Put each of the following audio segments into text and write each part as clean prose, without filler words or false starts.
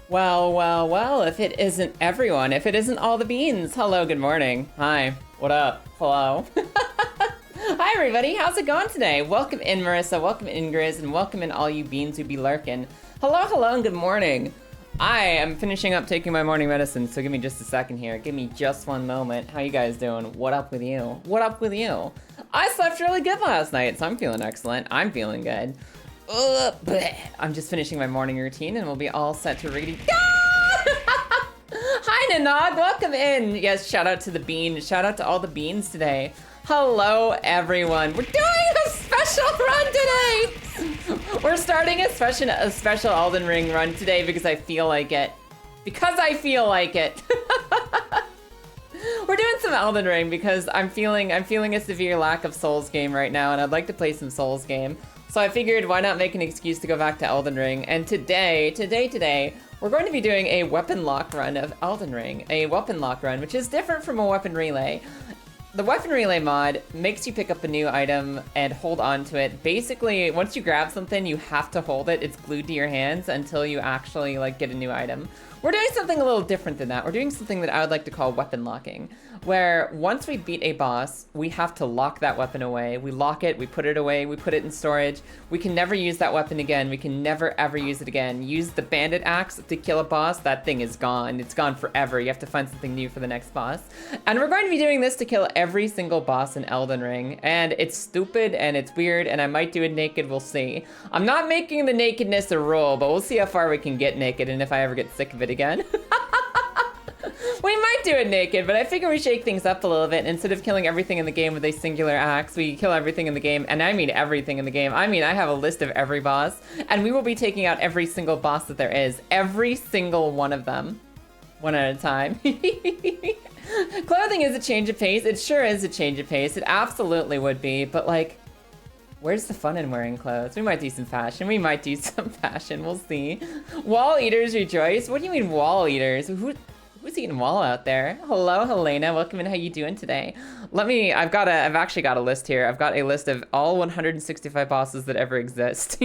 Well, well, well, if it isn't everyone, if it isn't all the beans. Hello, good morning. Hi, what up? Hello. Hi, everybody. How's it going today? Welcome in, Marissa. Welcome in, Grizz, and welcome in all you beans who be lurking. Hello, hello, and good morning. I am finishing up taking my morning medicine, so give me just a second here. Give me just one moment. How you guys doing? What up with you? What up with you? I slept really good last night, so I'm feeling excellent. I'm feeling good. I'm just finishing my morning routine and we'll be all set to read. Hi, Nanad. Welcome in. Yes, shout out to the bean. Shout out to all the beans today. Hello, everyone. We're doing a special run today. We're starting a special Elden Ring run today because I feel like it. Because I feel like it. We're doing some Elden Ring because I'm feeling a severe lack of Souls game right now, and I'd like to play some Souls game. So I figured, why not make an excuse to go back to Elden Ring? And today, we're going to be doing a weapon lock run of Elden Ring. A weapon lock run, which is different from a weapon relay. The weapon relay mod makes you pick up a new item and hold on to it. Basically, once you grab something, you have to hold it. It's glued to your hands until you actually get a new item. We're doing something a little different than that. We're doing something that I would like to call weapon locking, where once we beat a boss, we have to lock that weapon away. We lock it, we put it away, we put it in storage. We can never use that weapon again. We can never ever use it again. Use the bandit axe to kill a boss, that thing is gone. It's gone forever. You have to find something new for the next boss. And we're going to be doing this to kill every single boss in Elden Ring. And it's stupid and it's weird and I might do it naked, we'll see. I'm not making the nakedness a rule, but we'll see how far we can get naked and if I ever get sick of it again. We might do it naked, but I figure we shake things up a little bit. Instead of killing everything in the game with a singular axe, we kill everything in the game, and I mean everything in the game. I mean, I have a list of every boss, and we will be taking out every single boss that there is. Every single one of them. One at a time. Clothing is a change of pace. It sure is a change of pace. It absolutely would be, but like, where's the fun in wearing clothes? We might do some fashion. We might do some fashion. We'll see. Wall eaters rejoice. What do you mean wall eaters? Who's eating wall out there? Hello, Helena. Welcome in. How you doing today? I've actually got a list here. I've got a list of all 165 bosses that ever exist.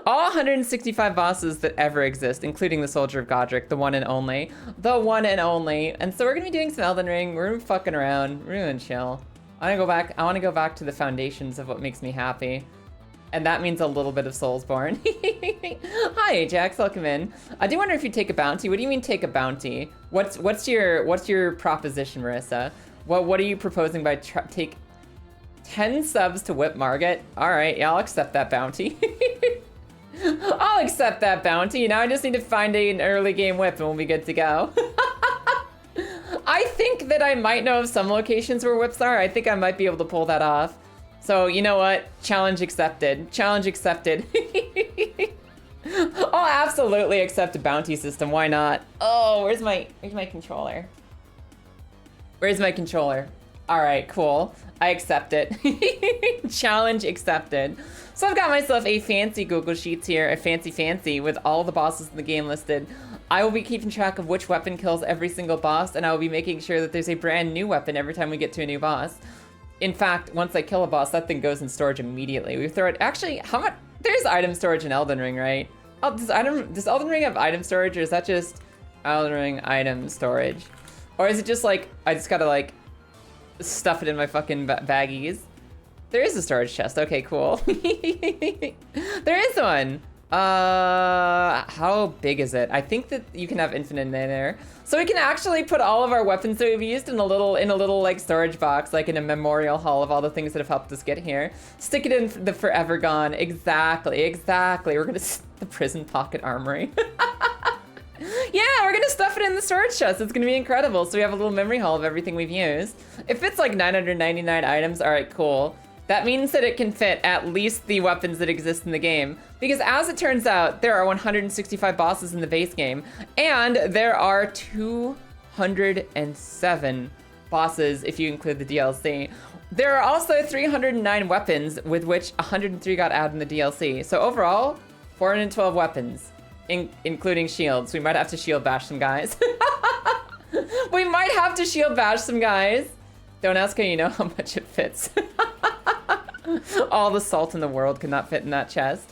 All 165 bosses that ever exist, including the Soldier of Godric, the one and only. The one and only. And so we're gonna be doing some Elden Ring. We're gonna be fucking around. We're gonna chill. I wanna go back to the foundations of what makes me happy. And that means a little bit of Soulsborne. Hi, Ajax, welcome in. I do wonder if you take a bounty. What do you mean take a bounty? What's your proposition, Marissa? What are you proposing by take 10 subs to whip Margit? All right, yeah, I'll accept that bounty. I'll accept that bounty. Now I just need to find an early game whip and we'll be good to go. I think that I might know of some locations where whips are. I think I might be able to pull that off. So, you know what? Challenge accepted. Challenge accepted. I'll absolutely accept a bounty system. Why not? Oh, where's my controller? Where's my controller? All right, cool. I accept it. Challenge accepted. So I've got myself a fancy Google Sheets here, a fancy with all the bosses in the game listed. I will be keeping track of which weapon kills every single boss, and I will be making sure that there's a brand new weapon every time we get to a new boss. In fact, once I kill a boss, that thing goes in storage immediately. We throw it. Actually, how much? There's item storage in Elden Ring, right? Oh, does Elden Ring have item storage, or is that just Elden Ring item storage? Or is it just like I just gotta like stuff it in my fucking baggies? There is a storage chest. Okay, cool. There is one. How big is it? I think that you can have infinite in there. So we can actually put all of our weapons that we've used in a little like storage box, like in a memorial hall of all the things that have helped us get here. Stick it in the forever gone. Exactly. We're gonna the prison pocket armory. Yeah, we're gonna stuff it in the storage chest. It's gonna be incredible. So we have a little memory hall of everything we've used. It fits like 999 items. All right, cool. That means that it can fit at least the weapons that exist in the game. Because as it turns out, there are 165 bosses in the base game, and there are 207 bosses if you include the DLC. There are also 309 weapons, with which 103 got added in the DLC. So overall, 412 weapons, including shields. We might have to shield bash some guys. We might have to shield bash some guys. Don't ask how you know how much it fits. All the salt in the world could not fit in that chest.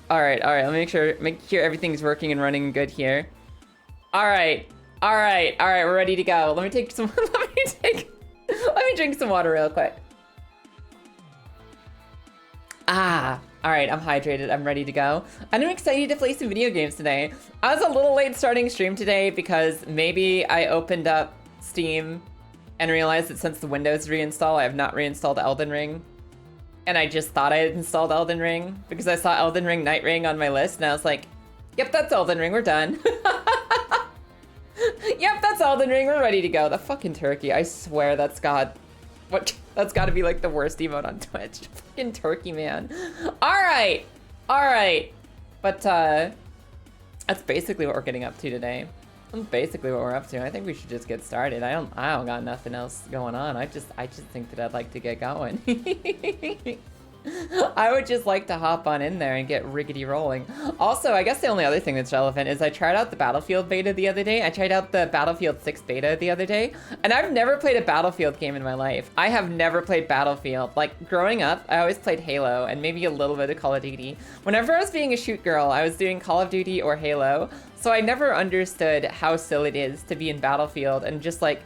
All right, let me make sure everything's working and running good here. All right, we're ready to go. Let me take some, let me drink some water real quick. All right, I'm hydrated, I'm ready to go. And I'm excited to play some video games today. I was a little late starting stream today because maybe I opened up Steam and realized that since the Windows reinstall, I have not reinstalled Elden Ring. And I just thought I had installed Elden Ring because I saw Elden Ring Night Ring on my list and I was like, yep, that's Elden Ring, we're done. Yep, that's Elden Ring, we're ready to go. The fucking turkey, I swear that's got to be like the worst emote on Twitch. Fucking turkey, man. All right. But that's basically what we're getting up to today. That's basically what we're up to. I think we should just get started. I don't got nothing else going on. I just think that I'd like to get going. I would just like to hop on in there and get riggedy rolling. Also, I guess the only other thing that's relevant is I tried out the Battlefield beta the other day. I tried out the Battlefield 6 beta the other day, and I've never played a Battlefield game in my life. I have never played Battlefield. Like, growing up, I always played Halo and maybe a little bit of Call of Duty. Whenever I was being a shoot girl, I was doing Call of Duty or Halo, so I never understood how silly it is to be in Battlefield and just, like,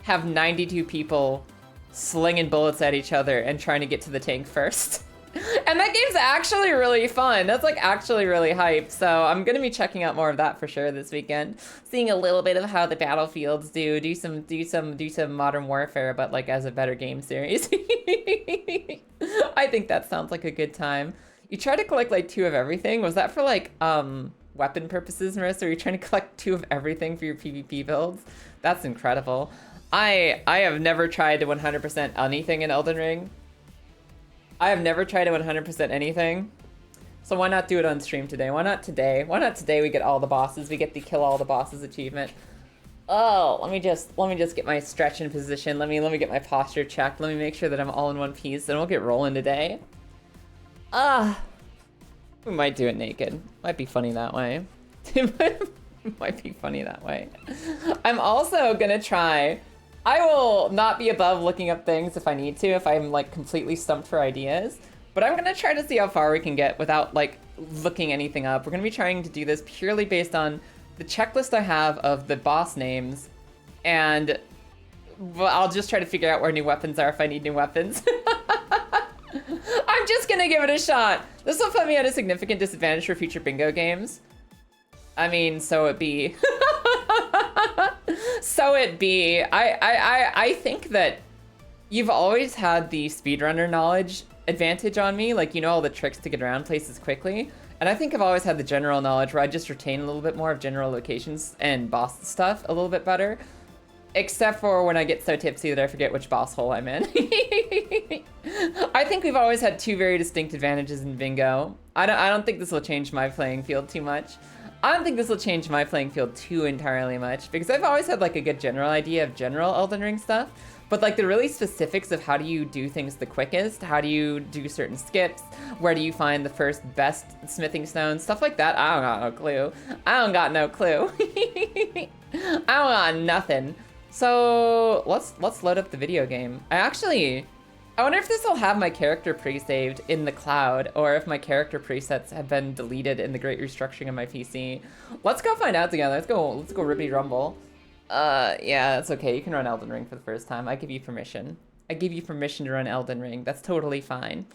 have 92 people slinging bullets at each other and trying to get to the tank first. And that game's actually really fun. That's like actually really hype. So I'm gonna be checking out more of that for sure this weekend. Seeing a little bit of how the Battlefields do some Modern Warfare, but like as a better game series. I think that sounds like a good time. You try to collect like 2 of everything. Was that for like weapon purposes, Marissa? Are you trying to collect 2 of everything for your PvP builds? That's incredible. I have never tried to 100% anything in Elden Ring. I have never tried to 100% anything. So why not do it on stream today? Why not today? Why not today we get all the bosses? We get the kill all the bosses achievement. Oh, let me just get my stretch in position. Let me get my posture checked. Let me make sure that I'm all in one piece, and we'll get rolling today. We might do it naked. Might be funny that way. It might be funny that way. I'm also gonna try. I will not be above looking up things if I need to, if I'm like completely stumped for ideas, but I'm gonna try to see how far we can get without like looking anything up. We're gonna be trying to do this purely based on the checklist I have of the boss names, and I'll just try to figure out where new weapons are if I need new weapons. I'm just gonna give it a shot. This will put me at a significant disadvantage for future bingo games. I mean, so it be. So it be. I think that you've always had the speedrunner knowledge advantage on me. Like, you know all the tricks to get around places quickly. And I think I've always had the general knowledge where I just retain a little bit more of general locations and boss stuff a little bit better. Except for when I get so tipsy that I forget which boss hole I'm in. I think we've always had 2 very distinct advantages in bingo. I don't think this will change my playing field too much. I don't think this will change my playing field too entirely much, because I've always had like a good general idea of general Elden Ring stuff, but like the really specifics of how do you do things the quickest, how do you do certain skips, where do you find the first best smithing stones, stuff like that, I don't got no clue. I don't got no clue. I don't got nothing. So let's load up the video game. I wonder if this will have my character pre-saved in the cloud, or if my character presets have been deleted in the great restructuring of my PC. Let's go find out together. Let's go ribbity rumble. Yeah, that's okay. You can run Elden Ring for the first time. I give you permission. I give you permission to run Elden Ring. That's totally fine.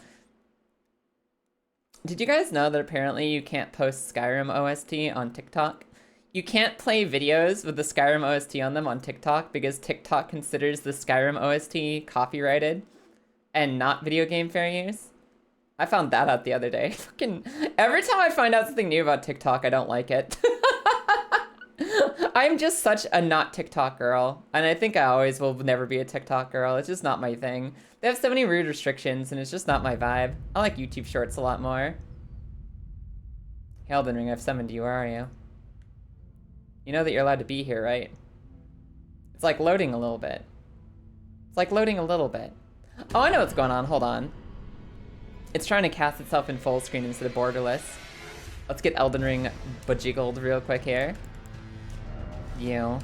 Did you guys know that apparently you can't post Skyrim OST on TikTok? You can't play videos with the Skyrim OST on them on TikTok because TikTok considers the Skyrim OST copyrighted and not video game fair use. I found that out the other day. Fucking every time I find out something new about TikTok, I don't like it. I'm just such a not TikTok girl, and I think I always will never be a TikTok girl. It's just not my thing. They have so many rude restrictions, and it's just not my vibe. I like YouTube Shorts a lot more. Elden Ring, I've summoned you. Where are you? You know that you're allowed to be here, right? It's like loading a little bit. It's like loading a little bit. Oh, I know what's going on. Hold on. It's trying to cast itself in full screen instead of borderless. Let's get Elden Ring bajiggled real quick here. You.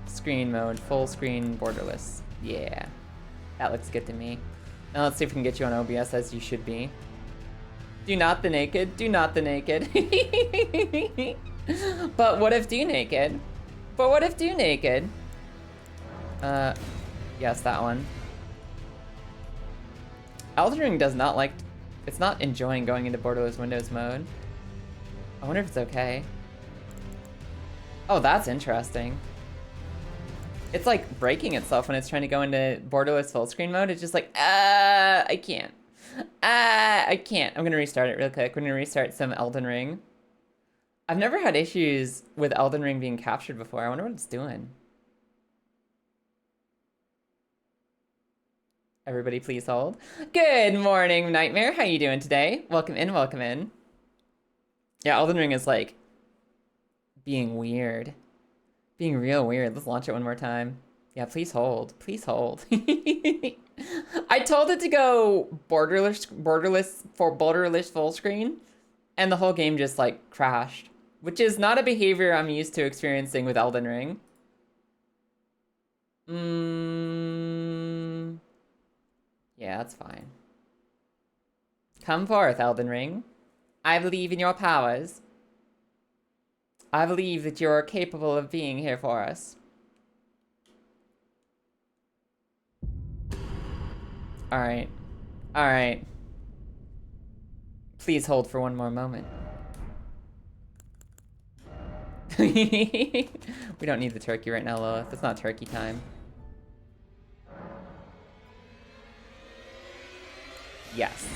Screen mode, full screen, borderless. Yeah. That looks good to me. Now let's see if we can get you on OBS as you should be. Do not the naked. Do not the naked. But what if do naked? But what if do naked? Yes, that one. Elden Ring does not like... It's not enjoying going into borderless Windows mode. I wonder if it's okay. Oh, that's interesting. It's like breaking itself when it's trying to go into borderless full screen mode. It's just like, I can't. I can't. I'm gonna restart it real quick. We're gonna restart some Elden Ring. I've never had issues with Elden Ring being captured before. I wonder what it's doing. Everybody please hold. Good morning, Nightmare. How you doing today? Welcome in, welcome in. Yeah, Elden Ring is like being weird. Being real weird. Let's launch it one more time. Yeah, please hold. Please hold. I told it to go borderless full screen, and the whole game just like crashed, which is not a behavior I'm used to experiencing with Elden Ring. Yeah, that's fine. Come forth, Elden Ring. I believe in your powers. I believe that you're capable of being here for us. Alright. Alright. Please hold for one more moment. We don't need the turkey right now, Lilith. It's not turkey time. Yes.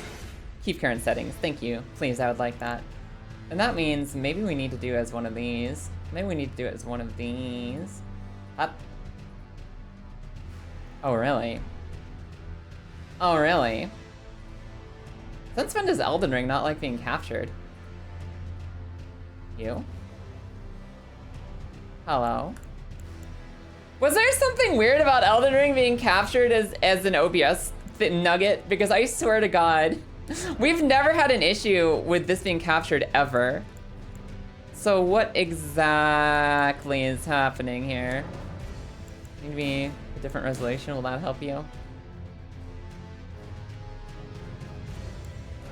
Keep current settings. Thank you. Please, I would like that. And that means maybe we need to do as one of these. Maybe we need to do it as one of these. Up. Oh, really? Oh, really? Since when does Elden Ring not like being captured? You? Hello? Was there something weird about Elden Ring being captured as an OBS nugget? Because I swear to God, we've never had an issue with this being captured ever. So what exactly is happening here? Maybe a different resolution, will that help you?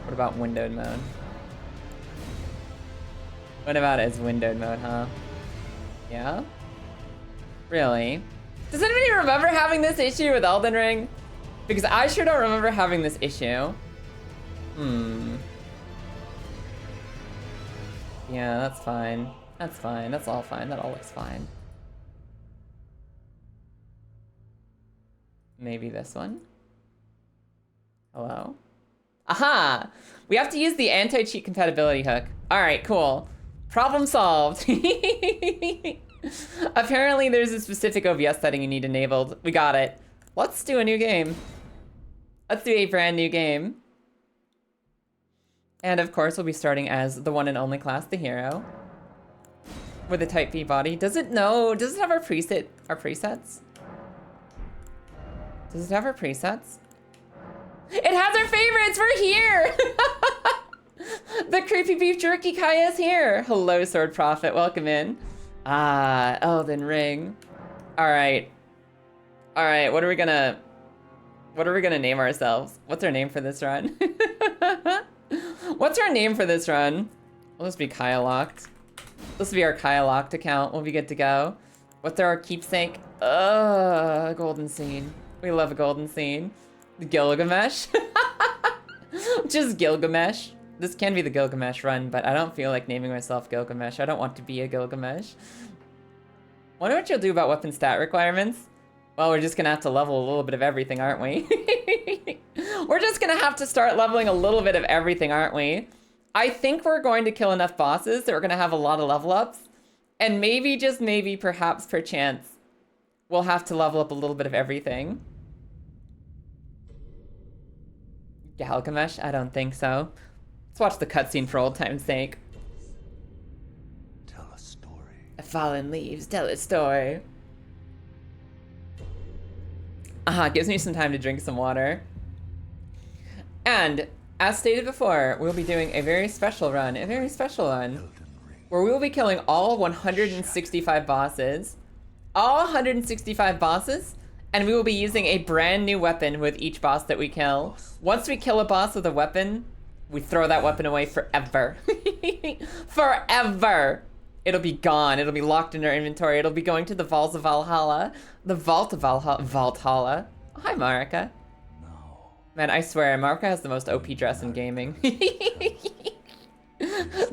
What about windowed mode? What about as windowed mode, huh? Yeah? Really? Does anybody remember having this issue with Elden Ring? Because I sure don't remember having this issue. Yeah, that's fine. That's fine. That's all fine. That all looks fine. Maybe this one? Hello? Aha! We have to use the anti-cheat compatibility hook. Alright, cool. Problem solved. Apparently there's a specific OBS setting you need enabled. We got it. Let's do a new game. Let's do a brand new game. And of course, we'll be starting as the one and only class, the hero. With a type B body. Does it know? Does it have our presets? Does it have our presets? It has our favorites! We're here! The creepy beef jerky Kaya is here. Hello, Sword Prophet. Welcome in. Ah, Elden Ring. Alright. Alright, what are we gonna name ourselves? What's our name for this run? What's our name for this run? Will this be Kaya Locked? This will be our Kaya Locked account. We'll be good to go. What's our keepsake? Golden scene. We love a golden scene. Gilgamesh. Just Gilgamesh. This can be the Gilgamesh run, but I don't feel like naming myself Gilgamesh. I don't want to be a Gilgamesh. Wonder what you'll do about weapon stat requirements? Well, we're just gonna have to level a little bit of everything, aren't we? We're just gonna have to start leveling a little bit of everything, aren't we? I think we're going to kill enough bosses that we're gonna have a lot of level ups. And maybe, just maybe, perhaps, perchance, we'll have to level up a little bit of everything. Gilgamesh? I don't think so. Let's watch the cutscene for old time's sake. Tell a story. Fallen leaves, tell a story. Aha, gives me some time to drink some water. And, as stated before, we'll be doing a very special run, where we will be killing all 165 bosses. All 165 bosses, and we will be using a brand new weapon with each boss that we kill. Once we kill a boss with a weapon, we throw that weapon away forever. Forever! It'll be gone. It'll be locked in our inventory. It'll be going to the Vaults of Valhalla. The Vault of Valhalla. Oh, hi, Marika. Man, I swear, Marika has the most OP dress in gaming. The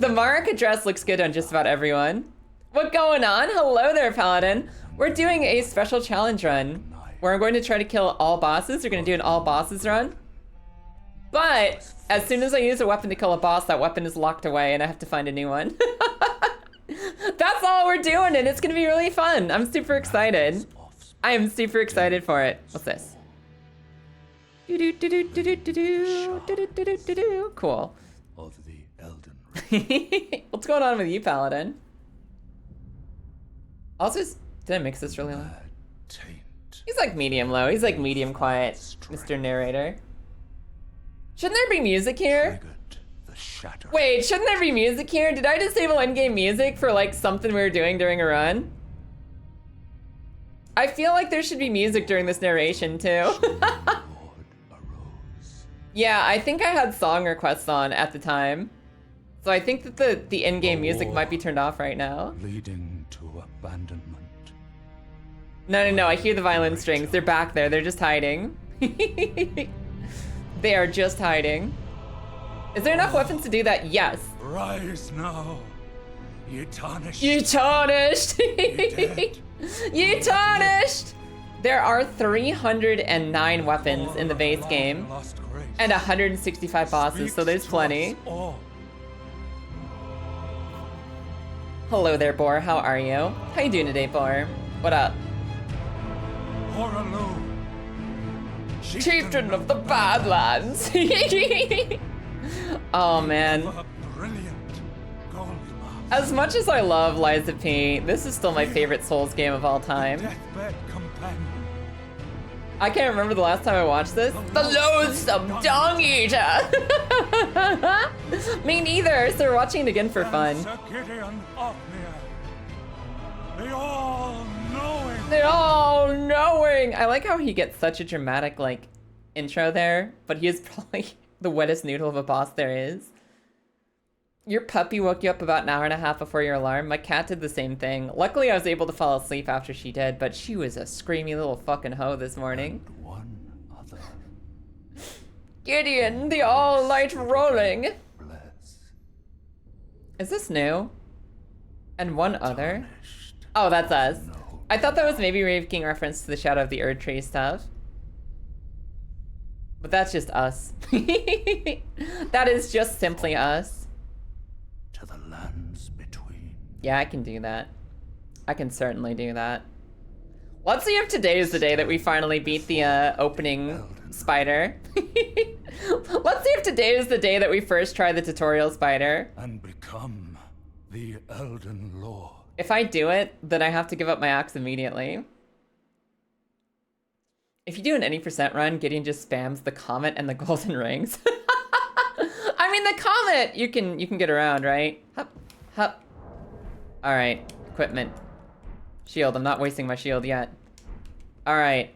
Marika dress looks good on just about everyone. What going on? Hello there, Paladin. We're doing a special challenge run where I'm going to try to kill all bosses. We're going to do an all bosses run. But as soon as I use a weapon to kill a boss, that weapon is locked away and I have to find a new one. That's all we're doing, and it's going to be really fun. I'm super excited. I am super excited for it. What's this? Cool. Of the Elden. What's going on with you, Paladin? Also, did I mix this really low? He's like medium low. He's like medium quiet, Mr. Narrator. Shouldn't there be music here? Wait, shouldn't there be music here? Did I disable in-game music for like something we were doing during a run? I feel like there should be music during this narration too. Yeah, I think I had song requests on at the time. So I think that the in-game music might be turned off right now. Leading to abandonment. No, I hear the violin strings. They're back there. They're just hiding. They are just hiding. Is there enough weapons to do that? Yes. Rise now, ye tarnished. You tarnished. You tarnished. There are 309 weapons in the base game and 165 bosses, so there's plenty. Hello there, Boar. How are you? How you doing today, Boar? What up? Chieftain of the Badlands. Oh man. As much as I love Liza P, this is still my favorite Souls game of all time. I can't remember the last time I watched this. The Loathsome Dung Eater! Me neither, so we're watching it again for fun. The all-knowing! I like how he gets such a dramatic, like, intro there, but he is probably the wettest noodle of a boss there is. Your puppy woke you up about an hour and a half before your alarm. My cat did the same thing. Luckily, I was able to fall asleep after she did, but she was a screamy little fucking hoe this morning. And one other. Gideon, the all-light rolling. Bless. Is this new? And one other? Oh, that's us. I thought that was maybe making reference to the Shadow of the Erd Tree stuff. But that's just us. That is just simply us. To the lands between. Yeah, I can do that. I can certainly do that. Let's see if today is the day that we finally beat the opening spider. Let's see if today is the day that we first try the tutorial spider. And become the Elden Lord. If I do it, then I have to give up my axe immediately. If you do an any percent run, Gideon just spams the comet and the golden rings. I mean, the comet, you can get around, right? Hup, hup. All right, equipment. Shield, I'm not wasting my shield yet. All right,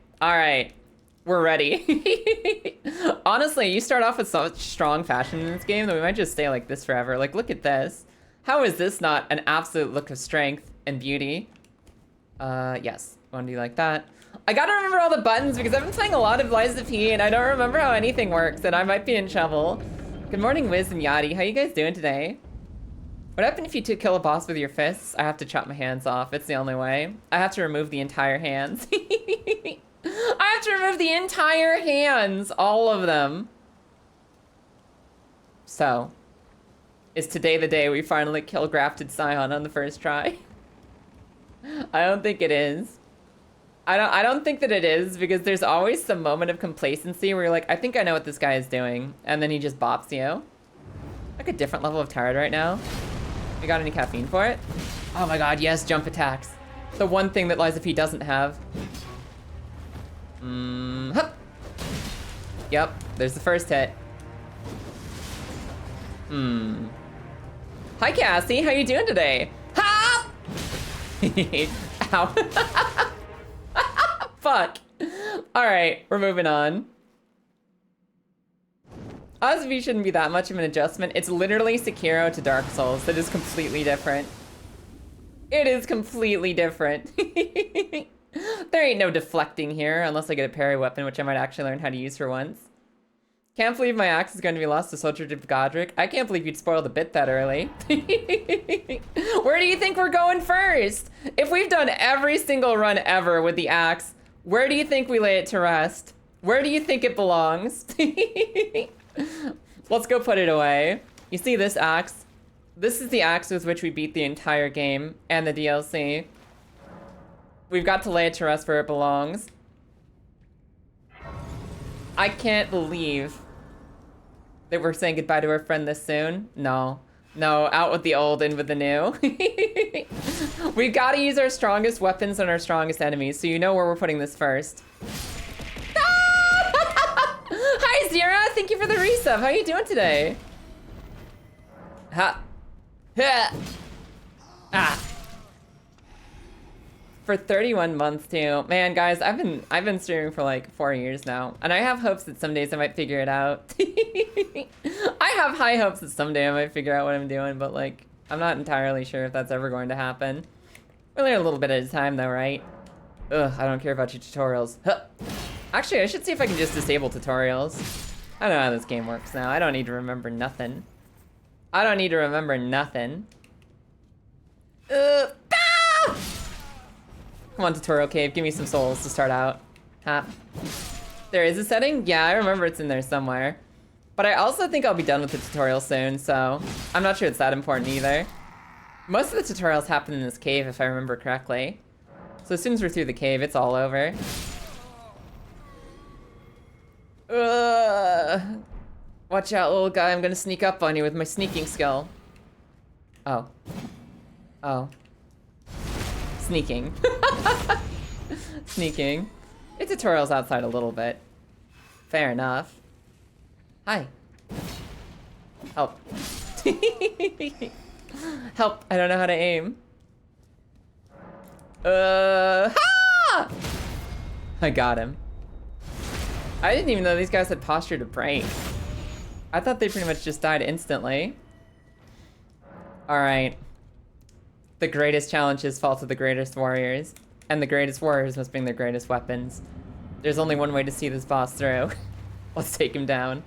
we're ready. Honestly, you start off with such strong fashion in this game that we might just stay like this forever. Like, look at this. How is this not an absolute look of strength and beauty? Yes, want to do like that. I gotta remember all the buttons because I've been playing a lot of Liza P and I don't remember how anything works and I might be in trouble. Good morning, Wiz and Yachty. How you guys doing today? What happened if you kill a boss with your fists? I have to chop my hands off. It's the only way. I have to remove the entire hands. I have to remove the entire hands, all of them. So, is today the day we finally kill Grafted Scion on the first try? I don't think it is. I don't think that it is because there's always some moment of complacency where you're like, I think I know what this guy is doing. And then he just bops you. Like a different level of tired right now. You got any caffeine for it? Oh my god, yes, jump attacks. The one thing that Liza P doesn't have. Hup. Yep, there's the first hit. Hi Cassie, how you doing today? Ha! Ow. Fuck. Alright, we're moving on. Ozv shouldn't be that much of an adjustment. It's literally Sekiro to Dark Souls. That is completely different. It is completely different. There ain't no deflecting here, unless I get a parry weapon, which I might actually learn how to use for once. Can't believe my axe is going to be lost to Soldier of Godric. I can't believe you'd spoil the bit that early. Where do you think we're going first? If we've done every single run ever with the axe, where do you think we lay it to rest? Where do you think it belongs? Let's go put it away. You see this axe? This is the axe with which we beat the entire game and the DLC. We've got to lay it to rest where it belongs. I can't believe that we're saying goodbye to our friend this soon. No. No, out with the old, in with the new. We've got to use our strongest weapons on our strongest enemies, so you know where we're putting this first. Hi, Zira! Thank you for the resub. How are you doing today? Ha. Ha. Ah. For 31 months too. Man, guys, I've been streaming for like 4 years now, and I have hopes that some days I might figure it out. I have high hopes that someday I might figure out what I'm doing, but like, I'm not entirely sure if that's ever going to happen. We learn a little bit at a time though, right? Ugh, I don't care about your tutorials. Huh. Actually, I should see if I can just disable tutorials. I don't know how this game works now. I don't need to remember nothing. I don't need to remember nothing. Ah! Come on, tutorial cave, give me some souls to start out. Huh? There is a setting? Yeah, I remember it's in there somewhere. But I also think I'll be done with the tutorial soon, so I'm not sure it's that important either. Most of the tutorials happen in this cave, if I remember correctly. So as soon as we're through the cave, it's all over. Watch out, little guy, I'm gonna sneak up on you with my sneaking skill. Oh. Oh. Sneaking. Sneaking. It tutorials outside a little bit. Fair enough. Hi. Help. Help, I don't know how to aim. Ha! I got him. I didn't even know these guys had posture to break. I thought they pretty much just died instantly. All right. The greatest challenges fall to the greatest warriors, and the greatest warriors must bring their greatest weapons. There's only one way to see this boss through. Let's take him down.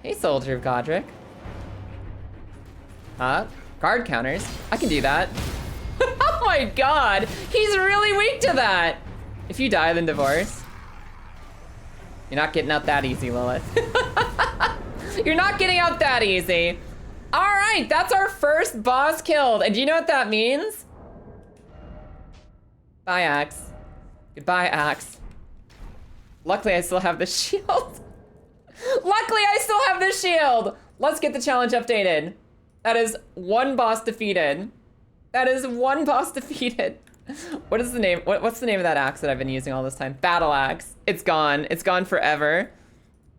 Hey, Soldier of Godric. Guard counters? I can do that. Oh my god! He's really weak to that! If you die, then divorce. You're not getting out that easy, Lilith. You're not getting out that easy. All right, that's our first boss killed. And do you know what that means? Bye, Axe. Goodbye, Axe. Luckily, I still have the shield. Luckily, I still have the shield. Let's get the challenge updated. That is one boss defeated. That is one boss defeated. What is the name? What's the name of that axe that I've been using all this time? Battle axe. It's gone. It's gone forever.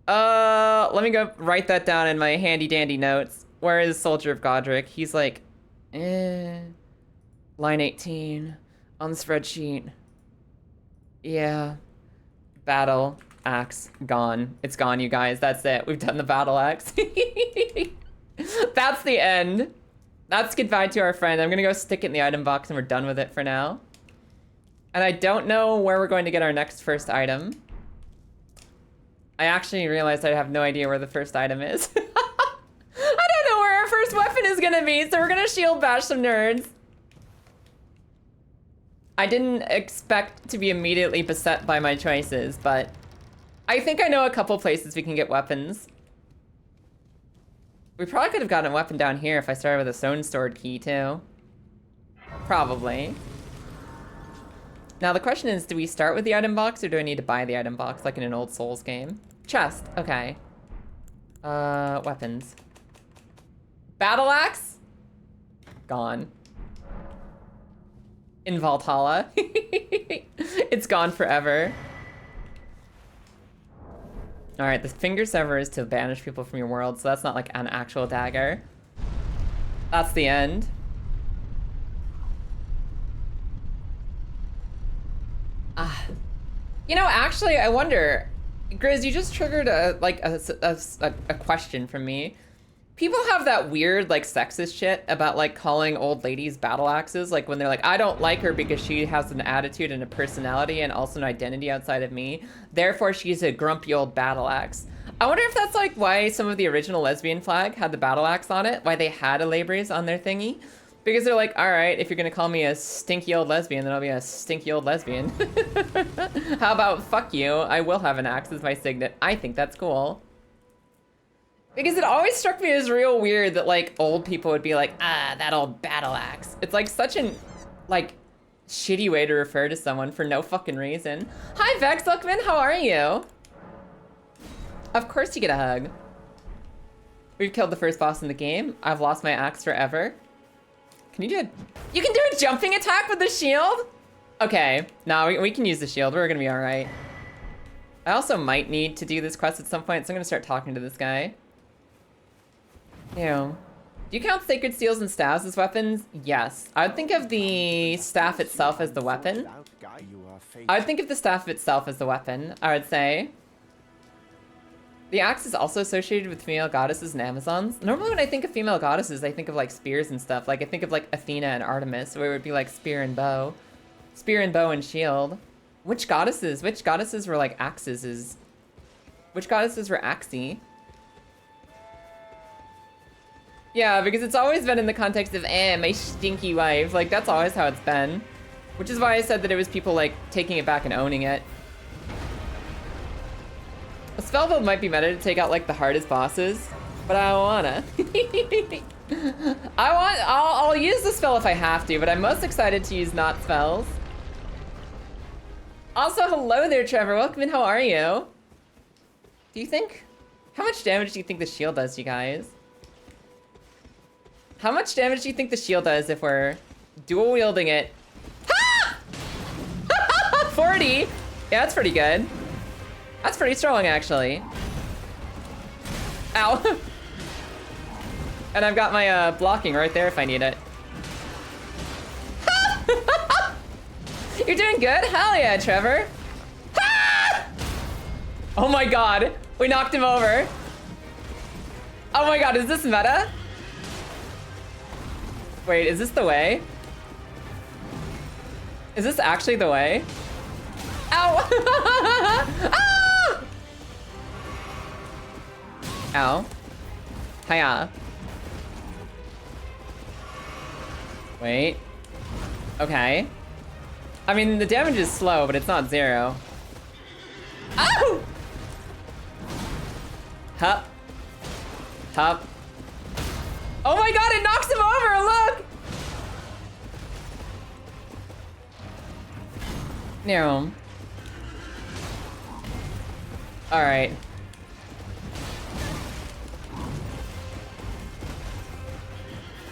Let me go write that down in my handy dandy notes. Where is Soldier of Godric? He's like, line 18 on the spreadsheet. Yeah. Battle axe gone. It's gone, you guys. That's it. We've done the battle axe. That's the end. That's goodbye to our friend. I'm gonna go stick it in the item box and we're done with it for now. And I don't know where we're going to get our next first item. I actually realized I have no idea where the first item is. I don't know where our first weapon is gonna be, so we're gonna shield bash some nerds. I didn't expect to be immediately beset by my choices, but I think I know a couple places we can get weapons. We probably could have gotten a weapon down here if I started with a stone stored key too. Probably. Now the question is, do we start with the item box or do I need to buy the item box like in an old Souls game? Chest, okay. Weapons. Battle axe? Gone. In Valhalla. It's gone forever. All right, the finger sever is to banish people from your world, so that's not like an actual dagger. That's the end. You know, actually, I wonder, Grizz, you just triggered a question from me. People have that weird, like, sexist shit about, like, calling old ladies battle axes. Like, when they're like, I don't like her because she has an attitude and a personality and also an identity outside of me. Therefore, she's a grumpy old battle axe. I wonder if that's, like, why some of the original lesbian flag had the battle axe on it. Why they had a labres on their thingy. Because they're like, all right, if you're gonna call me a stinky old lesbian, then I'll be a stinky old lesbian. How about fuck you? I will have an axe as my signet. I think that's cool. Because it always struck me as real weird that, like, old people would be like, ah, that old battle axe. It's, like, such an, like, shitty way to refer to someone for no fucking reason. Hi, Vex Luckman, how are you? Of course you get a hug. We've killed the first boss in the game. I've lost my axe forever. Can you do a... You can do a jumping attack with the shield? Okay, no, we can use the shield. We're gonna be all right. I also might need to do this quest at some point, so I'm gonna start talking to this guy. Ew. Do you count sacred seals and staves as weapons? Yes. I would think of the staff itself as the weapon. I would think of the staff itself as the weapon, I would say. The axe is also associated with female goddesses and Amazons. Normally when I think of female goddesses, I think of like spears and stuff. Like I think of like Athena and Artemis, where it would be like spear and bow. Spear and bow and shield. Which goddesses? Which goddesses were like axes? Which goddesses were axey? Yeah, because it's always been in the context of, my stinky wife. Like, that's always how it's been. Which is why I said that it was people, like, taking it back and owning it. A spell build might be meta to take out, like, the hardest bosses. But I don't wanna. I'll use the spell if I have to, but I'm most excited to use not spells. Also, hello there, Trevor. Welcome in, how are you? Do you think... How much damage do you think the shield does, you guys? How much damage do you think the shield does if we're dual wielding it? Ha! 40! Yeah, that's pretty good. That's pretty strong, actually. Ow. And I've got my blocking right there if I need it. You're doing good? Hell yeah, Trevor. Ha! Oh my god. We knocked him over. Oh my god, is this meta? Wait, is this the way? Is this actually the way? Ow! Ah! Ow. Hiya. Wait. Okay. I mean, the damage is slow, but it's not zero. Ow! Hup. Hup. Oh my god, it knocks him over, look! No. Alright.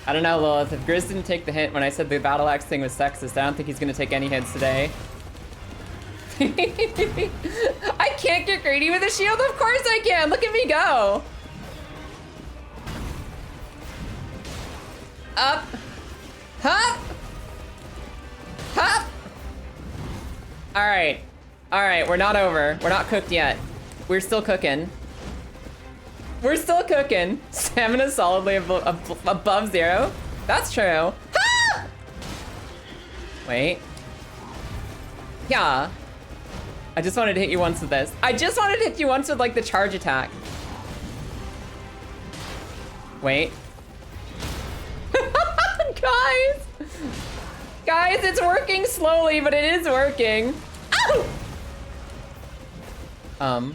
I don't know, Lilith. If Grizz didn't take the hint when I said the battle axe thing was sexist, I don't think he's gonna take any hints today. I can't get greedy with a shield? Of course I can! Look at me go! Up! Hop! Hop! Alright. Alright, we're not over. We're not cooked yet. We're still cooking. We're still cooking. Stamina solidly above zero. That's true. Ah! Wait. Yeah. I just wanted to hit you once with this. I just wanted to hit you once with like the charge attack. Wait. Guys, it's working slowly, but it is working. Ow!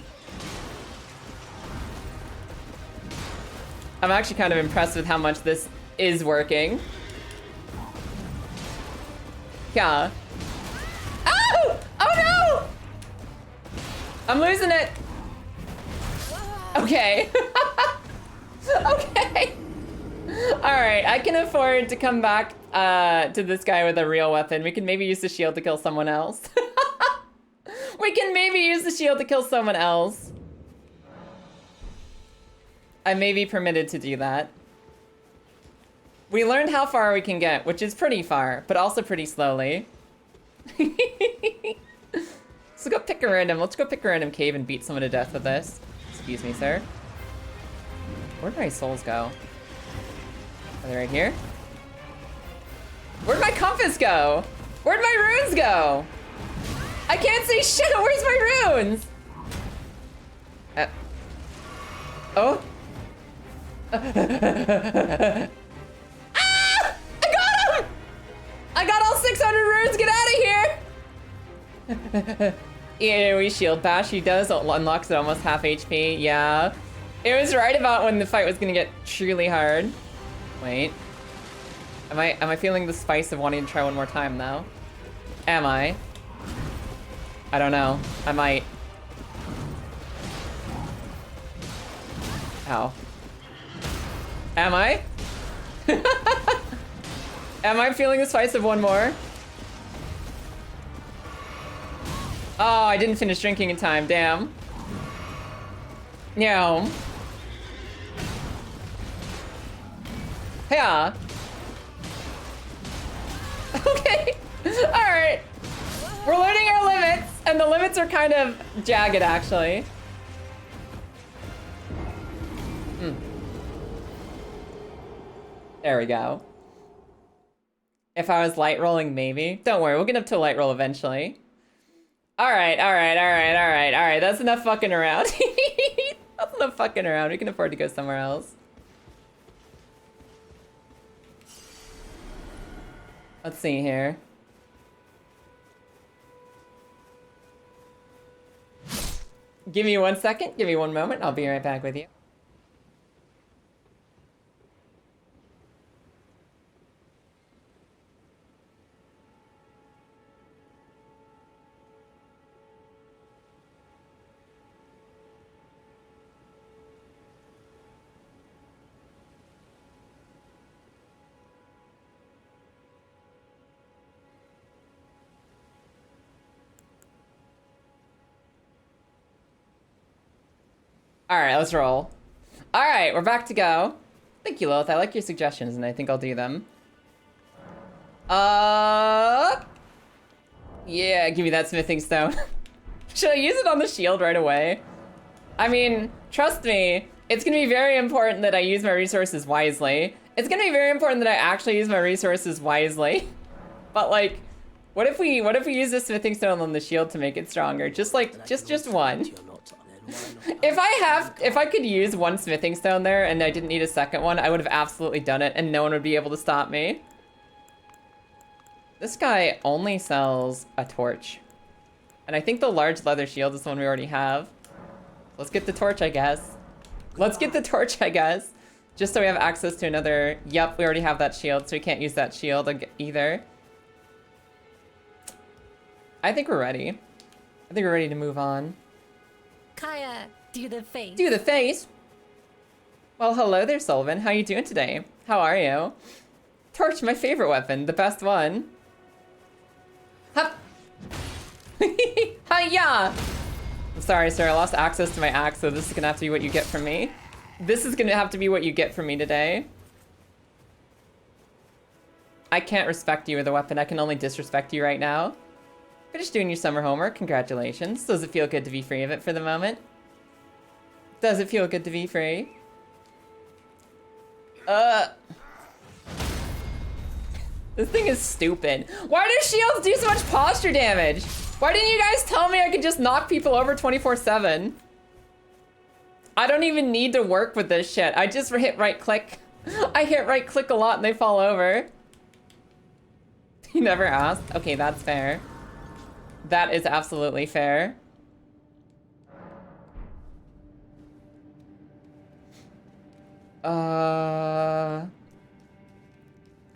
I'm actually kind of impressed with how much this is working. Yeah. Oh! Oh no! I'm losing it. Okay. Okay. Alright, I can afford to come back to this guy with a real weapon. We can maybe use the shield to kill someone else. We can maybe use the shield to kill someone else. I may be permitted to do that. We learned how far we can get, which is pretty far, but also pretty slowly. Let's go pick a random cave and beat someone to death with this. Excuse me, sir. Where'd my souls go? Are they right here? Where'd my compass go? Where'd my runes go? I can't see shit! Where's my runes? Oh? Ah! I got him! I got all 600 runes! Get out of here! Yeah, we shield bash. He does unlocks at almost half HP. Yeah. It was right about when the fight was gonna get truly hard. Wait. Am I feeling the spice of wanting to try one more time though? Am I? I don't know. I might. Ow. Am I? Am I feeling the spice of one more? Oh, I didn't finish drinking in time. Damn. No. Yeah. Okay. Alright. We're learning our limits, and the limits are kind of jagged, actually. There we go. If I was light rolling, maybe. Don't worry, we'll get up to a light roll eventually. Alright. That's enough fucking around. That's enough fucking around. We can afford to go somewhere else. Let's see here. Give me 1 second. Give me one moment. I'll be right back with you. All right, let's roll. All right, we're back to go. Thank you, Lilith. I like your suggestions, and I think I'll do them. Yeah, give me that smithing stone. Should I use it on the shield right away? I mean, trust me, it's gonna be very important that I use my resources wisely. It's gonna be very important that I actually use my resources wisely. But like, what if we use the smithing stone on the shield to make it stronger? Just like, just one. If I could use one smithing stone there and I didn't need a second one, I would have absolutely done it and no one would be able to stop me. This guy only sells a torch. And I think the large leather shield is the one we already have. Let's get the torch, I guess. Let's get the torch, I guess. Just so we have access to another... Yep, we already have that shield, so we can't use that shield either. I think we're ready. I think we're ready to move on. Kaya, do the face. Do the face. Well, hello there, Sullivan. How you doing today? How are you? Torch, my favorite weapon, the best one. Hup. Hiya! I'm sorry, sir. I lost access to my axe, so this is gonna have to be what you get from me. This is gonna have to be what you get from me today. I can't respect you with a weapon. I can only disrespect you right now. Finished doing your summer homework. Congratulations. Does it feel good to be free of it for the moment? Does it feel good to be free? This thing is stupid. Why do shields do so much posture damage? Why didn't you guys tell me I could just knock people over 24/7? I don't even need to work with this shit. I just hit right click. I hit right click a lot and they fall over. You never asked? Okay, that's fair. That is absolutely fair. I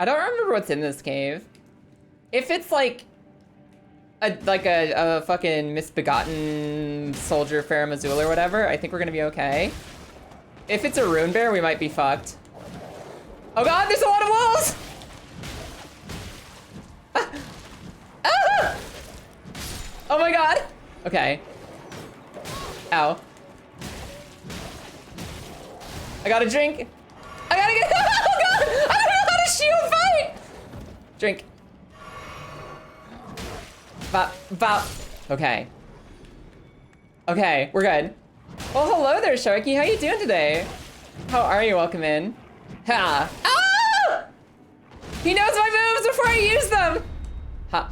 don't remember what's in this cave. If it's like a fucking misbegotten soldier Farum Azula or whatever, I think we're gonna be okay. If it's a rune bear, we might be fucked. Oh god, there's a lot of wolves! Ah! Oh my god! Okay. Ow. I gotta drink. I gotta get. Oh god! I don't know how to shield fight! Drink. Bop, bop. Okay. Okay, we're good. Well, hello there, Sharky. How you doing today? How are you? Welcome in. Ha! Ah! He knows my moves before I use them! Ha.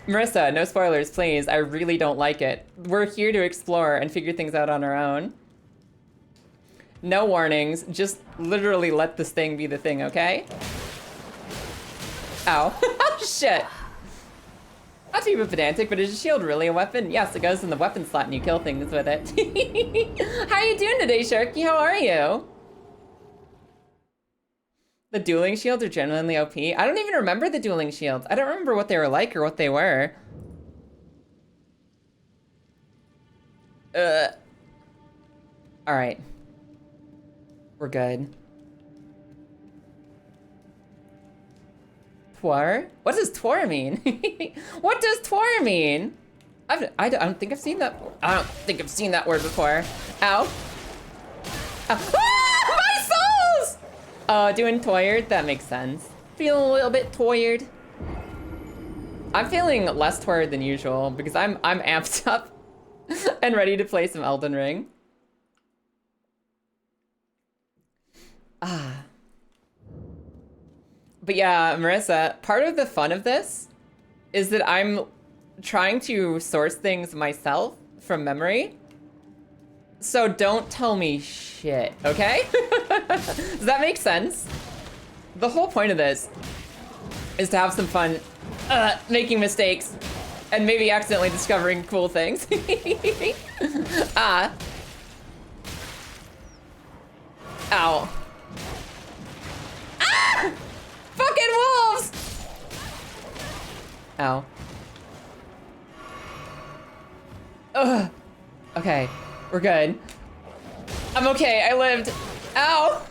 Marissa, no spoilers, please. I really don't like it. We're here to explore and figure things out on our own. No warnings. Just literally let this thing be the thing, okay? Ow. Shit. Not to be pedantic, but is a shield really a weapon? Yes, it goes in the weapon slot and you kill things with it. How you doing today, Sharky? How are you? The dueling shields are genuinely OP. I don't even remember the dueling shields. I don't remember what they were like or what they were. All right. We're good. Twar? What does twar mean? What does twar mean? I don't think I've seen that. I don't think I've seen that word before. Ow. Ow. Ah, my souls! Doing tired? That makes sense. Feeling a little bit tired. I'm feeling less tired than usual because I'm amped up and ready to play some Elden Ring. Ah. But yeah, Marissa, part of the fun of this is that I'm trying to source things myself from memory. So don't tell me shit, okay? Does that make sense? The whole point of this is to have some fun making mistakes and maybe accidentally discovering cool things. Ah. Ow. Ah! Fucking wolves! Ow. Ugh. Okay, we're good. I'm okay, I lived. Ow!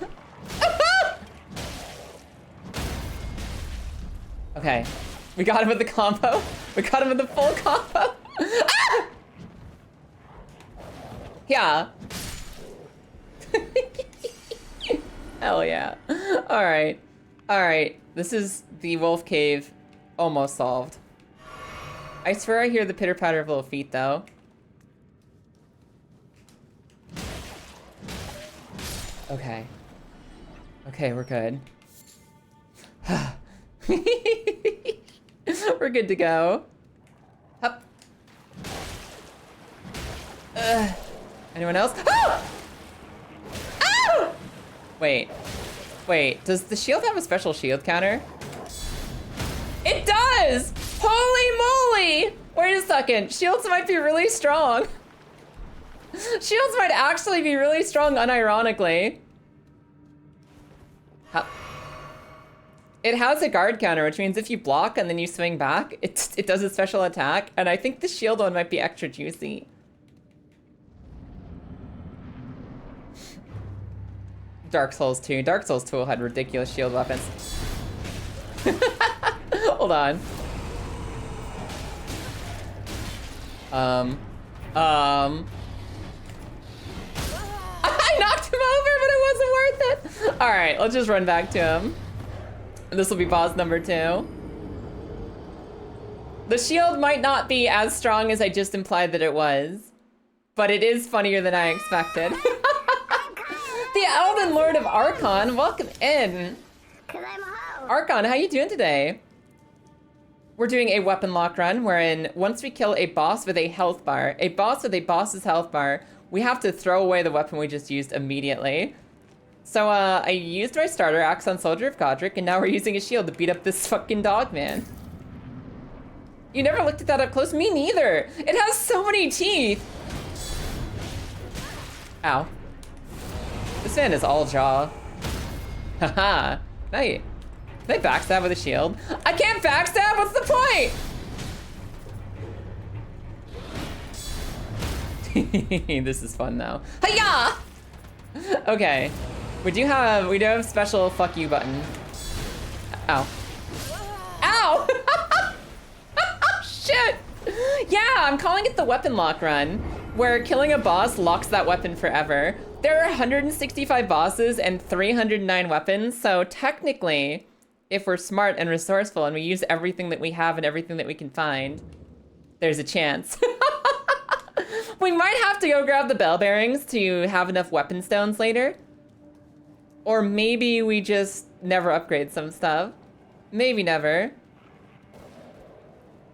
Okay, we got him with the combo. We got him with the full combo. Ah! Yeah. Hell yeah. All right. All right. This is the wolf cave almost solved. I swear I hear the pitter patter of little feet though. Okay. Okay, we're good. We're good to go. Up. Anyone else? Ah! Ah! Wait. Wait, does the shield have a special shield counter? It does! Holy moly! Wait a second, shields might be really strong. Shields might actually be really strong unironically. It has a guard counter, which means if you block and then you swing back, it does a special attack, and I think the shield one might be extra juicy. Dark Souls 2. Dark Souls 2 had ridiculous shield weapons. Hold on. I knocked him over, but it wasn't worth it. All right, let's just run back to him. This will be boss number 2. The shield might not be as strong as I just implied that it was, but it is funnier than I expected. The Elden Lord of Archon, welcome in. Archon, how you doing today? We're doing a weapon lock run wherein once we kill a boss with a health bar, a boss with a boss's health bar, we have to throw away the weapon we just used immediately. So I used my starter axe on Soldier of Godric, and now we're using a shield to beat up this fucking dog man. You never looked at that up close? Me neither. It has so many teeth. Ow. This man is all jaw. Haha. Can I backstab with a shield? I can't backstab? What's the point? This is fun though. Hiya! Okay. We do have special fuck you button. Ow. Ow! Shit! Yeah, I'm calling it the weapon lock run, where killing a boss locks that weapon forever. There are 165 bosses and 309 weapons, so technically, if we're smart and resourceful and we use everything that we have and everything that we can find, There's a chance. We might have to go grab the bell bearings to have enough weapon stones later. Or maybe we just never upgrade some stuff. Maybe never.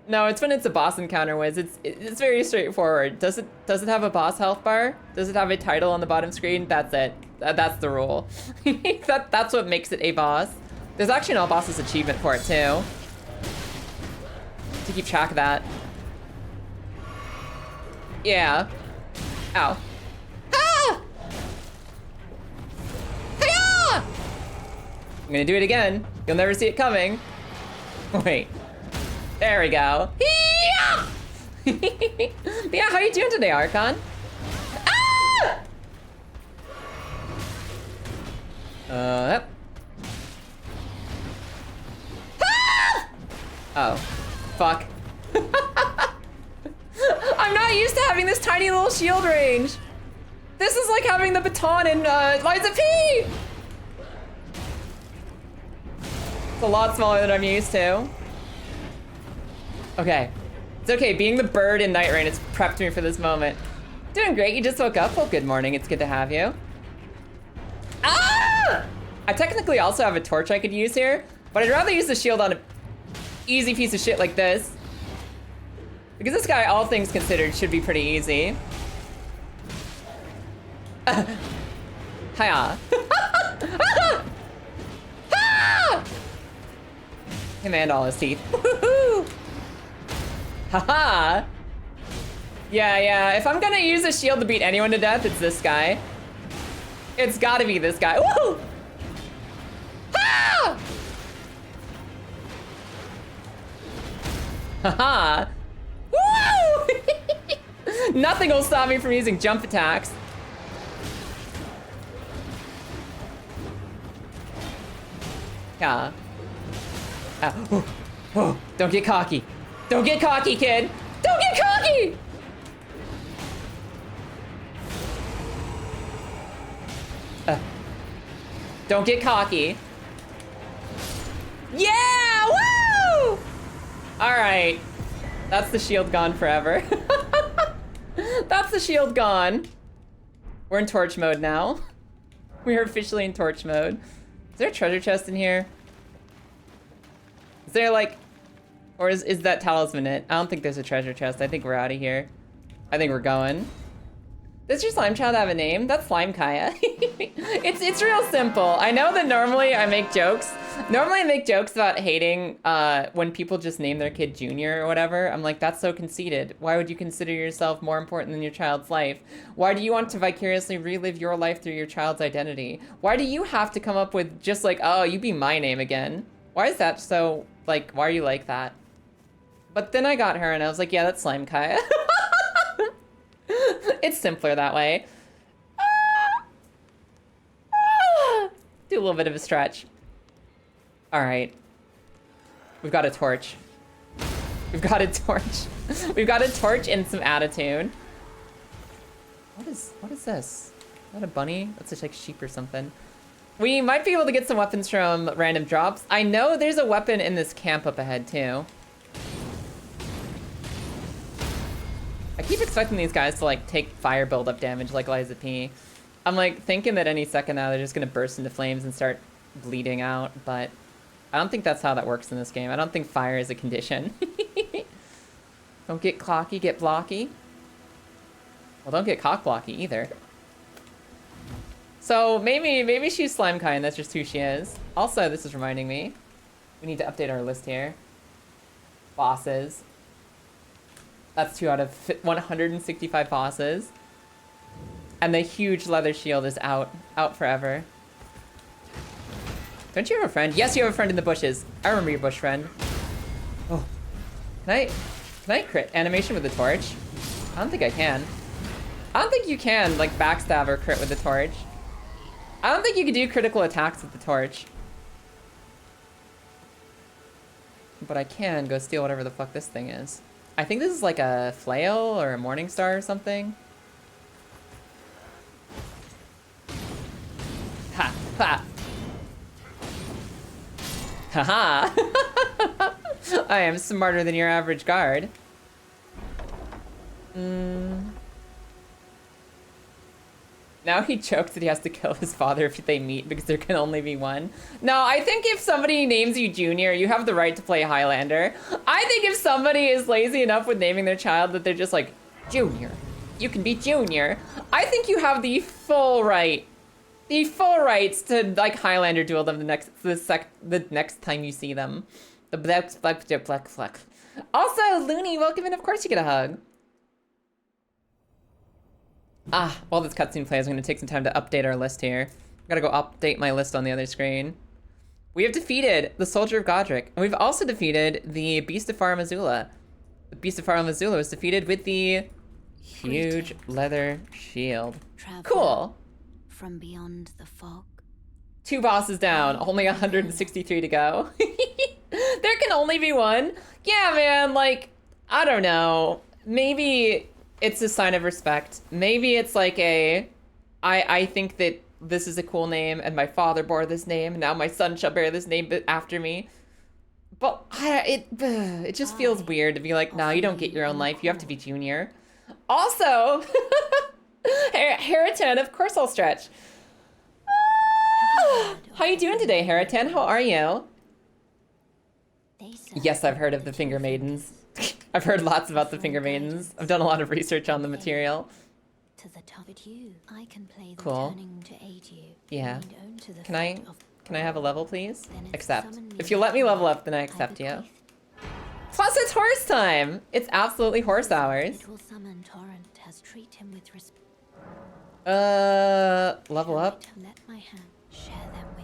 No, it's when it's a boss encounter, Wiz. It's very straightforward. Does it have a boss health bar? Does it have a title on the bottom screen? That's it. That's the rule. That's what makes it a boss. There's actually an all bosses achievement for it too. To keep track of that. Yeah. Ow. Ah! Hi-ya! I'm gonna do it again. You'll never see it coming. Wait. There we go. Yeah! Yeah, how you doing today, Archon? Ah! Yep. Ah! Oh, fuck. I'm not used to having this tiny little shield range. This is like having the baton in Liza P! It's a lot smaller than I'm used to. Okay. It's okay, being the bird in Night Rain has prepped me for this moment. Doing great, you just woke up? Well, good morning, it's good to have you. Ah! I technically also have a torch I could use here, but I'd rather use the shield on an easy piece of shit like this. Because this guy, all things considered, should be pretty easy. Hiya. Command all his teeth. Woohoo! Haha! Yeah, if I'm gonna use a shield to beat anyone to death, it's this guy. It's gotta be this guy. Woo! Ha! Haha! Woo! Nothing will stop me from using jump attacks. Yeah. Oh, don't get cocky. Don't get cocky, kid. Don't get cocky! Don't get cocky. Yeah! Woo! All right. That's the shield gone forever. That's the shield gone. We're in torch mode now. We are officially in torch mode. Is there a treasure chest in here? Is there like, or is that talisman it? I don't think there's a treasure chest. I think we're out of here. I think we're going. Does your slime child have a name? That's Slime Kaya. It's real simple. I know that normally I make jokes. Normally I make jokes about hating when people just name their kid Junior or whatever. I'm like, that's so conceited. Why would you consider yourself more important than your child's life? Why do you want to vicariously relive your life through your child's identity? Why do you have to come up with just like, oh, you be my name again? Why is that so, like, why are you like that? But then I got her and I was like, yeah, that's Slime Kaya. It's simpler that way. Do a little bit of a stretch. All right. We've got a torch. We've got a torch. We've got a torch and some attitude. What is this? Is that a bunny? That's like sheep or something. We might be able to get some weapons from random drops. I know there's a weapon in this camp up ahead too. I keep expecting these guys to like take fire buildup damage like Liza P. I'm like thinking that any second now they're just gonna burst into flames and start bleeding out, but I don't think that's how that works in this game. I don't think fire is a condition. Don't get clocky, get blocky. Well, don't get cock blocky either. So maybe she's Slime Kai and that's just who she is. Also, this is reminding me, we need to update our list here. Bosses. That's 2 out of 165 bosses. And the huge leather shield is out forever. Don't you have a friend? Yes, you have a friend in the bushes. I remember your bush friend. Oh, can I crit animation with the torch? I don't think I can. I don't think you can like backstab or crit with the torch. I don't think you can do critical attacks with the torch. But I can go steal whatever the fuck this thing is. I think this is like a flail or a morning star or something. Ha! Ha! Haha! I am smarter than your average guard. Now he jokes that he has to kill his father if they meet because there can only be one. No, I think if somebody names you Junior, you have the right to play Highlander. I think if somebody is lazy enough with naming their child that they're just like, Junior, you can be Junior. I think you have the full rights to like Highlander duel them the next time you see them. The black. Also, Looney, welcome in. Of course you get a hug. While this cutscene plays, I'm going to take some time to update our list here. I've got to go update my list on the other screen. We have defeated the Soldier of Godric, and we've also defeated the Beast of Farum Azula. The Beast of Farum Azula was defeated with the huge leather shield. Cool. From beyond the fog. 2 bosses down, only 163 to go. There can only be one. Yeah, man, like, I don't know. Maybe it's a sign of respect. Maybe it's like I think that this is a cool name and my father bore this name. Now my son shall bear this name after me. But it just feels weird to be like, no, you don't get your own life. You have to be Junior. Also, Heraton, of course I'll stretch. How you doing today, Heraton? How are you? Yes, I've heard of the Finger Maidens. I've heard lots about the Finger Maidens. I've done a lot of research on the material. Cool. Yeah. Can I have a level, please? Accept. If you let me level up, then I accept you. Plus, it's horse time! It's absolutely horse hours. Level up?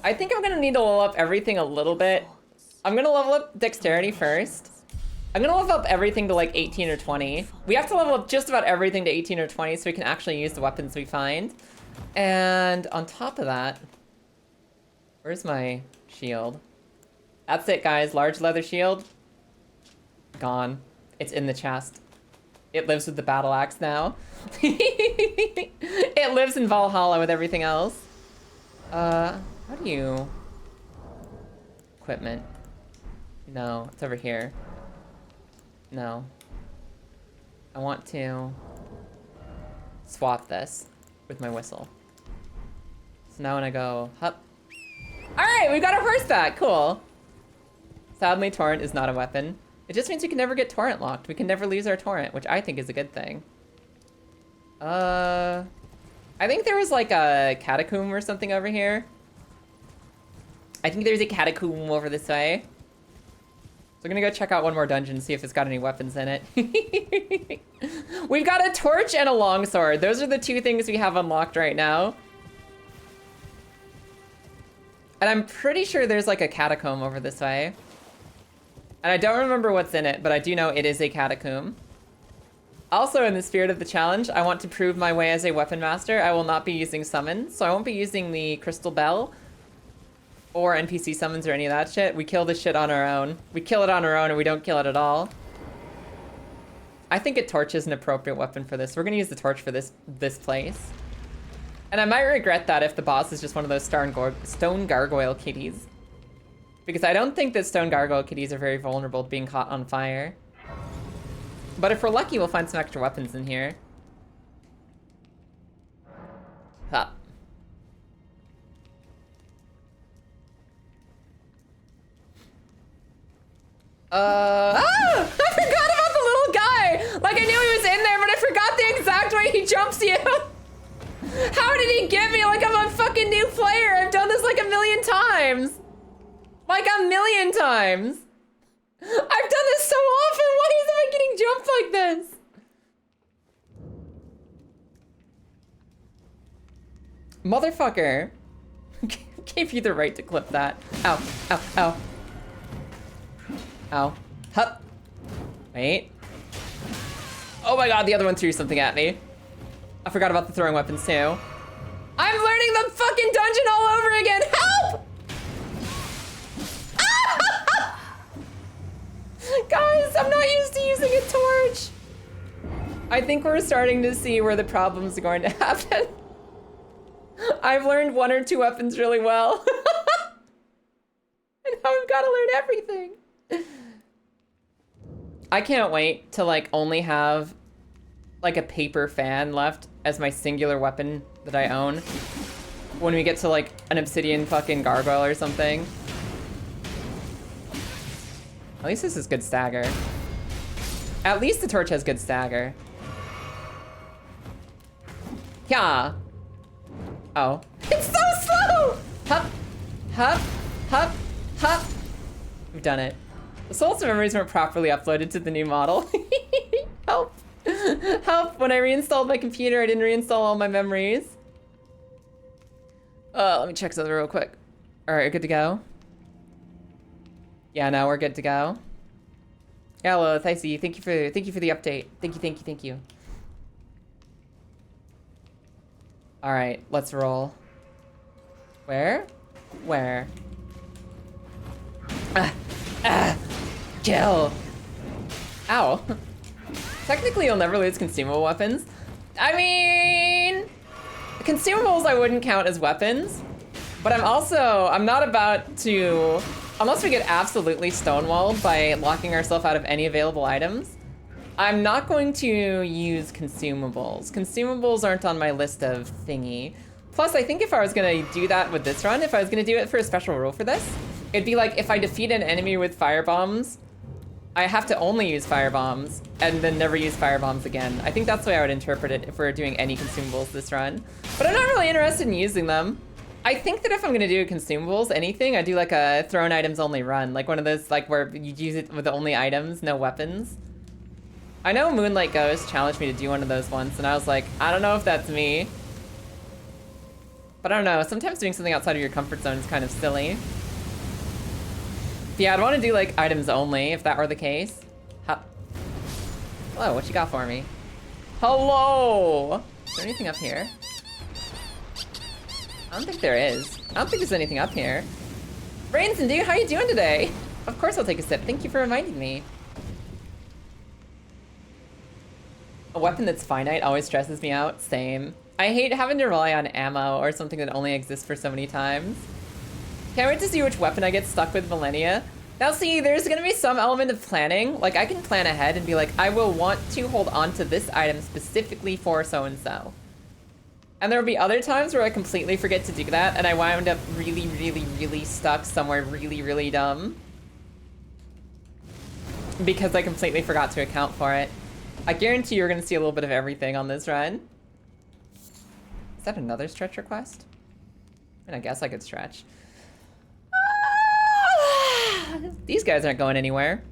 I think I'm gonna need to level up everything a little bit. I'm gonna level up dexterity first. I'm gonna level up everything to like 18 or 20. We have to level up just about everything to 18 or 20 so we can actually use the weapons we find. And on top of that, where's my shield? That's it, guys. Large leather shield. Gone. It's in the chest. It lives with the battle axe now. It lives in Valhalla with everything else. How do you... Equipment. No, it's over here. No. I want to swap this with my whistle. So now when I go, hup. Alright, we've got our horse back, cool. Sadly, torrent is not a weapon. It just means we can never get torrent locked. We can never lose our torrent, which I think is a good thing. I think there was like a catacomb or something over here. I think there's a catacomb over this way. So I'm gonna go check out one more dungeon, see if it's got any weapons in it. We've got a torch and a longsword. Those are the 2 things we have unlocked right now. And I'm pretty sure there's like a catacomb over this way. And I don't remember what's in it, but I do know it is a catacomb. Also, in the spirit of the challenge, I want to prove my way as a weapon master. I will not be using summons, so I won't be using the crystal bell or NPC summons or any of that shit. We kill this shit on our own. We kill it on our own or we don't kill it at all. I think a torch is an appropriate weapon for this. We're gonna use the torch for this place. And I might regret that if the boss is just one of those stone gargoyle kitties. Because I don't think that stone gargoyle kitties are very vulnerable to being caught on fire. But if we're lucky, we'll find some extra weapons in here. Huh. I forgot about the little guy! Like, I knew he was in there, but I forgot the exact way he jumps you! How did he get me like I'm a fucking new player? I've done this like a million times! Like a million times! I've done this so often! Why am I getting jumped like this? Motherfucker. Gave you the right to clip that. Ow, ow, ow. Ow. Hup. Wait. Oh my god, the other one threw something at me. I forgot about the throwing weapons too. I'm learning the fucking dungeon all over again! Help! Guys, I'm not used to using a torch. I think we're starting to see where the problems are going to happen. I've learned 1 or 2 weapons really well. And now I've got to learn everything. I can't wait to like only have like a paper fan left as my singular weapon that I own when we get to like an obsidian fucking gargoyle or something. At least this is good stagger. At least the torch has good stagger. Yeah. Oh. It's so slow! Hup, hup, hup, hup. We've done it. The souls and memories weren't properly uploaded to the new model. Help. Help. When I reinstalled my computer, I didn't reinstall all my memories. Let me check something real quick. All right, good to go. Yeah, now we're good to go. Yeah, well, Thicey, thank you for the update. Thank you. All right, let's roll. Where? Kill. Ow. Technically, you'll never lose consumable weapons. I mean, consumables I wouldn't count as weapons, but I'm not about to, unless we get absolutely stonewalled by locking ourselves out of any available items, I'm not going to use consumables. Consumables aren't on my list of thingy. Plus, I think if I was gonna do that with this run, if I was gonna do it for a special rule for this, it'd be like if I defeat an enemy with fire bombs, I have to only use fire bombs and then never use fire bombs again. I think that's the way I would interpret it if we're doing any consumables this run. But I'm not really interested in using them. I think that if I'm gonna do consumables, anything, I do like a thrown items only run. Like one of those, like where you use it with only items, no weapons. I know Moonlight Ghost challenged me to do one of those once, and I was like, I don't know if that's me. But I don't know, sometimes doing something outside of your comfort zone is kind of silly. Yeah, I'd want to do like items only if that were the case. Hello, what you got for me? Hello! Is there anything up here? I don't think there is. I don't think there's anything up here. Brainson, dude, how you doing today? Of course I'll take a sip. Thank you for reminding me. A weapon that's finite always stresses me out. Same. I hate having to rely on ammo or something that only exists for so many times. Can't wait to see which weapon I get stuck with millennia. Now see, there's gonna be some element of planning. Like I can plan ahead and be like, I will want to hold on to this item specifically for so-and-so. And there will be other times where I completely forget to do that and I wind up really stuck somewhere really dumb. Because I completely forgot to account for it. I guarantee you're gonna see a little bit of everything on this run. Is that another stretch request? And I guess I could stretch. These guys aren't going anywhere.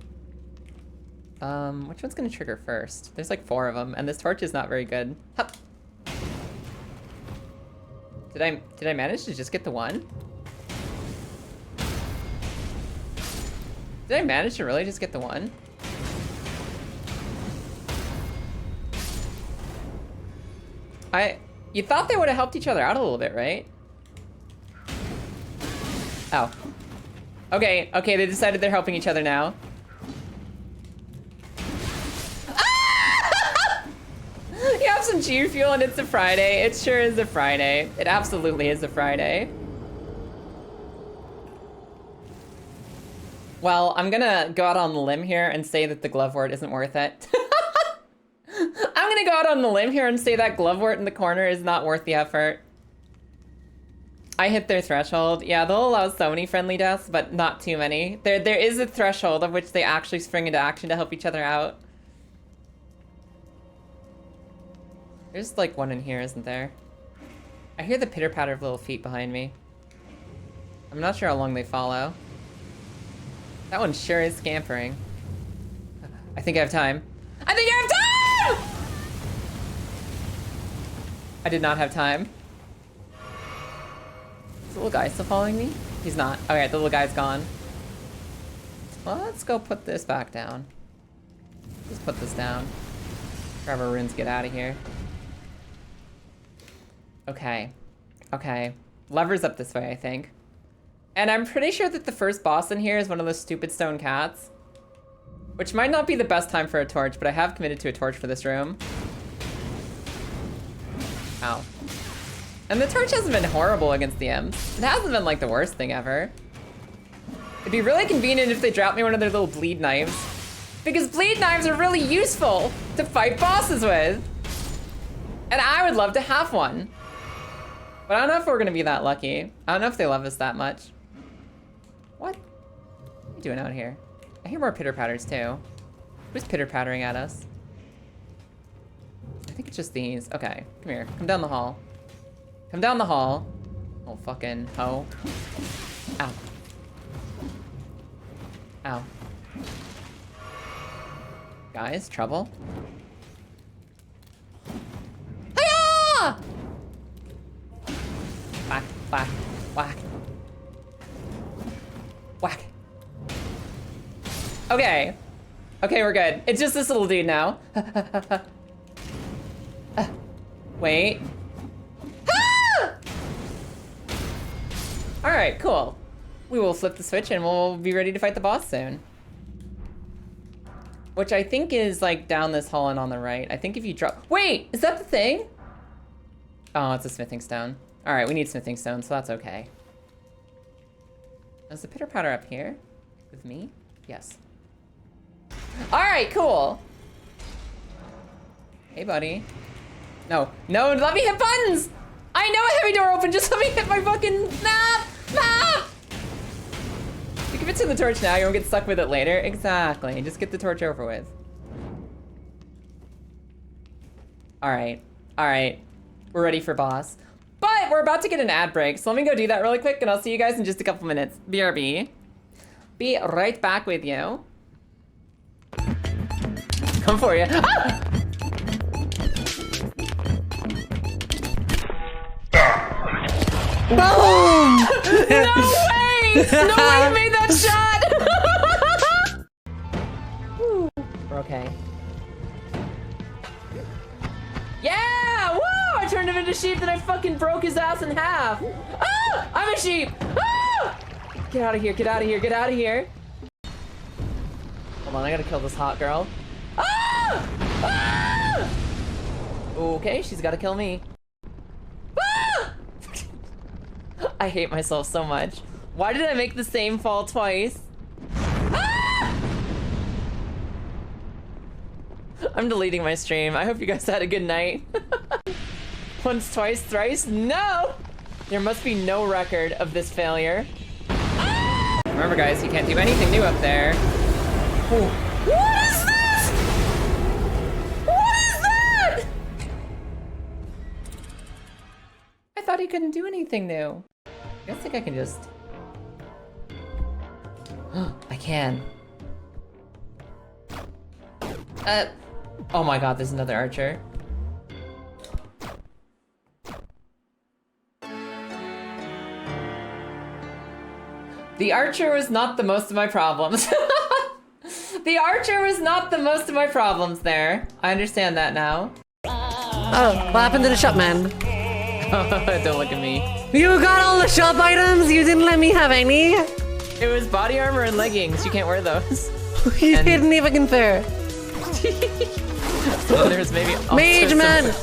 Which one's gonna trigger first? There's like 4 of them, and this torch is not very good. Hup. Did I manage to just get the one? Did I manage to really just get the one? You thought they would have helped each other out a little bit, right? Oh. Okay, they decided they're helping each other now. You have some G fuel and it's a Friday. It sure is a Friday. It absolutely is a Friday. Well, I'm gonna go out on the limb here and say that the glovewort isn't worth it. I'm gonna go out on the limb here and say that glovewort in the corner is not worth the effort. I hit their threshold. Yeah, they'll allow so many friendly deaths, but not too many. There is a threshold of which they actually spring into action to help each other out. There's like one in here, isn't there? I hear the pitter-patter of little feet behind me. I'm not sure how long they follow. That one sure is scampering. I think I have time. I think I have time! I did not have time. Is the little guy still following me? He's not. Okay, the little guy's gone. Well, let's go put this back down. Just put this down. Grab our runes, get out of here. Okay. Lever's up this way, I think. And I'm pretty sure that the first boss in here is one of those stupid stone cats. Which might not be the best time for a torch, but I have committed to a torch for this room. Ow. And the torch hasn't been horrible against the M's. It hasn't been like the worst thing ever. It'd be really convenient if they dropped me one of their little bleed knives. Because bleed knives are really useful to fight bosses with. And I would love to have one. But I don't know if we're gonna be that lucky. I don't know if they love us that much. What? What are you doing out here? I hear more pitter-patters too. Who's pitter-pattering at us? I think it's just these. Okay, come here. Come down the hall. Come down the hall. Oh, fucking hoe. Ow. Ow. Guys, trouble? Hiya! Whack, whack, whack. Whack. Okay. Okay, we're good. It's just this little dude now. Wait. Ah! All right, cool. We will flip the switch and we'll be ready to fight the boss soon. Which I think is like down this hall and on the right. I think if you drop, wait, is that the thing? Oh, it's a smithing stone. All right, we need smithing stone, so that's okay. Is the pitter patter up here with me? Yes. All right, cool. Hey, buddy. No, no, let me hit buttons. I know a heavy door open, just let me hit my fucking, nah. You can fit in the torch now, you won't get stuck with it later. Exactly, just get the torch over with. All right, we're ready for boss. But we're about to get an ad break, so let me go do that really quick and I'll see you guys in just a couple minutes. BRB. Be right back with you. Come for you. Ah! Boom! No way! No way you made that shot! We're okay. Yeah! Woo! I turned him into sheep and I fucking broke his ass in half. Ah! I'm a sheep! Ah! Get out of here, get out of here, get out of here. Hold on, I gotta kill this hot girl. Ah! Ah! Okay, she's gotta kill me. Ah! I hate myself so much. Why did I make the same fall twice? Ah! I'm deleting my stream. I hope you guys had a good night. Once, twice, thrice? No! There must be no record of this failure. Ah! Remember guys, you can't do anything new up there. Ooh. What is this? What is that? I thought he couldn't do anything new. I think I can just... I can. Oh my god, there's another archer. The archer was not the most of my problems. The archer was not the most of my problems there. I understand that now. Oh, what happened to the shop, man? Don't look at me. You got all the shop items? You didn't let me have any? It was body armor and leggings. You can't wear those. You didn't even compare. There's maybe also Mage man!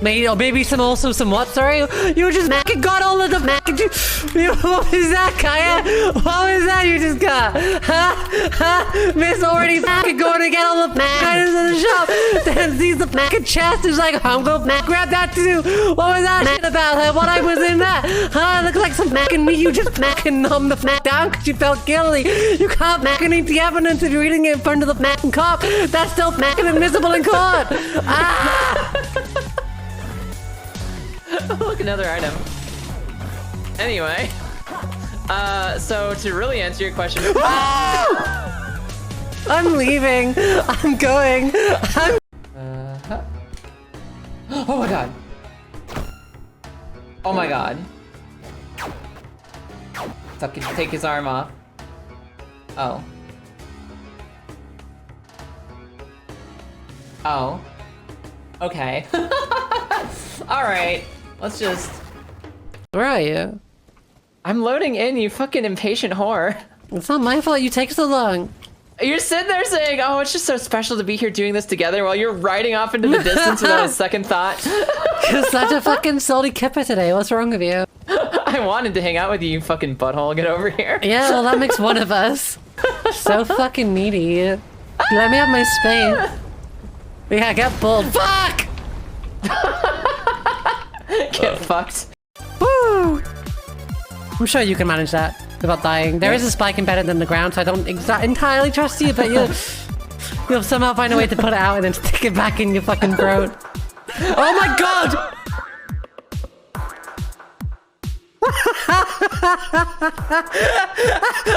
Made, oh, maybe some what, sorry? You just got all of the what was that, Kaya? What was that you just got? Miss already going to get all the items in the shop. Then sees the chest, is like, I'm going to grab that too. What was that shit about? What I was in that? Looks like some me. You just numb the down because you felt guilty. You can't eat the evidence if you're eating it in front of the cop. That's still admissible in court. Ah! Look, another item. Anyway, so to really answer your question, I'm leaving. I'm going. Oh my god. Oh my god. Tuck it, take his arm off. Oh. Oh. Okay. All right. Let's just... Where are you? I'm loading in, you fucking impatient whore. It's not my fault you take so long. You're sitting there saying, oh, it's just so special to be here doing this together while you're riding off into the distance without a second thought. You're such a fucking salty kipper today. What's wrong with you? I wanted to hang out with you, you fucking butthole. Get over here. Yeah, well, that makes one of us. So fucking needy. Let me have my space. Yeah, get pulled. Fuck! Get fucked. Woo! I'm sure you can manage that without dying. There is a spike embedded in the ground, so I don't entirely trust you, but you'll somehow find a way to put it out and then stick it back in your fucking throat. Oh my god!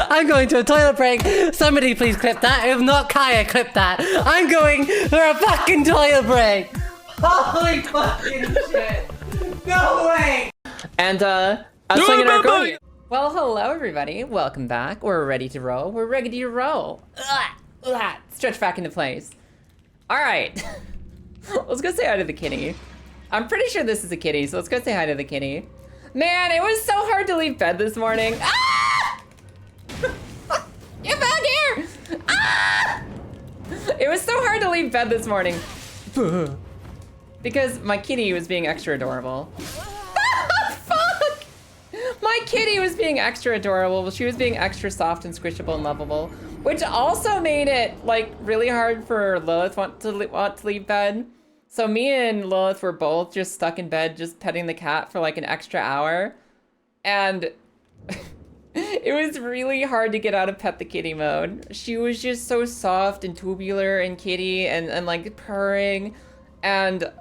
I'm going to a toilet break. Somebody please clip that. If not, Kaya, clip that. I'm going for a fucking toilet break. Holy fucking shit. No way. And, I was playing an accordion. Well, hello everybody. Welcome back. We're ready to roll. We're ready to roll. Stretch back into place. All right. Let's go say hi to the kitty. I'm pretty sure this is a kitty, so let's go say hi to the kitty. Man, it was so hard to leave bed this morning. Ah! Get back here! Ah! It was so hard to leave bed this morning. Because my kitty was being extra adorable. Fuck! My kitty was being extra adorable. She was being extra soft and squishable and lovable. Which also made it, like, really hard for Lilith want to leave bed. So me and Lilith were both just stuck in bed, just petting the cat for like an extra hour. And it was really hard to get out of pet the kitty mode. She was just so soft and tubular and kitty and like purring. And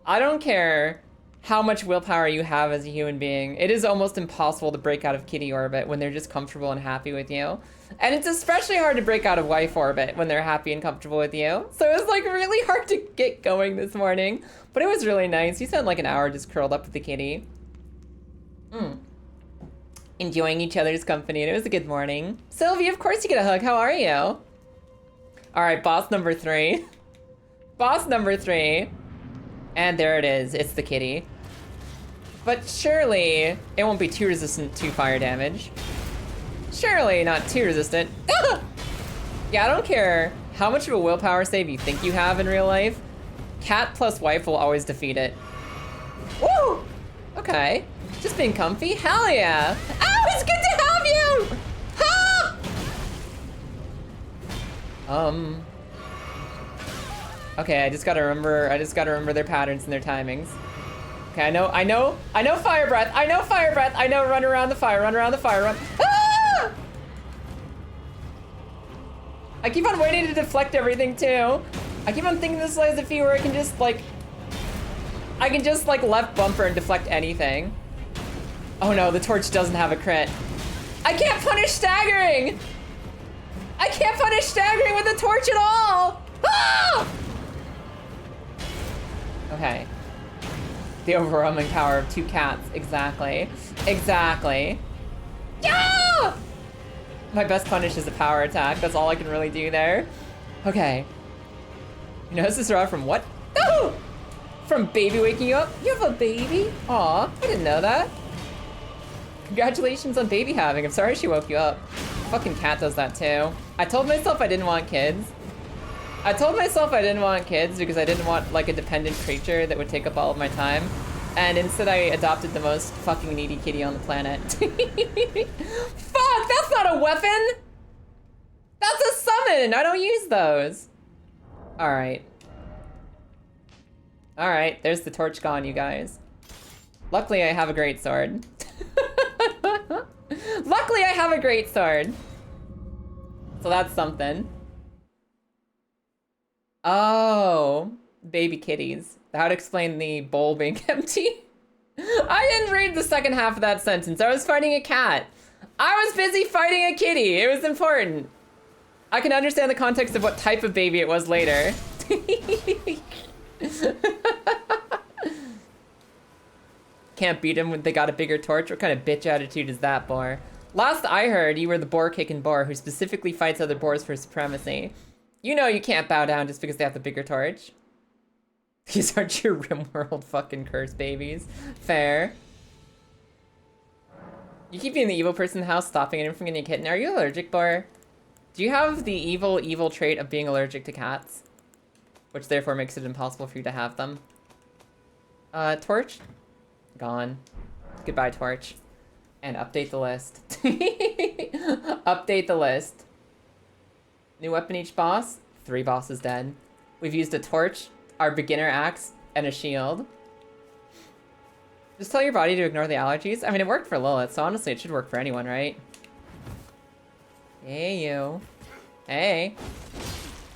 I don't care how much willpower you have as a human being. It is almost impossible to break out of kitty orbit when they're just comfortable and happy with you. And it's especially hard to break out of wife orbit when they're happy and comfortable with you. So it was like really hard to get going this morning, but it was really nice. We spent like an hour just curled up with the kitty. Enjoying each other's company, and it was a good morning. Sylvie, of course you get a hug. How are you? All right, boss number 3. Boss number 3. And there it is. It's the kitty. But surely it won't be too resistant to fire damage. Surely not too resistant. Yeah, I don't care how much of a willpower save you think you have in real life. Cat plus wife will always defeat it. Woo! Okay. Just being comfy? Hell yeah! Oh, it's good to have you! Ah! Okay, I just gotta remember their patterns and their timings. Okay, I know fire breath, I know fire breath, I know run around the fire, run. Ah! I keep on waiting to deflect everything too. I keep on thinking this is a few where I can just like left bumper and deflect anything. Oh no, the torch doesn't have a crit. I can't punish staggering! I can't punish staggering with the torch at all! Ah! Okay. The overwhelming power of 2 cats. Exactly. Exactly. Yeah! My best punish is a power attack. That's all I can really do there. Okay. You know, this is from what? Oh! From baby waking you up? You have a baby? Aw, I didn't know that. Congratulations on baby having. I'm sorry she woke you up. Fucking cat does that too. I told myself I didn't want kids. I told myself I didn't want kids because I didn't want like a dependent creature that would take up all of my time. And instead I adopted the most fucking needy kitty on the planet. Fuck, that's not a weapon! That's a summon! I don't use those. Alright. Alright, there's the torch gone, you guys. Luckily I have a great sword. Luckily I have a great sword. So that's something. Oh, baby kitties. That would explain the bowl being empty. I didn't read the second half of that sentence. I was fighting a cat. I was busy fighting a kitty. It was important. I can understand the context of what type of baby it was later. Can't beat him when they got a bigger torch. What kind of bitch attitude is that, boar? Last I heard, you were the boar-kicking boar who specifically fights other boars for supremacy. You know you can't bow down just because they have the bigger torch. These aren't your RimWorld fucking curse babies. Fair. You keep being the evil person in the house, stopping anyone from getting a kitten. Are you allergic, boar? Do you have the evil trait of being allergic to cats? Which therefore makes it impossible for you to have them. Torch? Gone. Goodbye, torch. And update the list. Update the list. New weapon each boss. 3 bosses dead. We've used a torch, our beginner axe, and a shield. Just tell your body to ignore the allergies. I mean, it worked for Lilith, so honestly, it should work for anyone, right? Hey, you. Hey.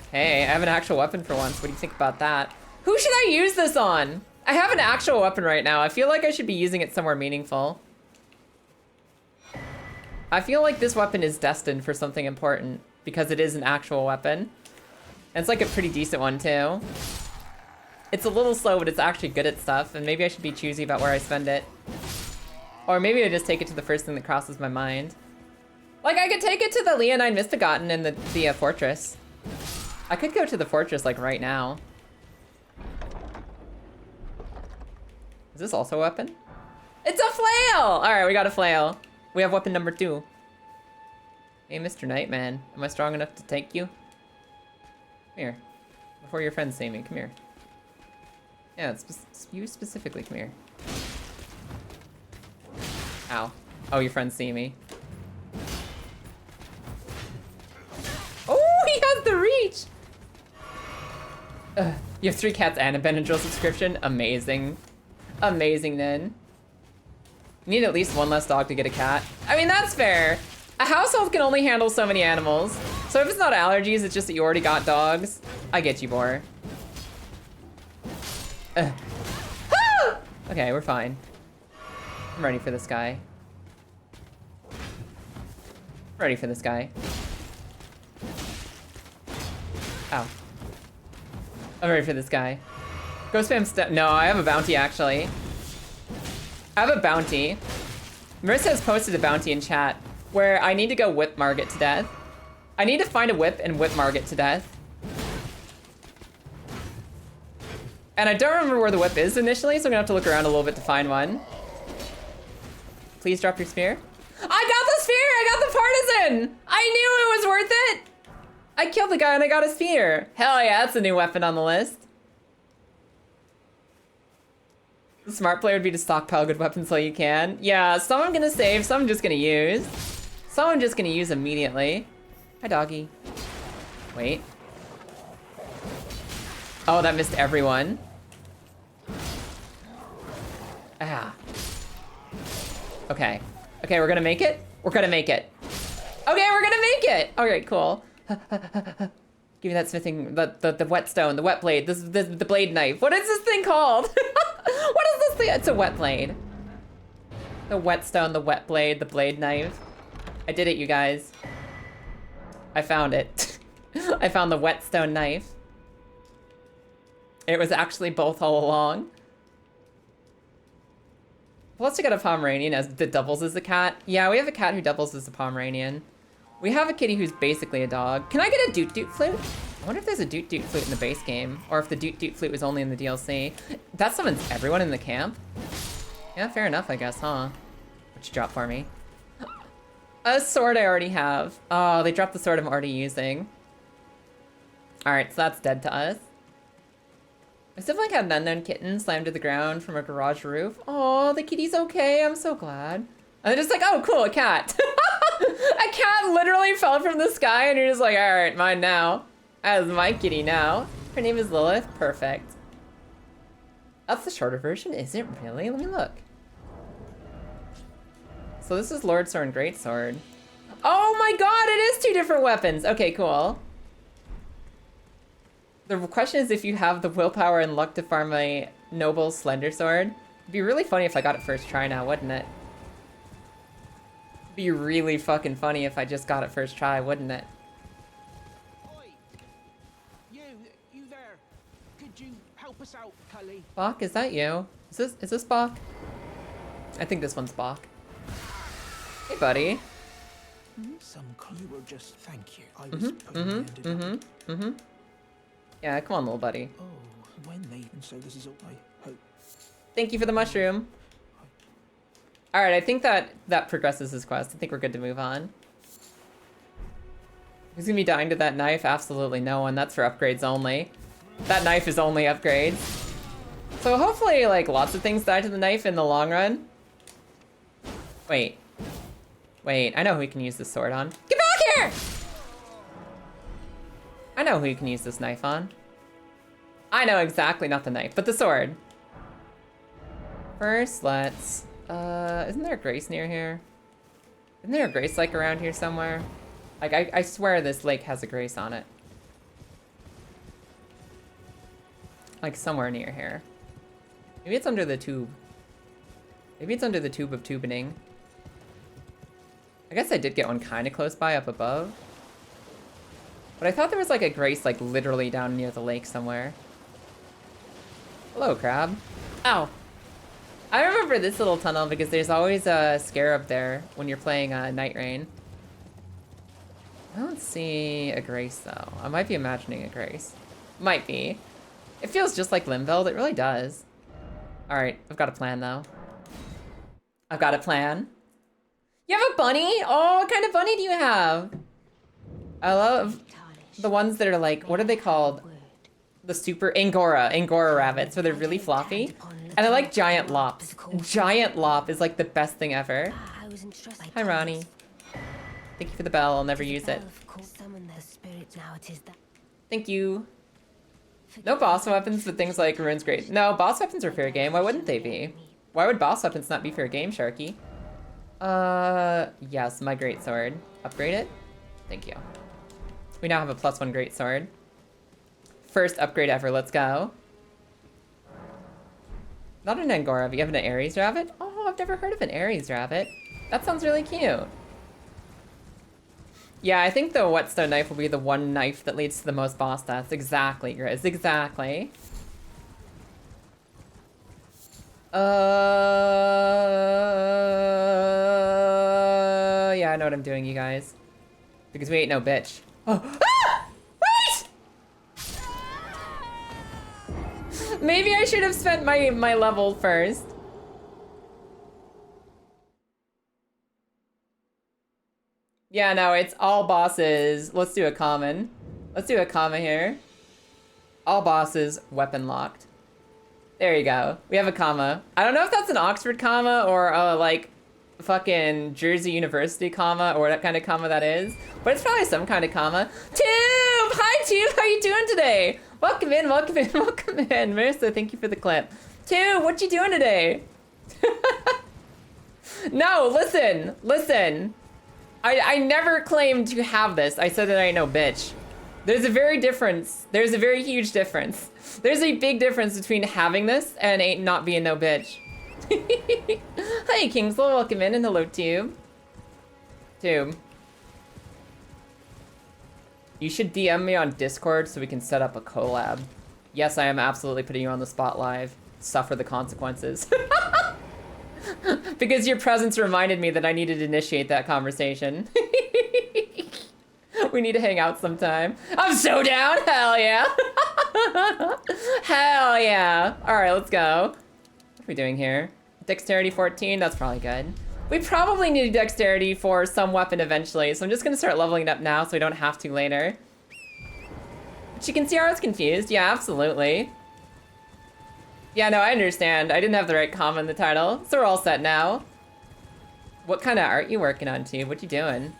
Hey, I have an actual weapon for once. What do you think about that? Who should I use this on? I have an actual weapon right now. I feel like I should be using it somewhere meaningful. I feel like this weapon is destined for something important because it is an actual weapon. And it's like a pretty decent one too. It's a little slow, but it's actually good at stuff, and maybe I should be choosy about where I spend it. Or maybe I just take it to the first thing that crosses my mind. Like, I could take it to the Leonine Mistigotten in the fortress. I could go to the fortress, like, right now. Is this also a weapon? It's a flail! Alright, we got a flail. We have weapon number 2. Hey, Mr. Nightman. Am I strong enough to take you? Come here. Before your friends see me, come here. Yeah, it's you specifically, come here. Ow. Oh, your friends see me. Oh, he has the reach! You have 3 cats and a Benadryl subscription? Amazing. Amazing, then. You need at least 1 less dog to get a cat. I mean, that's fair. A household can only handle so many animals. So if it's not allergies, it's just that you already got dogs. I get you, Boar. Okay, we're fine. I'm ready for this guy. Ready for this guy. Ow. I'm ready for this guy. Go spam step. No, I have a bounty actually. I have a bounty. Marissa has posted a bounty in chat where I need to go whip Margit to death. I need to find a whip and whip Margit to death. And I don't remember where the whip is initially, so I'm gonna have to look around a little bit to find one. Please drop your spear. I got the spear! I got the partisan! I knew it was worth it! I killed the guy and I got a spear. Hell yeah, that's a new weapon on the list. The smart player would be to stockpile good weapons while you can. Yeah, some I'm gonna save, some I'm just gonna use. Some I'm just gonna use immediately. Hi, doggy. Wait. Oh, that missed everyone. Ah. Okay. Okay, we're gonna make it? We're gonna make it. Okay, we're gonna make it! Alright, cool. Give me that smithing, the whetstone, the wet blade, the blade knife. What is this thing called? What is this thing? It's a wet blade. The whetstone, the wet blade, the blade knife. I did it, you guys. I found it. I found the whetstone knife. It was actually both all along. Plus we got a Pomeranian that doubles as a cat. Yeah, we have a cat who doubles as a Pomeranian. We have a kitty who's basically a dog. Can I get a doot doot flute? I wonder if there's a doot doot flute in the base game, or if the doot doot flute was only in the DLC. That summons everyone in the camp? Yeah, fair enough, I guess, huh? What you drop for me? A sword I already have. Oh, they dropped the sword I'm already using. Alright, so that's dead to us. I still like had an unknown kitten slammed to the ground from a garage roof. Oh, the kitty's okay. I'm so glad. And they're just like, oh, cool, a cat. A cat literally fell from the sky and you're just like, all right, mine now. As my kitty now. Her name is Lilith. Perfect. That's the shorter version, is it really? Let me look. So this is Lord Sword and Great Sword. Oh my god, it is 2 different weapons. Okay, cool. The question is if you have the willpower and luck to farm a noble slender sword. It'd be really funny if I got it first try now, wouldn't it? It'd be really fucking funny if I just got it first try, wouldn't it? Oi! You there. Could you help us out, Cully? Bach, is that you? Is this Bach? I think this one's Bach. Hey, buddy. You were just thank you. I was putting my end in. Yeah, come on, little buddy. Oh, when they and so this is all I hope. Thank you for the mushroom. All right, I think that progresses his quest. I think we're good to move on. Who's gonna be dying to that knife? Absolutely no one. That's for upgrades only. That knife is only upgrades. So hopefully, like, lots of things die to the knife in the long run. Wait. Wait, I know who we can use this sword on. Get back here! I know who you can use this knife on. I know exactly, not the knife, but the sword. First, let's... isn't there a Grace near here? Isn't there a Grace like around here somewhere? Like, I swear this lake has a Grace on it. Like, somewhere near here. Maybe it's under the tube. Maybe it's under the tube of tubining. I guess I did get one kind of close by up above. But I thought there was like a Grace like literally down near the lake somewhere. Hello, crab. Ow. I remember this little tunnel because there's always a scarab there when you're playing Night Rain. I don't see a Grace though. I might be imagining a Grace. Might be. It feels just like Limveld, it really does. All right, I've got a plan though. I've got a plan. You have a bunny? Oh, what kind of bunny do you have? I love the ones that are like, what are they called? The super Angora rabbits, where they're really floppy. And I like giant lops. Giant lop is like the best thing ever. Hi, Ronnie. Thank you for the bell. I'll never use it. Thank you. No boss weapons, but things like Ruin's great. No, boss weapons are fair game. Why wouldn't they be? Why would boss weapons not be fair game, Sharky? Yes, my greatsword. Upgrade it? Thank you. We now have a +1 greatsword. First upgrade ever, let's go. Not an Angora, but you have an Ares rabbit? Oh, I've never heard of an Ares rabbit. That sounds really cute. Yeah, I think the whetstone knife will be the one knife that leads to the most boss deaths. Exactly, Grizz, exactly. Yeah, I know what I'm doing, you guys. Because we ain't no bitch. Oh. Ah! Wait! Maybe I should have spent my level first. Yeah, no, it's all bosses. Let's do a common. Let's do a comma here. All bosses, weapon locked. There you go. We have a comma. I don't know if that's an Oxford comma or like fucking Jersey University comma or what kind of comma that is. But it's probably some kind of comma. Tube! Hi, Tube! How you doing today? Welcome in, welcome in, welcome in. Marissa, thank you for the clip. Tube, what you doing today? No, listen, listen. I never claimed to have this. I said that I ain't no bitch. There's a very huge difference. There's a big difference between having this and ain't not being no bitch. Hi, Kingslow, welcome in, and hello, Tube. Tube. You should DM me on Discord so we can set up a collab. Yes, I am absolutely putting you on the spot live. Suffer the consequences. Because your presence reminded me that I needed to initiate that conversation. We need to hang out sometime. I'm so down! Hell yeah! Hell yeah! Alright, let's go. What are we doing here? Dexterity 14? That's probably good. We probably need dexterity for some weapon eventually, so I'm just gonna start leveling it up now so we don't have to later. But you can see I was confused. Yeah, absolutely. Yeah, no, I understand. I didn't have the right comma in the title, so we're all set now. What kind of art you working on, Tube? What you doing?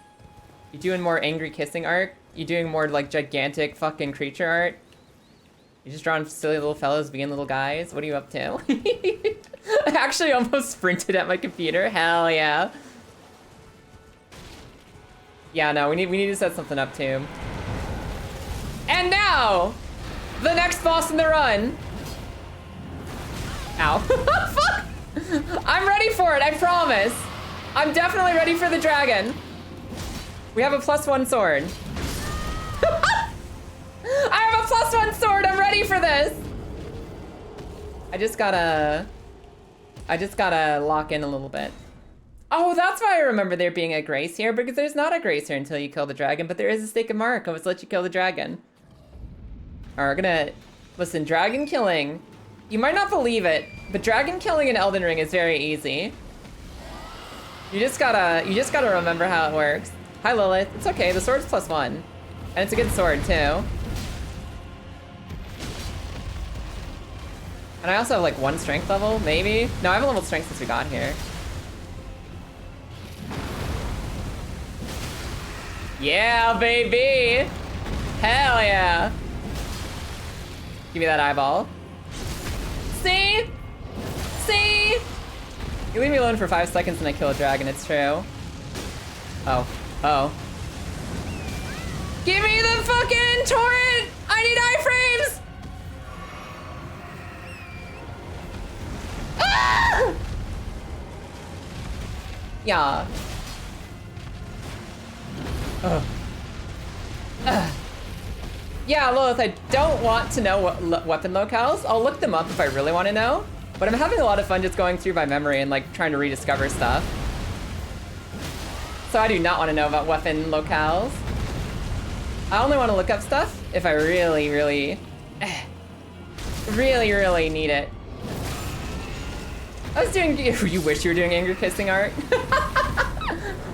You doing more angry kissing art? You doing more like gigantic fucking creature art? You just drawing silly little fellows being little guys? What are you up to? I actually almost sprinted at my computer. Hell yeah. Yeah, no, we need to set something up, Tube. And now, the next boss in the run. Ow. Fuck! I'm ready for it, I promise. I'm definitely ready for the dragon. We have a +1 sword. I have a +1 sword, I'm ready for this. I just gotta lock in a little bit. Oh, that's why I remember there being a grace here, because there's not a grace here until you kill the dragon, but there is a stake of mark. Let's let you kill the dragon. All right, we're gonna, listen, dragon killing. You might not believe it, but dragon killing in Elden Ring is very easy. You just gotta remember how it works. Hi, Lilith. It's okay, the sword's +1. And it's a good sword, too. And I also have, like, 1 strength level, maybe? No, I haven't leveled strength since we got here. Yeah, baby! Hell yeah! Give me that eyeball. See? See? You leave me alone for 5 seconds and I kill a dragon, it's true. Oh. Uh-oh. Give me the fucking torrent! I need iframes! Ah! Yeah. Yeah, Lilith, I don't want to know what weapon locales. I'll look them up if I really want to know. But I'm having a lot of fun just going through my memory and like trying to rediscover stuff. So I do not want to know about weapon locales. I only want to look up stuff if I really, really need it. I was doing, you wish you were doing anger kissing art?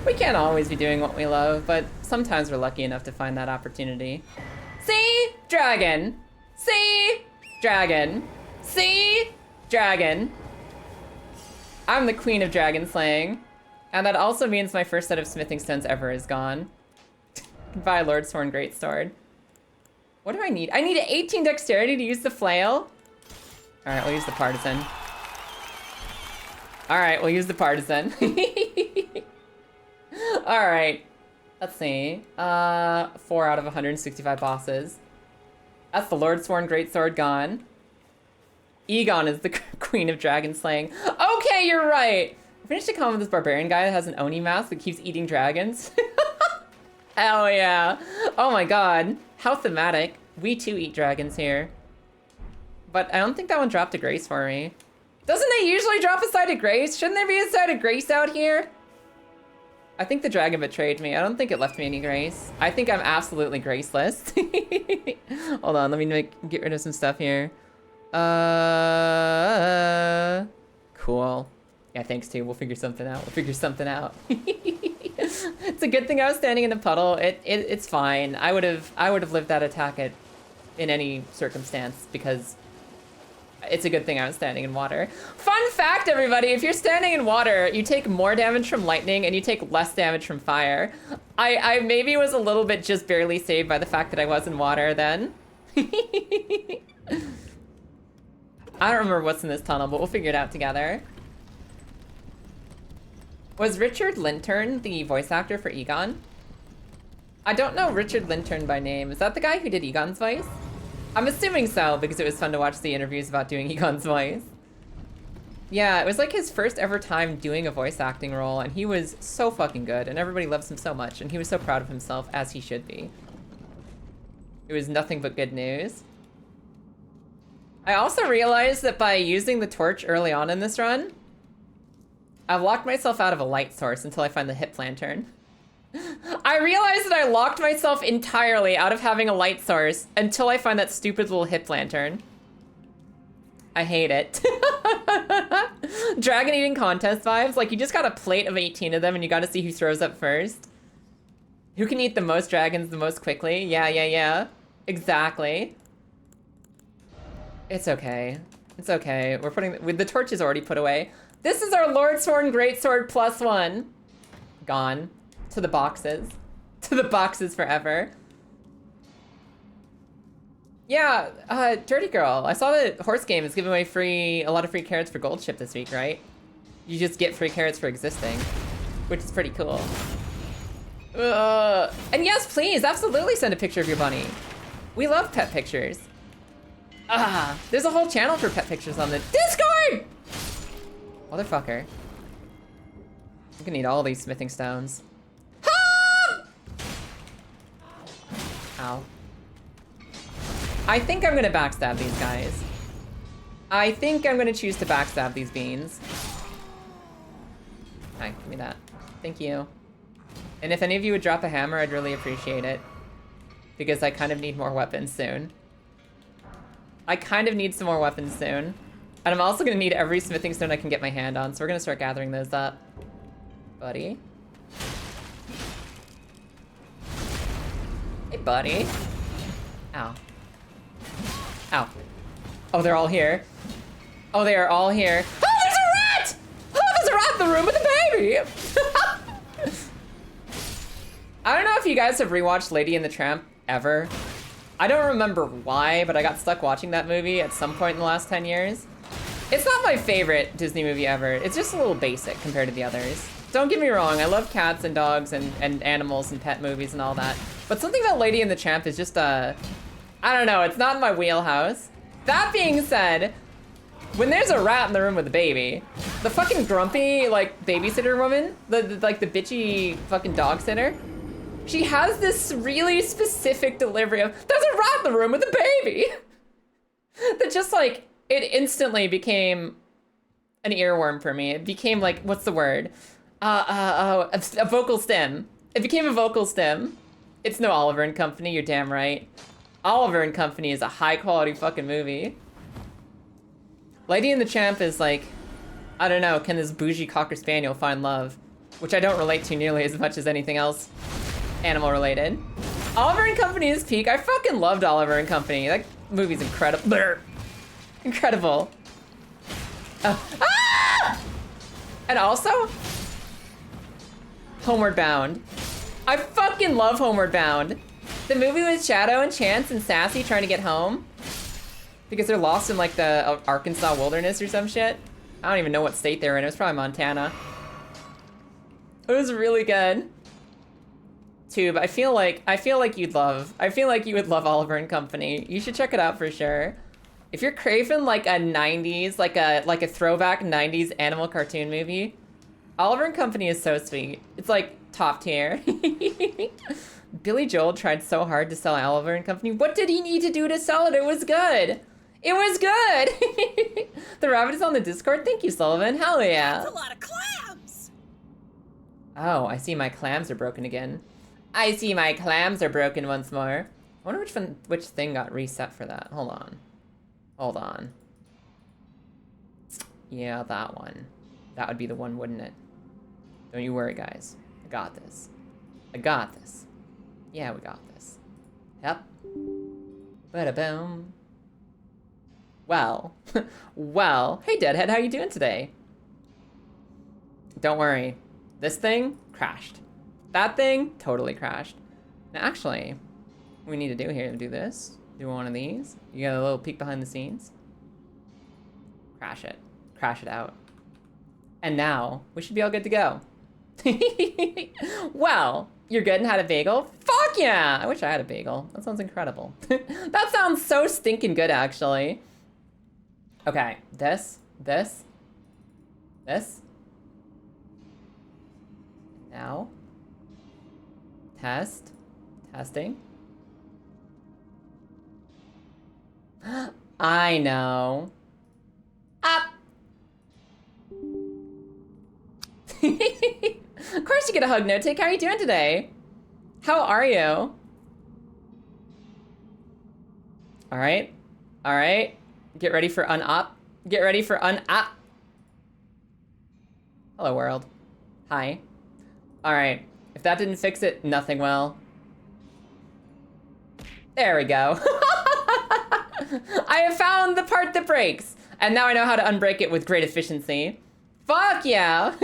We can't always be doing what we love, but sometimes we're lucky enough to find that opportunity. See? Dragon. See? Dragon. See? Dragon. I'm the queen of dragon slaying. And that also means my first set of smithing stones ever is gone. Goodbye, Lord Sworn Greatsword. What do I need? I need 18 dexterity to use the flail? Alright, we'll use the partisan. Alright, we'll use the partisan. Alright. Let's see. 4 out of 165 bosses. That's the Lord Sworn Greatsword gone. Egon is the queen of dragon slaying. Okay, you're right. I finished a con with this barbarian guy that has an Oni mask that keeps eating dragons. Hell yeah. Oh my god. How thematic. We too eat dragons here. But I don't think that one dropped a grace for me. Doesn't it usually drop a side of grace? Shouldn't there be a side of grace out here? I think the dragon betrayed me. I don't think it left me any grace. I think I'm absolutely graceless. Hold on, let me get rid of some stuff here. Cool. Yeah, thanks too. We'll figure something out. We'll figure something out. It's a good thing I was standing in a puddle. It's fine. I would have lived that attack in any circumstance because it's a good thing I was standing in water. Fun fact, everybody, if you're standing in water, you take more damage from lightning and you take less damage from fire. I maybe was a little bit just barely saved by the fact that I was in water then. I don't remember what's in this tunnel, but we'll figure it out together. Was Richard Lintern the voice actor for Egon? I don't know Richard Lintern by name. Is that the guy who did Egon's voice? I'm assuming so, because it was fun to watch the interviews about doing Egon's voice. Yeah, it was like his first ever time doing a voice acting role, and he was so fucking good, and everybody loves him so much, and he was so proud of himself, as he should be. It was nothing but good news. I also realized that by using the torch early on in this run, I've locked myself out of a light source until I find the hip lantern. I realized that I locked myself entirely out of having a light source until I find that stupid little hip lantern. I hate it. Dragon eating contest vibes. Like, you just got a plate of 18 of them and you gotta see who throws up first. Who can eat the most dragons the most quickly? Yeah. Exactly. It's okay. It's okay. We're putting... the torch is already put away. This is our Lord Sworn Greatsword +1. Gone. To the boxes. To the boxes forever. Yeah, Dirty Girl. I saw that Horse Game is giving away a lot of free carrots for Gold Ship this week, right? You just get free carrots for existing, which is pretty cool. And yes, please, absolutely send a picture of your bunny. We love pet pictures. There's a whole channel for pet pictures on the Discord! Motherfucker. I'm gonna need all these smithing stones. Ow. I think I'm gonna backstab these guys. I think I'm gonna choose to backstab these beans. Hi, give me that. Thank you. And if any of you would drop a hammer, I'd really appreciate it. Because I kind of need more weapons soon. I kind of need some more weapons soon. And I'm also gonna need every smithing stone I can get my hand on, so we're gonna start gathering those up. Buddy. Hey, buddy. Ow. Ow. Oh, they're all here. Oh, they are all here. Oh, there's a rat! Oh, there's a rat in the room with a baby! I don't know if you guys have rewatched Lady and the Tramp ever. I don't remember why, but I got stuck watching that movie at some point in the last 10 years. It's not my favorite Disney movie ever. It's just a little basic compared to the others. Don't get me wrong, I love cats and dogs and animals and pet movies and all that. But something about Lady and the Tramp is just, I don't know, it's not in my wheelhouse. That being said, when there's a rat in the room with a baby, the fucking grumpy, like, babysitter woman, the bitchy fucking dog sitter, she has this really specific delivery of, there's a rat in the room with a baby! That just, like, it instantly became an earworm for me. It became, like, what's the word? A vocal stem. It became a vocal stem. It's no Oliver and Company, you're damn right. Oliver and Company is a high-quality fucking movie. Lady and the Tramp is like, I don't know, can this bougie Cocker Spaniel find love? Which I don't relate to nearly as much as anything else animal-related. Oliver and Company is peak. I fucking loved Oliver and Company. That movie's incredible. Incredible. And also, Homeward Bound. I fucking love Homeward Bound. The movie with Shadow and Chance and Sassy trying to get home because they're lost in like the Arkansas wilderness or some shit. I don't even know what state they're in. It was probably Montana. It was really good. Tube, I feel like you would love Oliver and Company. You should check it out for sure. If you're craving like a 90s, like a throwback 90s animal cartoon movie, Oliver and Company is so sweet. It's like top tier. Billy Joel tried so hard to sell Oliver and Company. What did he need to do to sell it? It was good. It was good. The rabbit is on the Discord. Thank you, Sullivan. Hell yeah. That's a lot of clams. Oh, I see my clams are broken again. I see my clams are broken once more. I wonder which thing got reset for that. Hold on. Hold on. Yeah, that one. That would be the one, wouldn't it? Don't you worry, guys. I got this. I got this. Yeah, we got this. Yep. Bada-boom. Well. Well. Hey, Deadhead, how you doing today? Don't worry. This thing crashed. That thing totally crashed. Now, actually, what we need to do here, do this. Do one of these. You got a little peek behind the scenes. Crash it. Crash it out. And now, we should be all good to go. Well, you're good and had a bagel? Fuck yeah! I wish I had a bagel. That sounds incredible. That sounds so stinking good, actually. Okay, this. Now. Testing. I know. Up. Of course you get a hug, No Take. How are you doing today? How are you? All right. Get ready for un-up. Get ready for un-up. Hello, world. Hi. All right. If that didn't fix it, nothing will. There we go. I have found the part that breaks. And now I know how to unbreak it with great efficiency. Fuck yeah!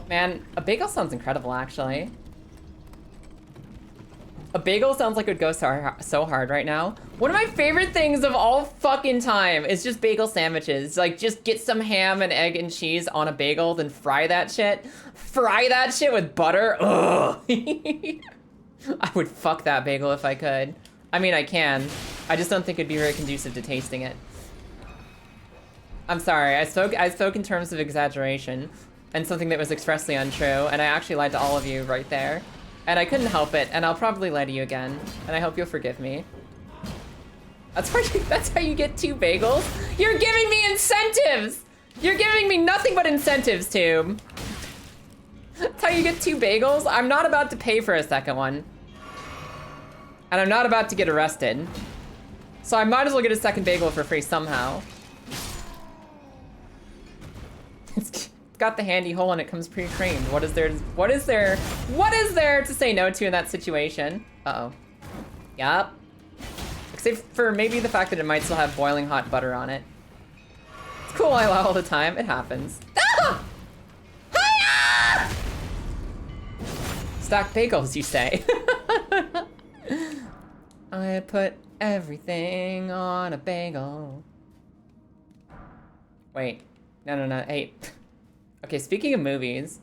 Man, a bagel sounds incredible, actually. A bagel sounds like it would go so hard right now. One of my favorite things of all fucking time is just bagel sandwiches. Like, just get some ham and egg and cheese on a bagel, then fry that shit. Fry that shit with butter. Ugh. I would fuck that bagel if I could. I mean, I can. I just don't think it'd be very conducive to tasting it. I'm sorry, I spoke in terms of exaggeration and something that was expressly untrue, and I actually lied to all of you right there. And I couldn't help it, and I'll probably lie to you again, and I hope you'll forgive me. That's how you get 2 bagels? You're giving me incentives! You're giving me nothing but incentives, Tube. That's how you get 2 bagels? I'm not about to pay for a second one. And I'm not about to get arrested. So I might as well get a second bagel for free somehow. It's got the handy hole and it comes pre-creamed. What is there to say no to in that situation? Uh-oh. Yup. Except for maybe the fact that it might still have boiling hot butter on it. It's cool, I lie all the time. It happens. Ah! Hiya! Stacked bagels, you say. I put Everything on a bagel. Wait. No. Hey. Okay, speaking of movies,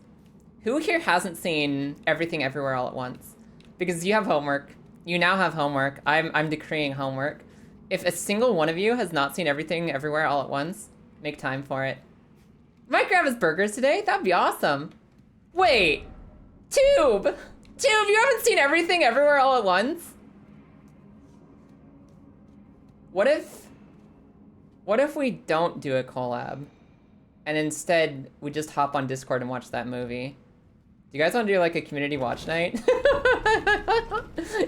who here hasn't seen Everything Everywhere All at Once? Because you have homework. You now have homework. I'm decreeing homework. If a single one of you has not seen Everything Everywhere All at Once, make time for it. Might grab his burgers today? That'd be awesome. Wait. Tube, you haven't seen Everything Everywhere All at Once? What if we don't do a collab and instead we just hop on Discord and watch that movie? Do you guys want to do like a community watch night?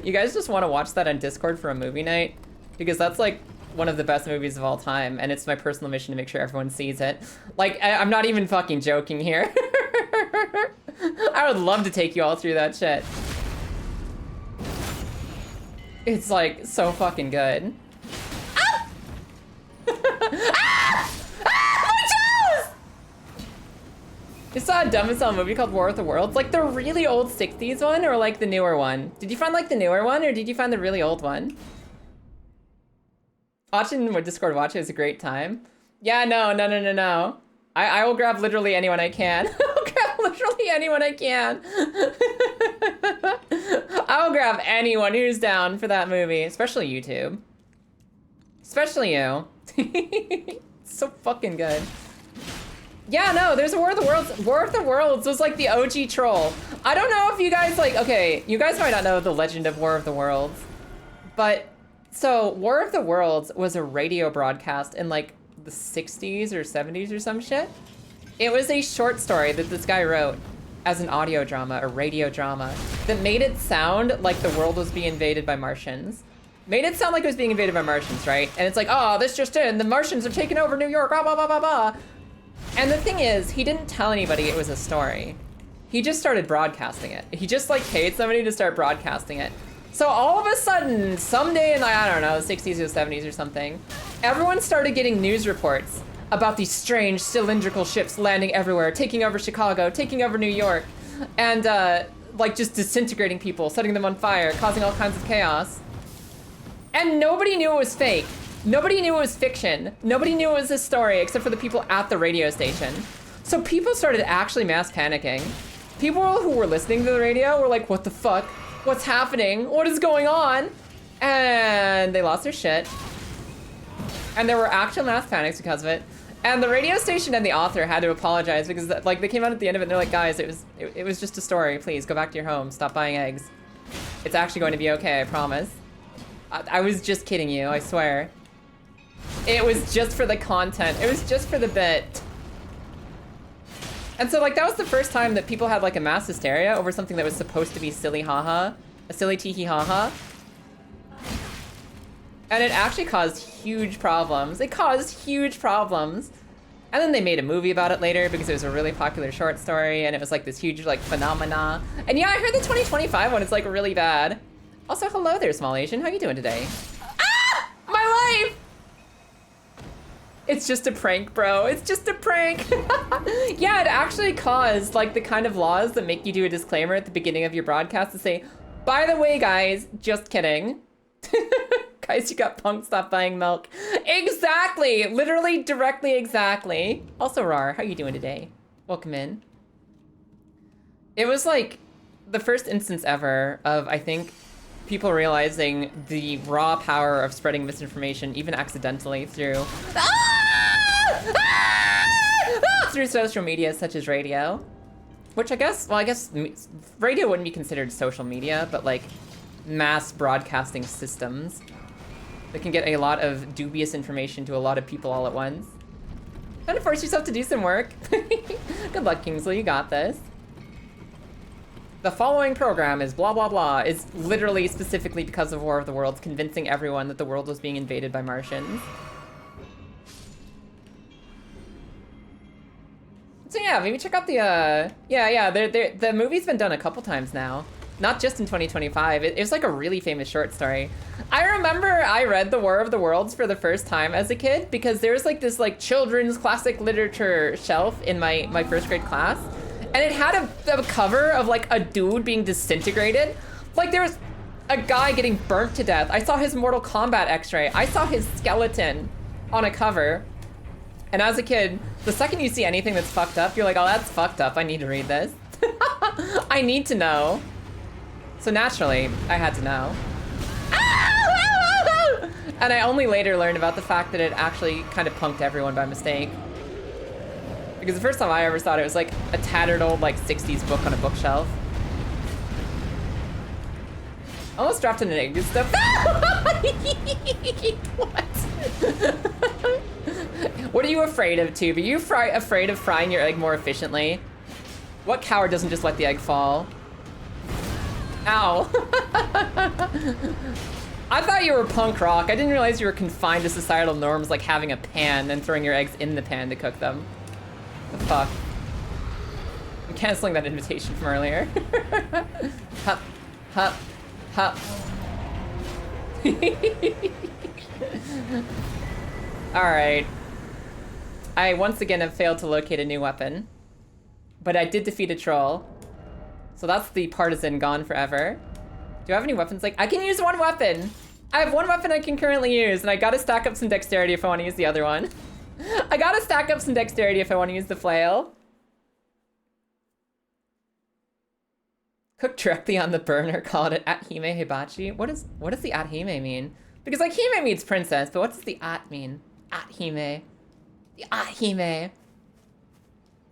You guys just want to watch that on Discord for a movie night? Because that's like one of the best movies of all time, and it's my personal mission to make sure everyone sees it. Like, I'm not even fucking joking here. I would love to take you all through that shit. It's like so fucking good. Ah! Ah! Ah! My toes! You saw a dumb as hell movie called War of the Worlds? Like the really old 60s one or like the newer one? Did you find like the newer one or did you find the really old one? Watching with Discord watch is a great time. Yeah, no. I will grab literally anyone I can. I'll grab literally anyone I can. I'll grab anyone who's down for that movie, especially YouTube. Especially you. It's so fucking good. Yeah, no, there's a War of the Worlds. War of the Worlds was like the OG troll. I don't know if you guys like, okay, you guys might not know the legend of War of the Worlds, but so War of the Worlds was a radio broadcast in like the 60s or 70s or some shit. It was a short story that this guy wrote as an audio drama, a radio drama, that made it sound like the world was being invaded by Martians. Made it sound like it was being invaded by Martians, right? And it's like, oh, this just in, the Martians are taking over New York, blah, blah, blah, blah, blah. And the thing is, he didn't tell anybody it was a story. He just started broadcasting it. He just like paid somebody to start broadcasting it. So all of a sudden, someday in, I don't know, the 60s or 70s or something, everyone started getting news reports about these strange cylindrical ships landing everywhere, taking over Chicago, taking over New York, and like just disintegrating people, setting them on fire, causing all kinds of chaos. And nobody knew it was fake. Nobody knew it was fiction. Nobody knew it was a story except for the people at the radio station. So people started actually mass panicking. People who were listening to the radio were like, what the fuck? What's happening? What is going on? And they lost their shit. And there were actual mass panics because of it. And the radio station and the author had to apologize because like they came out at the end of it and they're like, guys, it was just a story. Please go back to your home. Stop buying eggs. It's actually going to be okay, I promise. I was just kidding you, I swear. It was just for the content. It was just for the bit. And so like that was the first time that people had like a mass hysteria over something that was supposed to be silly haha, a silly teehee haha. And it actually caused huge problems. It caused huge problems. And then they made a movie about it later because it was a really popular short story and it was like this huge like phenomena. And yeah, I heard the 2025 one is like really bad. Also, hello there, Small Asian. How you doing today? Ah! My life! It's just a prank, bro. It's just a prank. Yeah, it actually caused like the kind of laws that make you do a disclaimer at the beginning of your broadcast to say, by the way, guys, just kidding. Guys, you got punked, stop buying milk. Exactly, literally, directly, exactly. Also, Rar, how you doing today? Welcome in. It was like the first instance ever of, I think, people realizing the raw power of spreading misinformation, even accidentally, through through social media such as radio, which I guess radio wouldn't be considered social media, but like mass broadcasting systems that can get a lot of dubious information to a lot of people all at once. Trying to force yourself to do some work. Good luck, Kingsley, you got this. The following program is blah, blah, blah, is literally specifically because of War of the Worlds, convincing everyone that the world was being invaded by Martians. So yeah, maybe check out the, the movie's been done a couple times now. Not just in 2025, it was like a really famous short story. I remember I read The War of the Worlds for the first time as a kid because there was like this like children's classic literature shelf in my first grade class. And it had a cover of like a dude being disintegrated. Like there was a guy getting burnt to death. I saw his Mortal Kombat x-ray. I saw his skeleton on a cover. And as a kid, the second you see anything that's fucked up, you're like, oh, that's fucked up. I need to read this. I need to know. So naturally, I had to know. And I only later learned about the fact that it actually kind of punked everyone by mistake. Because the first time I ever saw it, it was like a tattered old like 60s book on a bookshelf. Almost dropped in an egg and stuff. What? What are you afraid of, Tube? Are you afraid of frying your egg more efficiently? What coward doesn't just let the egg fall? Ow. I thought you were punk rock. I didn't realize you were confined to societal norms like having a pan and throwing your eggs in the pan to cook them. The fuck? I'm canceling that invitation from earlier. Hup, hup, hup. Alright. I once again have failed to locate a new weapon. But I did defeat a troll. So that's the partisan gone forever. Do I have any weapons? Like, I can use one weapon. I have one weapon I can currently use, and I gotta stack up some dexterity if I want to use the other one. I gotta stack up some dexterity if I want to use the flail. Cook directly on the burner, call it At-hime Hibachi. What does the At-hime mean? Because like hime means princess, but what does the At mean? At-hime. The At-hime.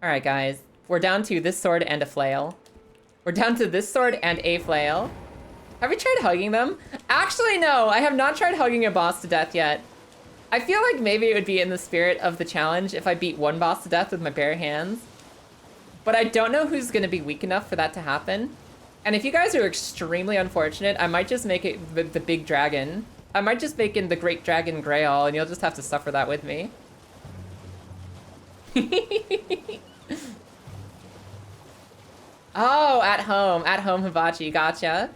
Alright guys, we're down to this sword and a flail. We're down to this sword and a flail. Have we tried hugging them? Actually, no, I have not tried hugging a boss to death yet. I feel like maybe it would be in the spirit of the challenge if I beat one boss to death with my bare hands. But I don't know who's gonna be weak enough for that to happen. And if you guys are extremely unfortunate, I might just make it the big dragon. I might just make it the Great Dragon Grail, and you'll just have to suffer that with me. Oh, at home hibachi, gotcha.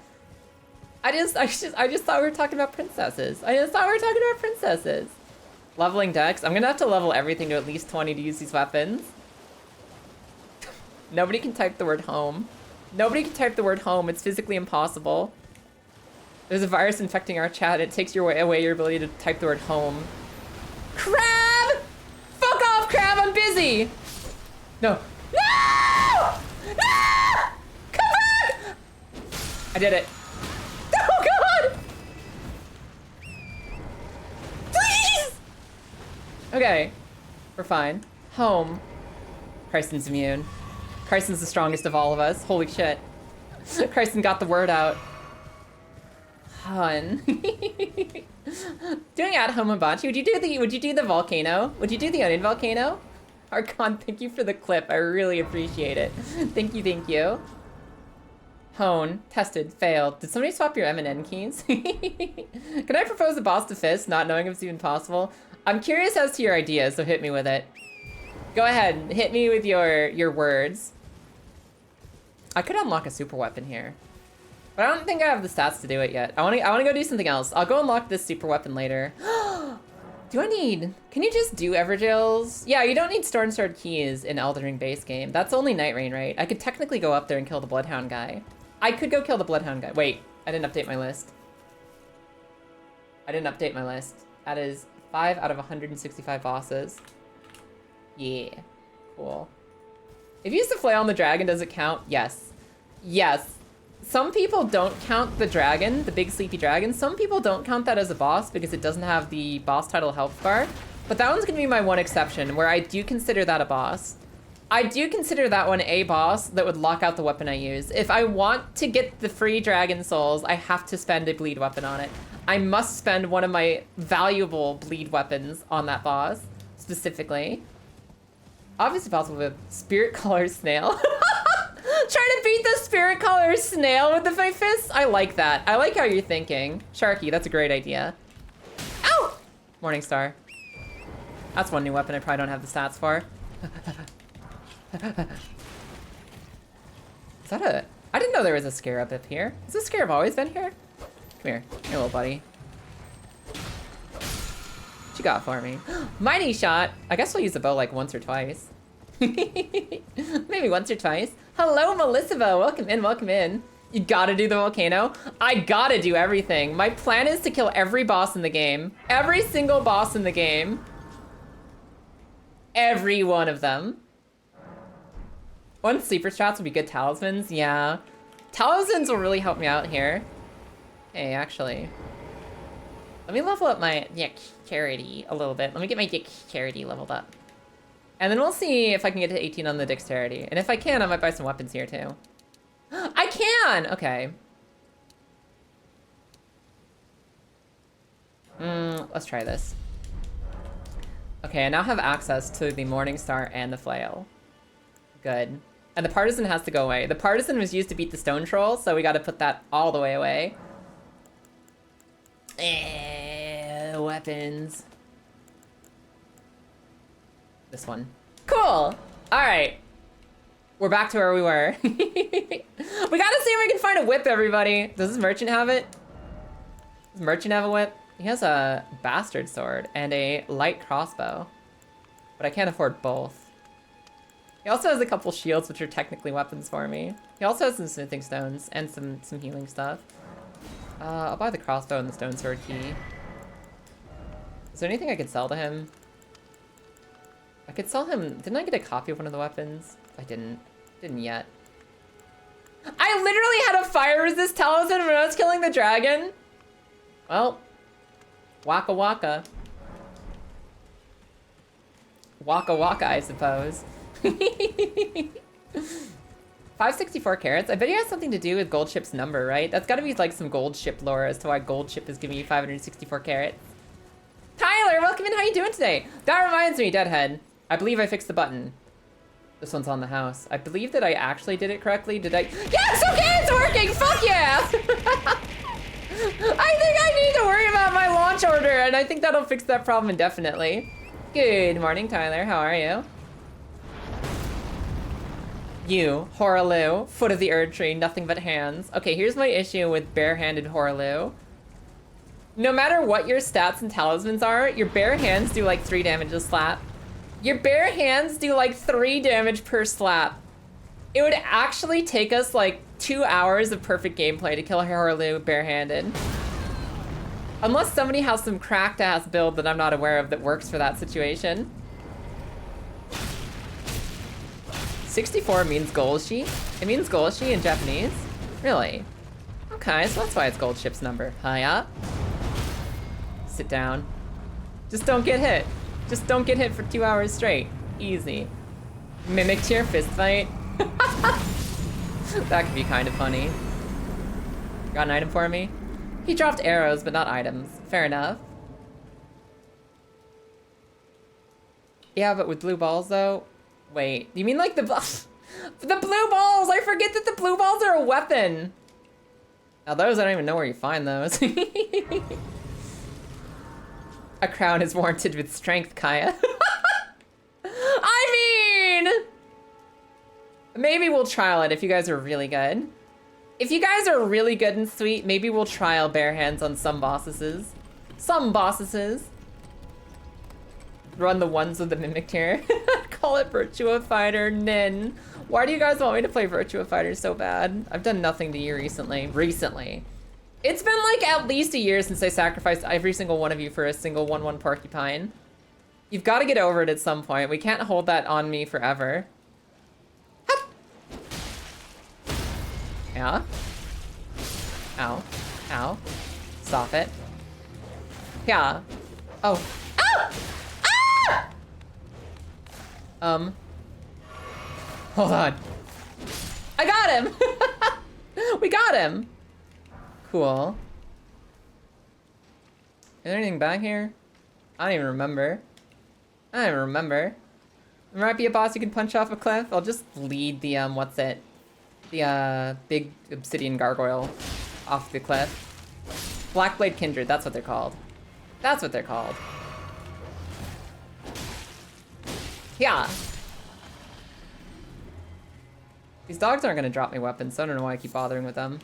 I just thought we were talking about princesses. Leveling dex. I'm gonna have to level everything to at least 20 to use these weapons. Nobody can type the word home. Nobody can type the word home. It's physically impossible. There's a virus infecting our chat. It takes away your ability to type the word home. Crab! Fuck off, Crab! I'm busy! No. No! No! Come back! I did it. Oh, God! Please! Okay. We're fine. Home. Carson's immune. Carson's the strongest of all of us. Holy shit. Carson got the word out. Hun. Doing at home hibachi. Would you do the volcano? Would you do the onion volcano? Archon, thank you for the clip. I really appreciate it. Thank you. Hone. Tested. Failed. Did somebody swap your M&N keys? Can I propose a boss to fist, not knowing if it's even possible? I'm curious as to your ideas, so hit me with it. Go ahead. Hit me with your words. I could unlock a super weapon here. But I don't think I have the stats to do it yet. I wanna go do something else. I'll go unlock this super weapon later. Can you just do Evergills? Yeah, you don't need Storm Sword keys in Elden Ring base game. That's only Night Rain, right? I could technically go up there and kill the Bloodhound guy. I could go kill the Bloodhound guy. Wait, I didn't update my list. That is 5 out of 165 bosses. Yeah, cool. If you use the flail on the dragon, does it count? Yes. Yes. Some people don't count the dragon, the big sleepy dragon. Some people don't count that as a boss because it doesn't have the boss title health bar. But that one's gonna be my one exception where I do consider that a boss. I do consider that one a boss that would lock out the weapon I use. If I want to get the free dragon souls, I have to spend a bleed weapon on it. I must spend one of my valuable bleed weapons on that boss, specifically. Obviously possible with Spirit Color Snail. Trying to beat the Spirit Color Snail with my fists? I like that. I like how you're thinking. Sharky, that's a great idea. Ow! Morningstar. That's one new weapon I probably don't have the stats for. Is that a... I didn't know there was a scarab up here. Has this scarab always been here? Come here, little buddy. What you got for me? Mighty shot! I guess we'll use the bow like once or twice. Maybe once or twice. Hello, Melissa. Welcome in, welcome in. You gotta do the volcano. I gotta do everything. My plan is to kill every boss in the game. Every single boss in the game. Every one of them. One sleeper strats would be good talismans. Yeah. Talismans will really help me out here. Hey, actually. Let me level up my dexterity a little bit. Let me get my dexterity leveled up. And then we'll see if I can get to 18 on the dexterity. And if I can, I might buy some weapons here too. I can! Okay. Let's try this. Okay, I now have access to the Morning Star and the flail. Good. And the partisan has to go away. The partisan was used to beat the stone troll, so we gotta put that all the way away. Weapons. This one. Cool! Alright. We're back to where we were. We gotta see if we can find a whip, everybody. Does this merchant have it? Does merchant have a whip? He has a bastard sword and a light crossbow. But I can't afford both. He also has a couple shields, which are technically weapons for me. He also has some smithing stones and some healing stuff. I'll buy the crossbow and the stone sword key. Is there anything I could sell to him? I could sell him... Didn't I get a copy of one of the weapons? I didn't. Didn't yet. I literally had a fire resist talisman when I was killing the dragon. Well, waka waka. Waka waka, I suppose. 564 carats. I bet he has something to do with Gold Ship's number, right? That's gotta be like some Gold Ship lore as to why Gold Ship is giving you 564 carats. Tyler, welcome in. How you doing today? That reminds me, Deadhead. I believe I fixed the button. This one's on the house. I believe that I actually did it correctly. Did I? Yes, okay, it's working. Fuck yeah. I think I need to worry about my launch order, and I think that'll fix that problem indefinitely. Good morning, Tyler. How are you? You, Horaloo, foot of the Erd tree, nothing but hands. Okay, here's my issue with barehanded Horaloo. No matter what your stats and talismans are, your bare hands do like 3 damage a slap. Your bare hands do like 3 damage per slap. It would actually take us like 2 hours of perfect gameplay to kill Horaloo barehanded. Unless somebody has some cracked ass build that I'm not aware of that works for that situation. 64 means Golshi? It means Golshi in Japanese? Really? Okay, so that's why it's Gold Ship's number. Hiya. Sit down. Just don't get hit. Just don't get hit for 2 hours straight. Easy. Mimic tier fist fight. That could be kind of funny. Got an item for me? He dropped arrows, but not items. Fair enough. Yeah, but with blue balls though? Wait, you mean like the blue balls? I forget that the blue balls are a weapon. Now those, I don't even know where you find those. A crown is warranted with strength, Kaya. I mean, maybe we'll trial it if you guys are really good. If you guys are really good and sweet, maybe we'll trial bare hands on some bosses. Some bosses. Run the ones with the mimic tier. Call it Virtua Fighter, Nin. Why do you guys want me to play Virtua Fighter so bad? I've done nothing to you recently. It's been like at least a year since I sacrificed every single one of you for a single 1-1 porcupine. You've got to get over it at some point. We can't hold that on me forever. Hup. Yeah. Ow. Ow. Stop it. Yeah. Oh. Ow! Ah! Hold on. I got him! We got him! Cool. Is there anything back here? I don't even remember. There might be a boss you can punch off a cliff. I'll just lead the, what's it? The, big obsidian gargoyle off the cliff. Blackblade Kindred, that's what they're called. That's what they're called. Yeah. These dogs aren't gonna drop me weapons, so I don't know why I keep bothering with them.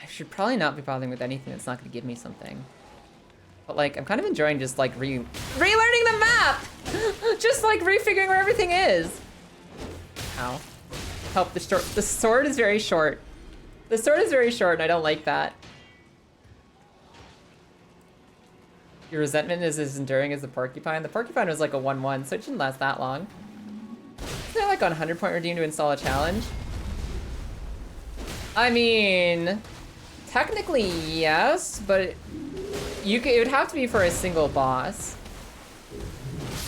I should probably not be bothering with anything that's not gonna give me something. But like, I'm kind of enjoying just like relearning the map! Just like refiguring where everything is. Ow. Help the short. The sword is very short. The sword is very short, and I don't like that. Your resentment is as enduring as the porcupine. The porcupine was like a 1-1, so it shouldn't last that long. Is there like on 100-point redeem to install a challenge? I mean, technically yes, but it would have to be for a single boss.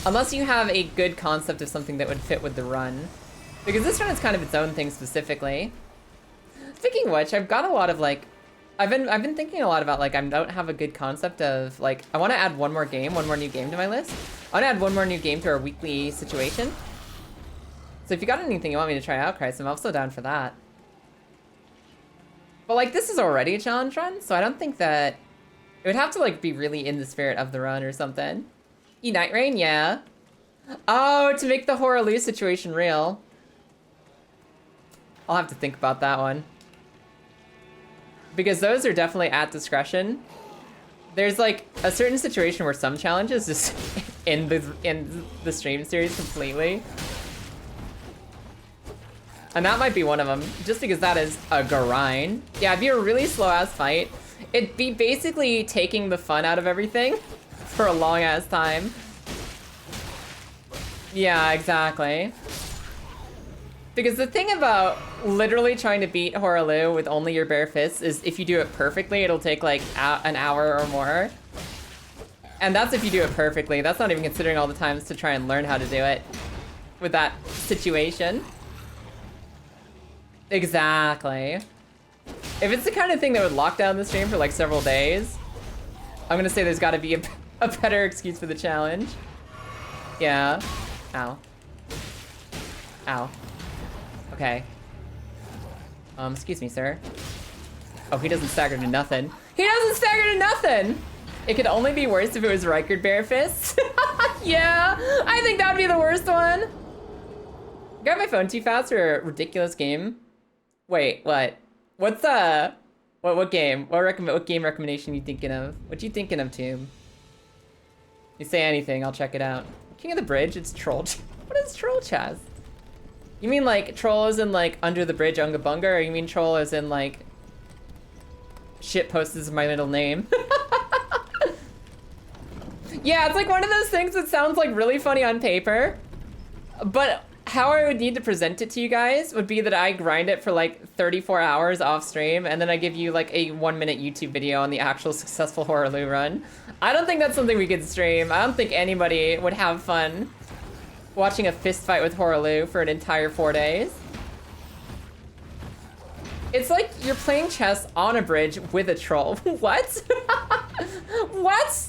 Unless you have a good concept of something that would fit with the run. Because this run is kind of its own thing specifically. Speaking of which, I've got a lot of like, I've been thinking a lot about like, I don't have a good concept of like, I want to add one more new game to my list. I want to add one more new game to our weekly situation. So if you got anything you want me to try out, Christ, I'm also down for that. But like, this is already a challenge run, so I don't think that it would have to like be really in the spirit of the run or something. Night Rain, yeah. Oh, to make the Horaloo situation real. I'll have to think about that one. Because those are definitely at discretion. There's like a certain situation where some challenges just end the stream series completely. And that might be one of them, just because that is a grind. Yeah, it'd be a really slow-ass fight. It'd be basically taking the fun out of everything for a long-ass time. Yeah, exactly. Because the thing about literally trying to beat Horaloo with only your bare fists is if you do it perfectly, it'll take like an hour or more. And that's if you do it perfectly. That's not even considering all the times to try and learn how to do it with that situation. Exactly. If it's the kind of thing that would lock down the stream for like several days, I'm gonna say there's gotta be a better excuse for the challenge. Yeah. Ow. Ow. Okay. Excuse me, sir. Oh, he doesn't stagger to nothing. He doesn't stagger to nothing! It could only be worse if it was Rykard bare fists. Yeah, I think that would be the worst one. Got my phone too fast for a ridiculous game. Wait, what? What's what game? What game recommendation you thinking of? What you thinking of, Tomb? You say anything, I'll check it out. King of the Bridge, it's Troll. What is Troll Chaz? You mean like troll as in like under the bridge Unga Bunga, or you mean troll as in like shit post is my middle name? Yeah, it's like one of those things that sounds like really funny on paper, but how I would need to present it to you guys would be that I grind it for like 34 hours off stream, and then I give you like a 1-minute YouTube video on the actual successful Horaloo run. I don't think that's something we could stream. I don't think anybody would have fun watching a fist fight with Horaloo for an entire 4 days. It's like you're playing chess on a bridge with a troll. What? What?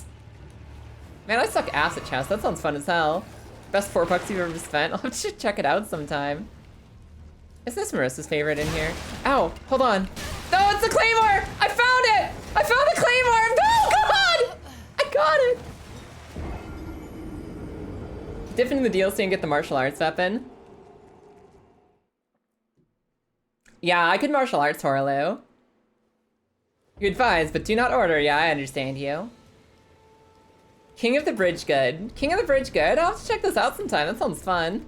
Man, I suck ass at chess. That sounds fun as hell. Best $4 you've ever spent. I'll have to check it out sometime. Is this Marissa's favorite in here? Ow, hold on. No, it's the Claymore! I found it! I found the Claymore! No, God! I got it! Dip into the DLC and get the martial arts weapon. Yeah, I could martial arts Horaloo. You advise, but do not order. Yeah, I understand you. King of the Bridge good. King of the Bridge good? I'll have to check this out sometime. That sounds fun.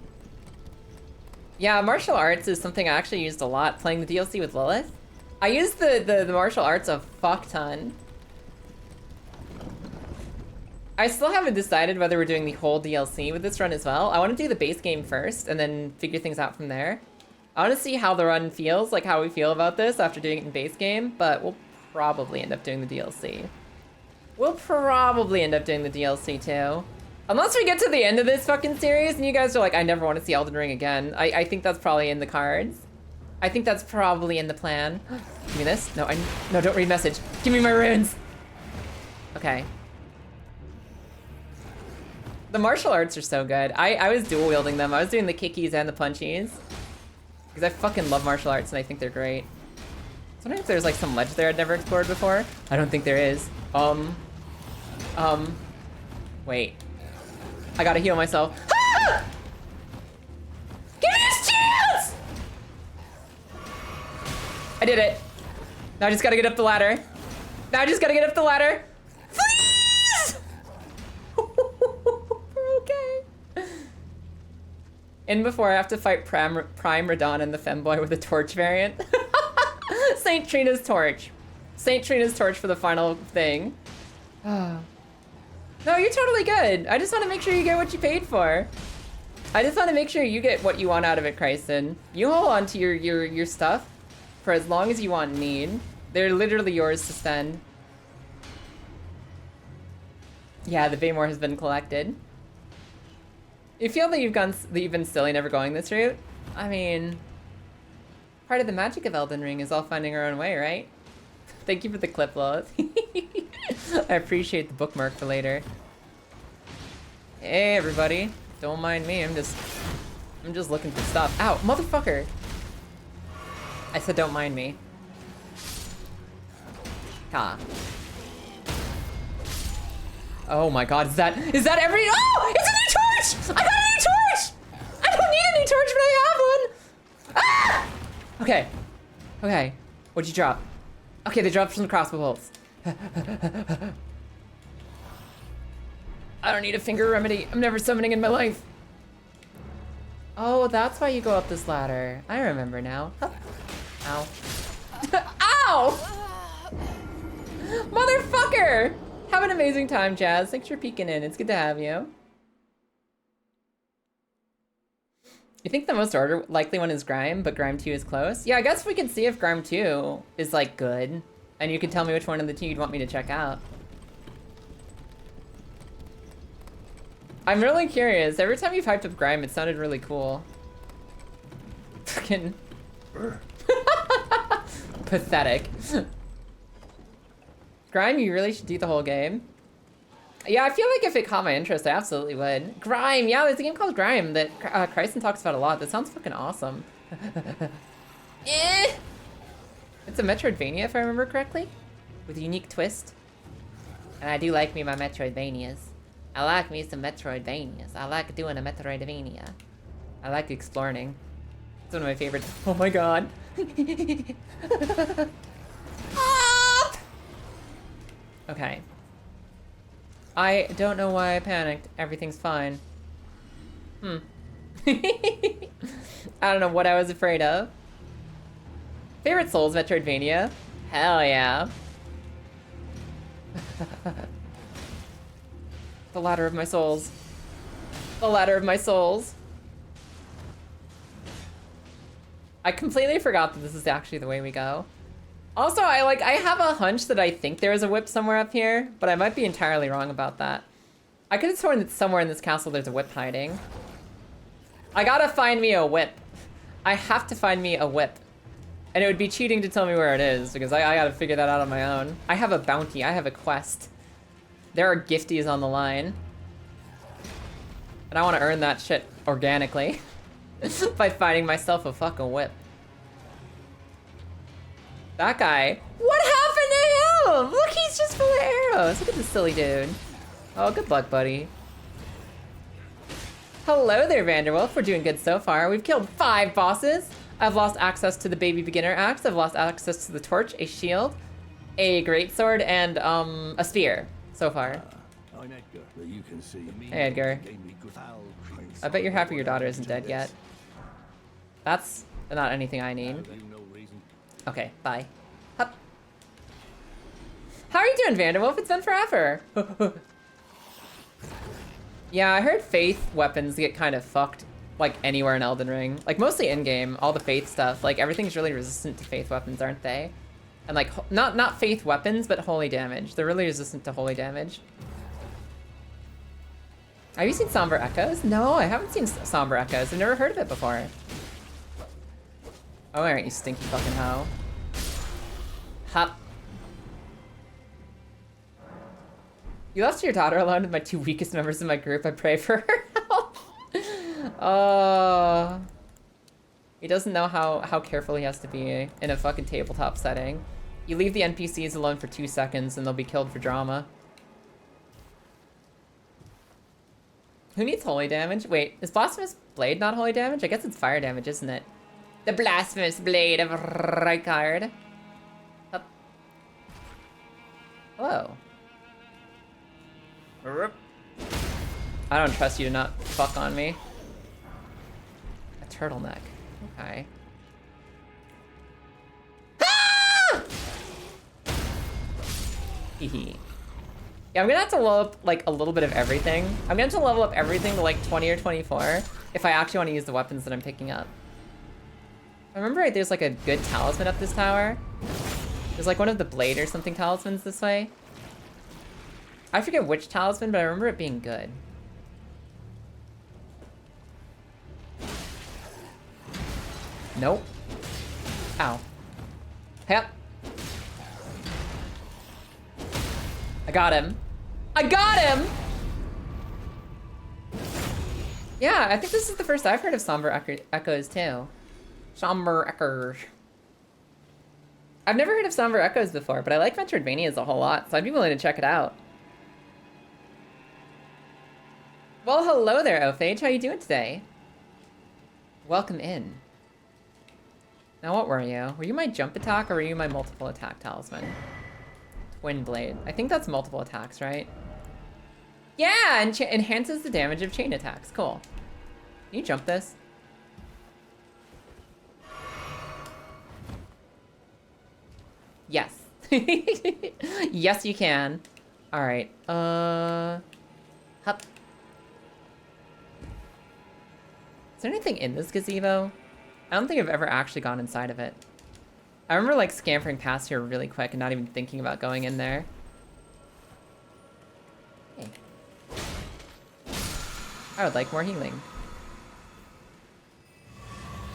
Yeah, martial arts is something I actually used a lot playing the DLC with Lilith. I used the martial arts a fuck ton. I still haven't decided whether we're doing the whole DLC with this run as well. I want to do the base game first and then figure things out from there. I want to see how the run feels, like how we feel about this after doing it in base game, but we'll probably end up doing the DLC. We'll probably end up doing the DLC too. Unless we get to the end of this fucking series and you guys are like, I never want to see Elden Ring again. I think that's probably in the cards. I think that's probably in the plan. Give me this. No, no, don't read message. Give me my runes. Okay. The martial arts are so good. I was dual wielding them. I was doing the kickies and the punchies. Because I fucking love martial arts and I think they're great. Sometimes there's like some ledge there I'd never explored before. I don't think there is. Wait. I gotta heal myself. Ah! Give me this chance! I did it. Now I just gotta get up the ladder. Now I just gotta get up the ladder. Please! We're okay. In before I have to fight Prime Radon and the Femboy with a torch variant. Saint Trina's torch. Saint Trina's torch for the final thing. No, you're totally good. I just want to make sure you get what you paid for. I just want to make sure you get what you want out of it, Krysten. You hold on to your stuff for as long as you want and need. They're literally yours to spend. Yeah, the Baymore has been collected. You feel that you've been silly never going this route? I mean, part of the magic of Elden Ring is all finding our own way, right? Thank you for the clip, Lois. I appreciate the bookmark for later. Hey, everybody. Don't mind me, I'm just looking for stuff. Ow, motherfucker! I said don't mind me. Ha. Oh my god, is that every— Oh! It's a new torch! I got a new torch! I don't need a new torch, but I have one! Ah! Okay. Okay. What'd you drop? Okay, they dropped some crossbow bolts. I don't need a finger remedy. I'm never summoning in my life. Oh, that's why you go up this ladder. I remember now. Ow. Ow! Motherfucker! Have an amazing time, Jazz. Thanks for peeking in. It's good to have you. You think the most likely one is Grime, but Grime 2 is close? Yeah, I guess we can see if Grime 2 is, like, good. And you can tell me which one of the two you'd want me to check out. I'm really curious. Every time you've hyped up Grime, it sounded really cool. Fucking... Pathetic. Grime, you really should do the whole game. Yeah, I feel like if it caught my interest, I absolutely would. Grime! Yeah, there's a game called Grime that Krysten talks about a lot. That sounds fucking awesome. Eh! It's a Metroidvania, if I remember correctly. With a unique twist. And I do like me my Metroidvanias. I like me some Metroidvanias. I like doing a Metroidvania. I like exploring. It's one of my favorites. Oh my god. Ah! Okay. I don't know why I panicked. Everything's fine. I don't know what I was afraid of. Favorite Souls Metroidvania? Hell yeah. The ladder of my souls. The ladder of my souls. I completely forgot that this is actually the way we go. Also, I have a hunch that I think there is a whip somewhere up here, but I might be entirely wrong about that. I could have sworn that somewhere in this castle there's a whip hiding. I gotta find me a whip. I have to find me a whip. And it would be cheating to tell me where it is, because I gotta figure that out on my own. I have a bounty, I have a quest. There are gifties on the line. And I want to earn that shit organically. By finding myself a fucking whip. That guy. What happened to him? Look, he's just full of arrows. Look at this silly dude. Oh, good luck, buddy. Hello there, Vanderwolf. We're doing good so far. We've killed 5 bosses. I've lost access to the baby beginner axe. I've lost access to the torch, a shield, a greatsword, and a spear so far. I'm Edgar, but you can see me. Hey, Edgar. I bet you're happy your daughter isn't dead yet. That's not anything I need. Okay, bye. Hup. How are you doing, Vanderwolf? It's been forever. Yeah, I heard Faith weapons get kind of fucked, like, anywhere in Elden Ring. Like, mostly in-game, all the Faith stuff. Like, everything's really resistant to Faith weapons, aren't they? And, like, not Faith weapons, but holy damage. They're really resistant to holy damage. Have you seen Somber Echoes? No, I haven't seen Somber Echoes. I've never heard of it before. Oh, alright, you stinky fucking hoe. Hop. You left your daughter alone with my 2 weakest members of my group. I pray for her health. Oh. He doesn't know how careful he has to be in a fucking tabletop setting. You leave the NPCs alone for 2 seconds and they'll be killed for drama. Who needs holy damage? Wait, is Blasphemous Blade not holy damage? I guess it's fire damage, isn't it? The Blasphemous Blade of Rykard. Up. Hello. I don't trust you to not fuck on me. turtleneck. Okay. Hehe. Yeah, I'm gonna have to level up like a little bit of everything. I'm gonna have to level up everything to like 20 or 24 if I actually want to use the weapons that I'm picking up. I remember there's like a good talisman up this tower. There's like one of the blade or something talismans this way. I forget which talisman, but I remember it being good. Nope. Ow. Yep. I got him. I got him! Yeah, I think this is the first I've heard of Somber Echoes too. Somber Echoes. I've never heard of Somber Echoes before, but I like Metroidvanias a whole lot, so I'd be willing to check it out. Well, hello there, Ophage. How you doing today? Welcome in. Now, what were you? Were you my jump attack or were you my multiple attack talisman? Twin blade. I think that's multiple attacks, right? Yeah, and enhances the damage of chain attacks. Cool. Can you jump this? Yes. Yes, you can. All right. Hup. Is there anything in this gazebo? I don't think I've ever actually gone inside of it. I remember like scampering past here really quick and not even thinking about going in there. Hey. I would like more healing.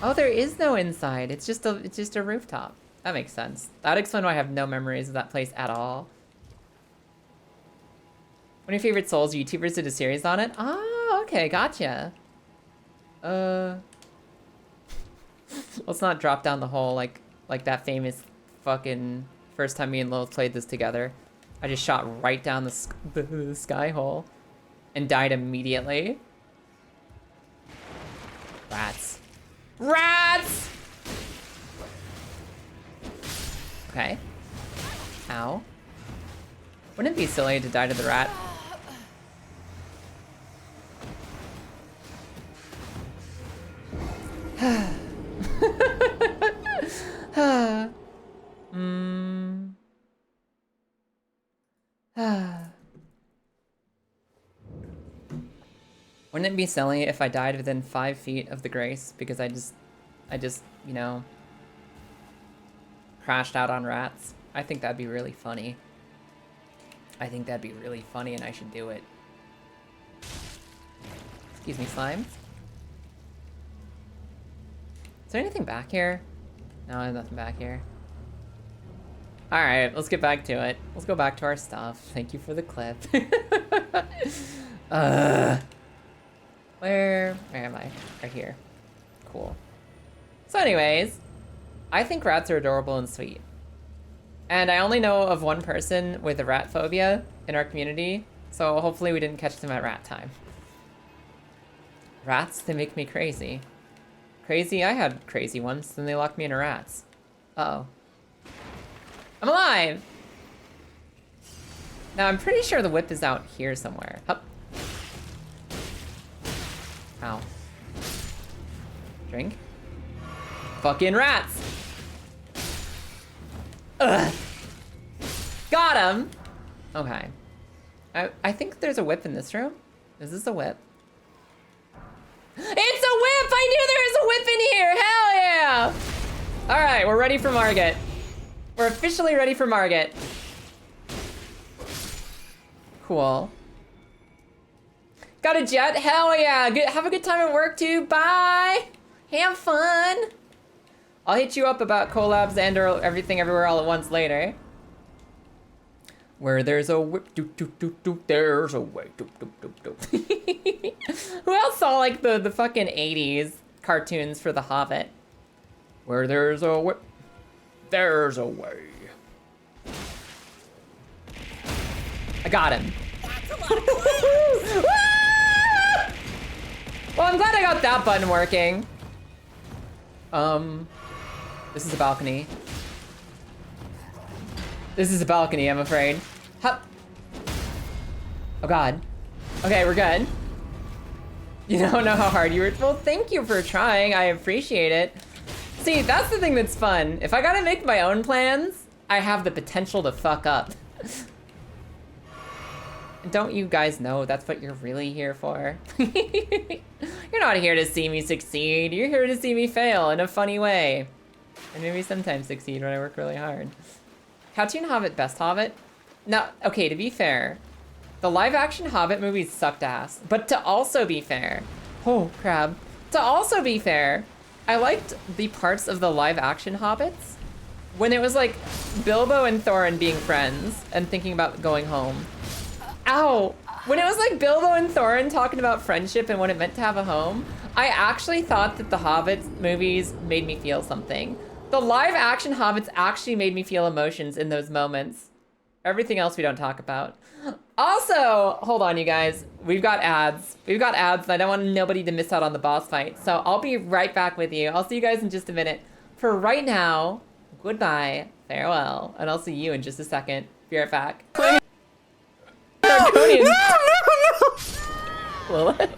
Oh, there is no inside. It's just a rooftop. That makes sense. That would explain why I have no memories of that place at all. One of your favorite Souls YouTubers did a series on it? Oh, okay, gotcha. Let's not drop down the hole like that famous fucking first time me and Lilith played this together. I just shot right down the sky hole and died immediately. Rats. Rats! Okay. Ow. Wouldn't it be silly to die to the rat? Wouldn't it be silly if I died within 5 feet of the Grace because I just, you know, crashed out on rats? I think that'd be really funny. I think that'd be really funny and I should do it. Excuse me, slimes. Is there anything back here? No, there's nothing back here. Alright, let's get back to it. Let's go back to our stuff. Thank you for the clip. Where am I? Right here. Cool. So anyways, I think rats are adorable and sweet. And I only know of one person with a rat phobia in our community, so hopefully we didn't catch them at rat time. Rats, they make me crazy. Crazy? I had crazy ones, then they locked me into rats. Uh-oh. I'm alive! Now, I'm pretty sure the whip is out here somewhere. Hup. Ow. Drink. Fucking rats! Ugh! Got him! Okay. I think there's a whip in this room. Is this a whip? It's a whip! I knew there was a whip in here! Hell yeah! Alright, we're ready for Margit. We're officially ready for Margit. Cool. Got a jet? Hell yeah! Have a good time at work too. Bye! Have fun! I'll hit you up about collabs and or everything everywhere all at once later. Where there's a whip, there's a way, Who else saw like the fucking 80s cartoons for The Hobbit? Where there's a whip, there's a way. I got him. Well, I'm glad I got that button working. This is a balcony. This is a balcony, I'm afraid. Hup. Oh god. Okay, we're good. You don't know how hard you worked. Well, thank you for trying. I appreciate it. See, that's the thing that's fun. If I gotta make my own plans, I have the potential to fuck up. Don't you guys know that's what you're really here for? You're not here to see me succeed. You're here to see me fail in a funny way. And maybe sometimes succeed when I work really hard. Cartoon Hobbit, best Hobbit? No, okay, to be fair, the live action Hobbit movies sucked ass. But to also be fair, oh crab. To also be fair, I liked the parts of the live action Hobbits when it was like Bilbo and Thorin being friends and thinking about going home. Ow! When it was like Bilbo and Thorin talking about friendship and what it meant to have a home, I actually thought that the Hobbit movies made me feel something. The live action Hobbits actually made me feel emotions in those moments. Everything else we don't talk about. Also, hold on you guys, we've got ads. We've got ads and I don't want nobody to miss out on the boss fight. So I'll be right back with you. I'll see you guys in just a minute. For right now, goodbye, farewell, and I'll see you in just a second. Be right back. No! Lilith?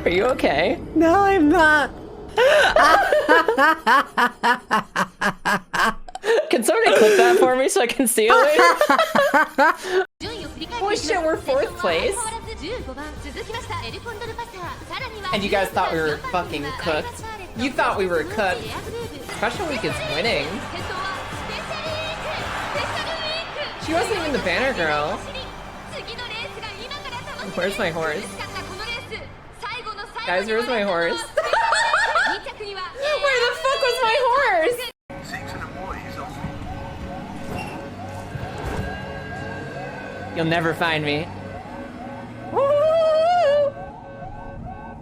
Are you okay? No, I'm not. Can somebody clip that for me so I can see it later? Oh shit, we're 4th place. And you guys thought we were fucking cooked. You thought we were cooked. Special Week is winning. She wasn't even the banner girl. Where's my horse? Guys, where's my horse? Where the fuck was my horse? You'll never find me. Woo!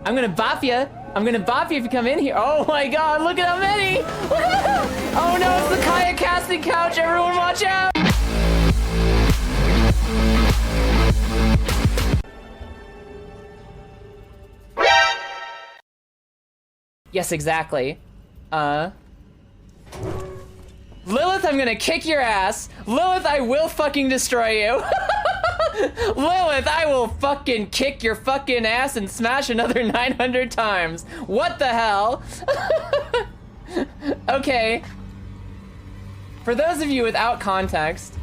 I'm gonna bop ya. I'm gonna bop you if you come in here. Oh my god, look at how many! Oh no, it's the kayak casting couch. Everyone watch out! Yes, exactly. Lilith, I'm gonna kick your ass. Lilith, I will fucking destroy you. Lilith, I will fucking kick your fucking ass and smash another 900 times. What the hell? Okay. For those of you without context.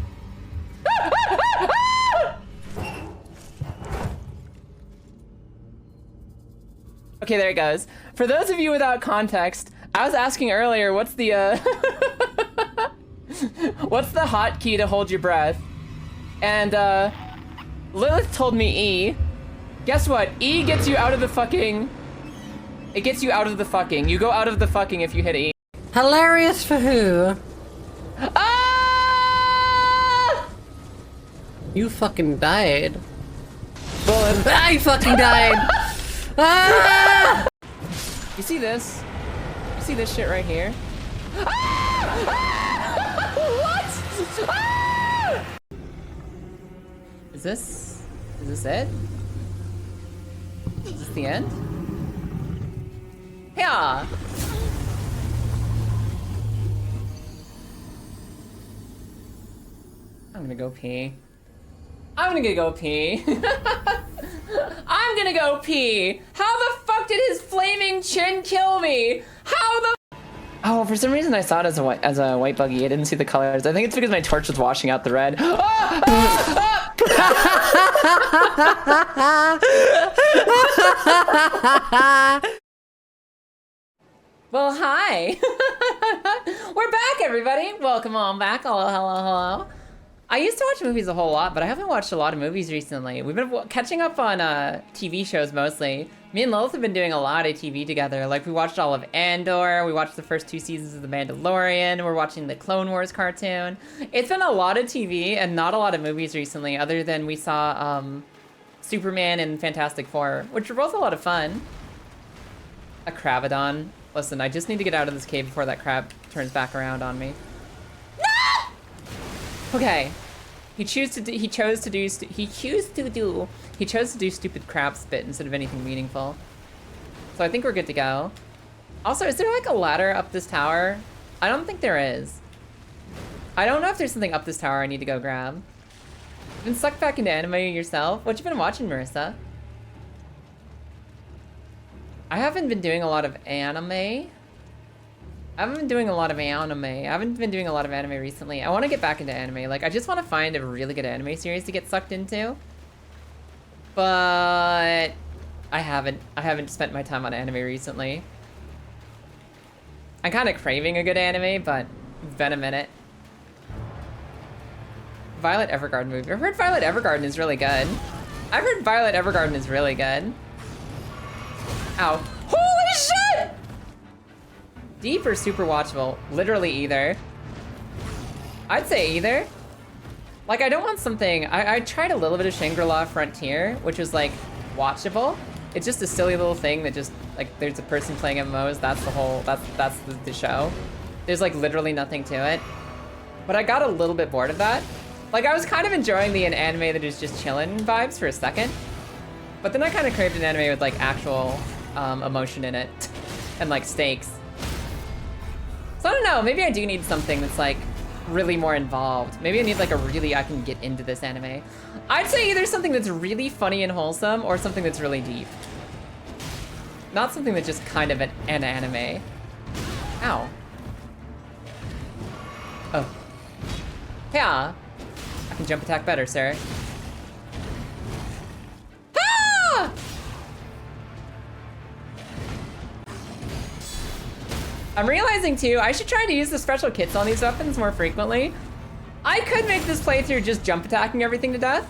Okay, there it goes. For those of you without context, I was asking earlier, what's the what's the hotkey to hold your breath? And Lilith told me E. Guess what? E gets you out of the fucking... It gets you out of the fucking. You go out of the fucking if you hit E. Hilarious for who? Ah! You fucking died. Lilith. I fucking died. Ah! You see this? You see this shit right here? Ah! Ah! What? Ah! Is this it? Is this the end? Yeah. I'm gonna go pee. I'm gonna go pee. I'm gonna go pee. How the fuck did his flaming chin kill me? How the... Oh, for some reason I saw it as a white buggy. I didn't see the colors. I think it's because my torch was washing out the red. Ah! Ah! Ah! Well, hi. We're back, everybody. Welcome on back. Hello, hello, hello. I used to watch movies a whole lot, but I haven't watched a lot of movies recently. We've been catching up on TV shows mostly. Me and Lilith have been doing a lot of TV together. Like, we watched all of Andor, we watched the first 2 seasons of The Mandalorian, we're watching the Clone Wars cartoon. It's been a lot of TV and not a lot of movies recently, other than we saw Superman and Fantastic Four, which were both a lot of fun. A Cravodon. Listen, I just need to get out of this cave before that crab turns back around on me. No! Okay. He chose to do stupid crab spit instead of anything meaningful. So I think we're good to go. Also, is there like a ladder up this tower? I don't think there is. I don't know if there's something up this tower I need to go grab. You've been sucked back into anime yourself? What you been watching, Marissa? I haven't been doing a lot of anime. I haven't been doing a lot of anime recently. I want to get back into anime. Like, I just want to find a really good anime series to get sucked into. But I haven't spent my time on anime recently. I'm kind of craving a good anime, but it's been a minute. Violet Evergarden movie. I've heard Violet Evergarden is really good. I've heard Violet Evergarden is really good. Ow. Holy shit! Deep or super watchable? Literally either. I'd say either. Like, I don't want something... I tried a little bit of Shangri-La Frontier, which was, like, watchable. It's just a silly little thing that just, like, there's a person playing MMOs. That's the whole... That's the show. There's, like, literally nothing to it. But I got a little bit bored of that. Like, I was kind of enjoying the anime that is just chillin' vibes for a second. But then I kind of craved an anime with, like, actual emotion in it. And, like, stakes. So I don't know, maybe I do need something that's, like, really more involved. Maybe I need, like, I can get into this anime. I'd say either something that's really funny and wholesome or something that's really deep. Not something that's just kind of an anime. Ow. Oh. Yeah. I can jump attack better, sir. Ah! I'm realizing too, I should try to use the special kits on these weapons more frequently. I could make this playthrough just jump attacking everything to death.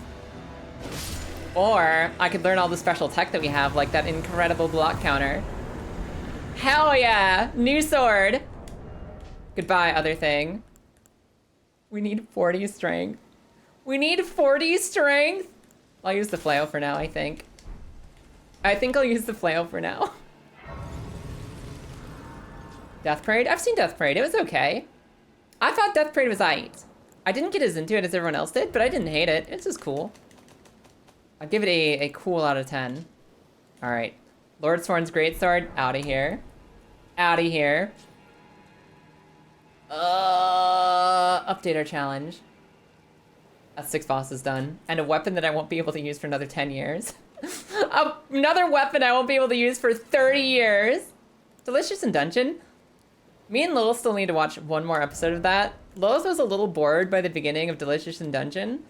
Or I could learn all the special tech that we have, like that incredible block counter. Hell yeah, new sword. Goodbye, other thing. We need 40 strength. We need 40 strength. I'll use the flail for now, I think. I think I'll use the flail for now. Death Parade? I've seen Death Parade. It was okay. I thought Death Parade was aight. I didn't get as into it as everyone else did, but I didn't hate it. It's just cool. I'll give it a cool out of 10. All right. Lord Sworn's Greatsword, out of here. Out of here. Update our challenge. That's 6 bosses done. And a weapon that I won't be able to use for another 10 years. Another weapon I won't be able to use for 30 years. Delicious in Dungeon. Me and Lilith still need to watch one more episode of that. Lilith was a little bored by the beginning of Delicious in Dungeon.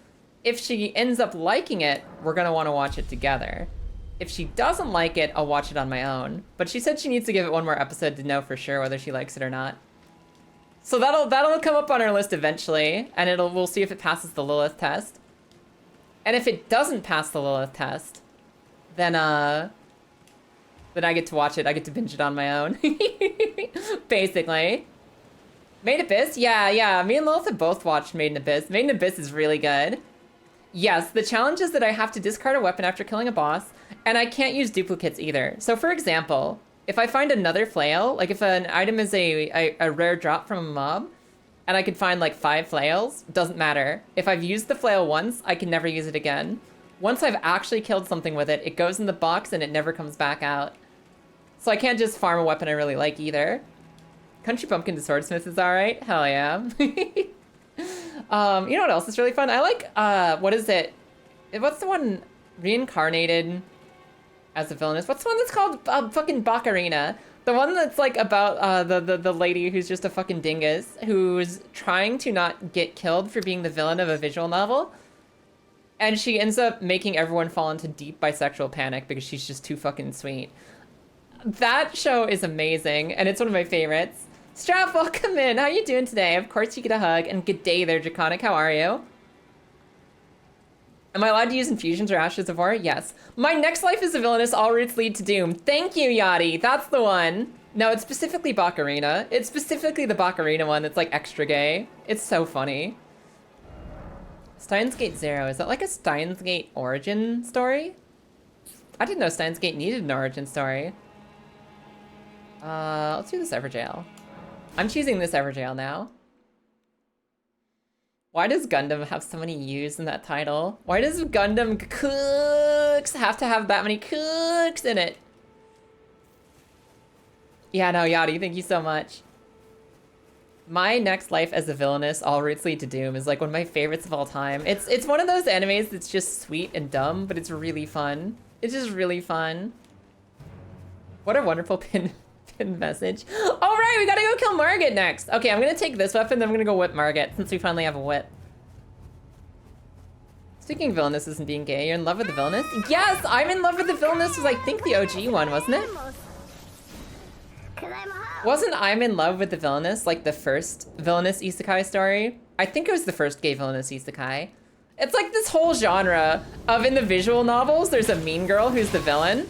If she ends up liking it, we're gonna want to watch it together. If she doesn't like it, I'll watch it on my own. But she said she needs to give it one more episode to know for sure whether she likes it or not. So that'll come up on our list eventually, and we'll see if it passes the Lilith test. And if it doesn't pass the Lilith test, then I get to watch it. I get to binge it on my own. Basically. Made Abyss? Yeah. Me and Lilith have both watched Made in Abyss. Made in Abyss is really good. Yes, the challenge is that I have to discard a weapon after killing a boss, and I can't use duplicates either. So for example, if I find another flail, like if an item is a rare drop from a mob, and I could find like 5 flails, doesn't matter. If I've used the flail once, I can never use it again. Once I've actually killed something with it, it goes in the box and it never comes back out. So I can't just farm a weapon I really like either. Country Bumpkin to Swordsmith is alright. Hell yeah. You know what else is really fun? I like, what is it? What's the one reincarnated as a villainess? What's the one that's called fucking Baccarina? The one that's like about the lady who's just a fucking dingus who's trying to not get killed for being the villain of a visual novel. And she ends up making everyone fall into deep bisexual panic because she's just too fucking sweet. That show is amazing, and it's one of my favorites. Strap, welcome in. How you doing today? Of course you get a hug, and good day there, Draconic. How are you? Am I allowed to use infusions or ashes of war? Yes. My next life as a villainess, all routes lead to doom. Thank you, Yachty. That's the one. No, it's specifically Baccarina. It's specifically the Baccarina one that's like extra gay. It's so funny. Steins Gate Zero. Is that like a Steins Gate origin story? I didn't know Steins Gate needed an origin story. Let's do this Everjail. I'm choosing this Everjail now. Why does Gundam have so many U's in that title? Why does Gundam Cooks have to have that many cooks in it? Yeah, no, Yachty, thank you so much. My next life as a villainess, all routes lead to doom, is like one of my favorites of all time. It's one of those animes that's just sweet and dumb, but it's really fun. It's just really fun. What a wonderful pin message. All right, we gotta go kill Margit next. Okay, I'm gonna take this weapon, then I'm gonna go whip Margit since we finally have a whip. Speaking of villainous and being gay, you're in love with the villainous? Yes, I'm in love with the villainous was I think the OG one, wasn't it? Wasn't I'm in love with the villainous like the first villainous isekai story? I think it was the first gay villainous isekai. It's like this whole genre of in the visual novels, there's a mean girl who's the villain.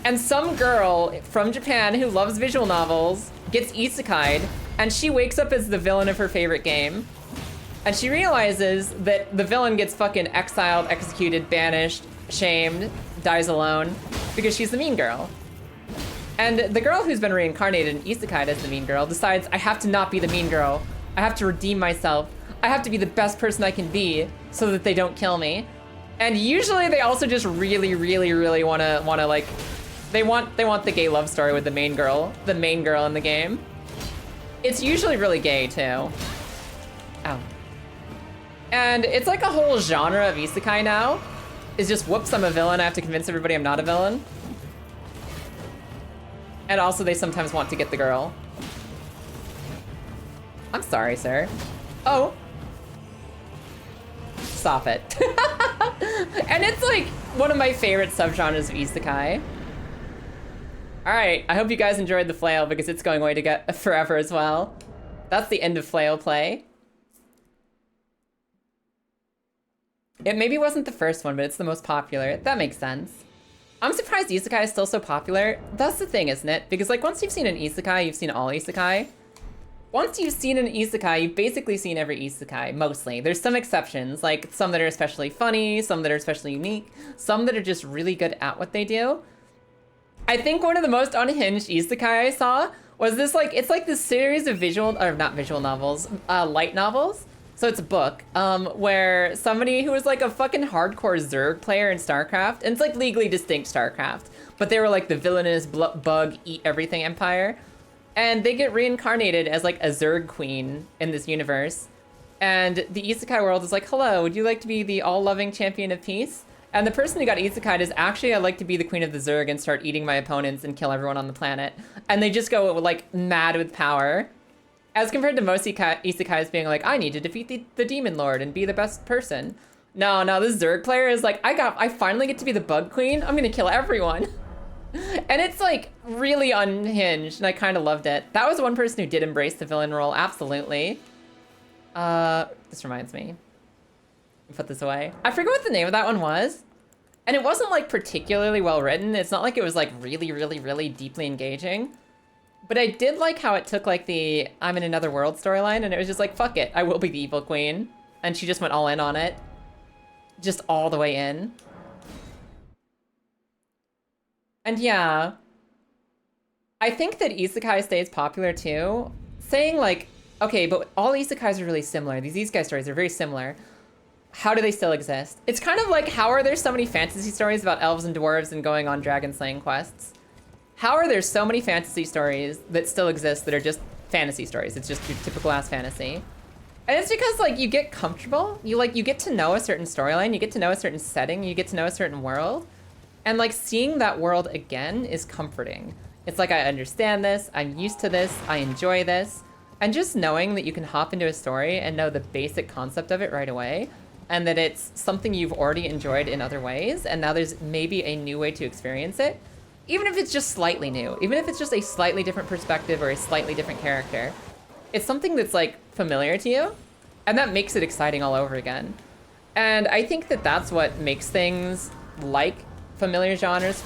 And some girl from Japan who loves visual novels gets isekai'd and she wakes up as the villain of her favorite game. And she realizes that the villain gets fucking exiled, executed, banished, shamed, dies alone because she's the mean girl. And the girl who's been reincarnated and isekai'd as the mean girl decides, I have to not be the mean girl. I have to redeem myself. I have to be the best person I can be so that they don't kill me. And usually they also just really, really, really wanna like, they want the gay love story with the main girl in the game. It's usually really gay too. Ow. And it's like a whole genre of isekai now. Is just, whoops, I'm a villain. I have to convince everybody I'm not a villain. And also they sometimes want to get the girl. I'm sorry, sir. Oh. Stop it. And it's like one of my favorite subgenres of isekai. All right, I hope you guys enjoyed the flail because it's going away to get forever as well. That's the end of flail play. It maybe wasn't the first one, but it's the most popular. That makes sense. I'm surprised isekai is still so popular. That's the thing, isn't it? Because like once you've seen an isekai, you've seen all isekai. Once you've seen an isekai, you've basically seen every isekai, mostly. There's some exceptions, like some that are especially funny, some that are especially unique, some that are just really good at what they do. I think one of the most unhinged isekai I saw was this like, it's like this series of not visual novels, light novels. So it's a book where somebody who was like a fucking hardcore Zerg player in StarCraft, and it's like legally distinct StarCraft, but they were like the villainous bug eat everything empire. And they get reincarnated as like a Zerg queen in this universe. And the isekai world is like, hello, would you like to be the all-loving champion of peace? And the person who got isekai'd is actually, I'd like to be the queen of the Zerg and start eating my opponents and kill everyone on the planet. And they just go like mad with power. As compared to most isekais being like, I need to defeat the demon lord and be the best person. No, this Zerg player is like, I finally get to be the bug queen. I'm gonna kill everyone. And it's like really unhinged and I kind of loved it. That was one person who did embrace the villain role, absolutely. This reminds me. Put this away. I forget what the name of that one was. And it wasn't like particularly well written. It's not like it was like really, really, really deeply engaging. But I did like how it took like the I'm in another world storyline and it was just like, fuck it, I will be the evil queen. And she just went all in on it. Just all the way in. And yeah, I think that isekai stays popular too. Saying like, okay, but all isekais are really similar. These isekai stories are very similar. How do they still exist? It's kind of like, how are there so many fantasy stories about elves and dwarves and going on dragon slaying quests? How are there so many fantasy stories that still exist that are just fantasy stories? It's just your typical ass fantasy. And it's because like you get comfortable, you get to know a certain storyline, you get to know a certain setting, you get to know a certain world. And like seeing that world again is comforting. It's like, I understand this, I'm used to this, I enjoy this. And just knowing that you can hop into a story and know the basic concept of it right away, and that it's something you've already enjoyed in other ways, and now there's maybe a new way to experience it, even if it's just slightly new, even if it's just a slightly different perspective or a slightly different character, it's something that's like familiar to you, and that makes it exciting all over again. And I think that that's what makes things like familiar genres.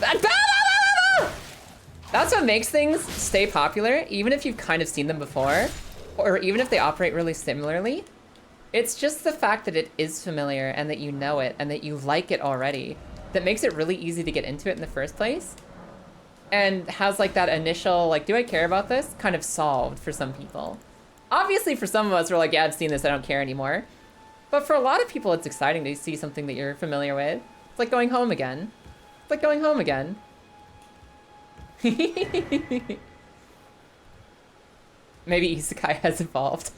That's what makes things stay popular, even if you've kind of seen them before, or even if they operate really similarly. It's just the fact that it is familiar and that you know it and that you like it already that makes it really easy to get into it in the first place. And has like that initial, like, do I care about this? Kind of solved for some people. Obviously for some of us, we're like, yeah, I've seen this, I don't care anymore. But for a lot of people, it's exciting to see something that you're familiar with. It's like going home again. It's like going home again. Maybe isekai has evolved.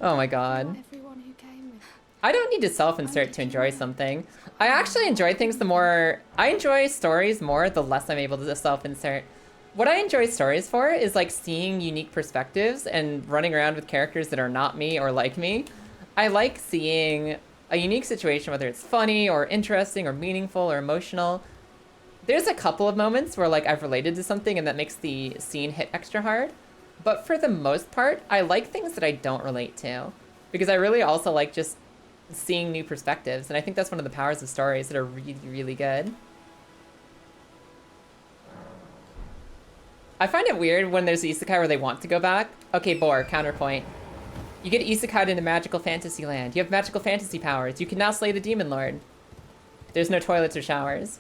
Oh my god. I don't need to self-insert to enjoy something. I actually enjoy things the more... I enjoy stories more the less I'm able to self-insert. What I enjoy stories for is like seeing unique perspectives and running around with characters that are not me or like me. I like seeing a unique situation, whether it's funny or interesting or meaningful or emotional. There's a couple of moments where like I've related to something and that makes the scene hit extra hard. But for the most part, I like things that I don't relate to. Because I really also like just seeing new perspectives. And I think that's one of the powers of stories that are really, really good. I find it weird when there's isekai where they want to go back. Okay, Boar, counterpoint. You get isekai'd into magical fantasy land. You have magical fantasy powers. You can now slay the demon lord. There's no toilets or showers.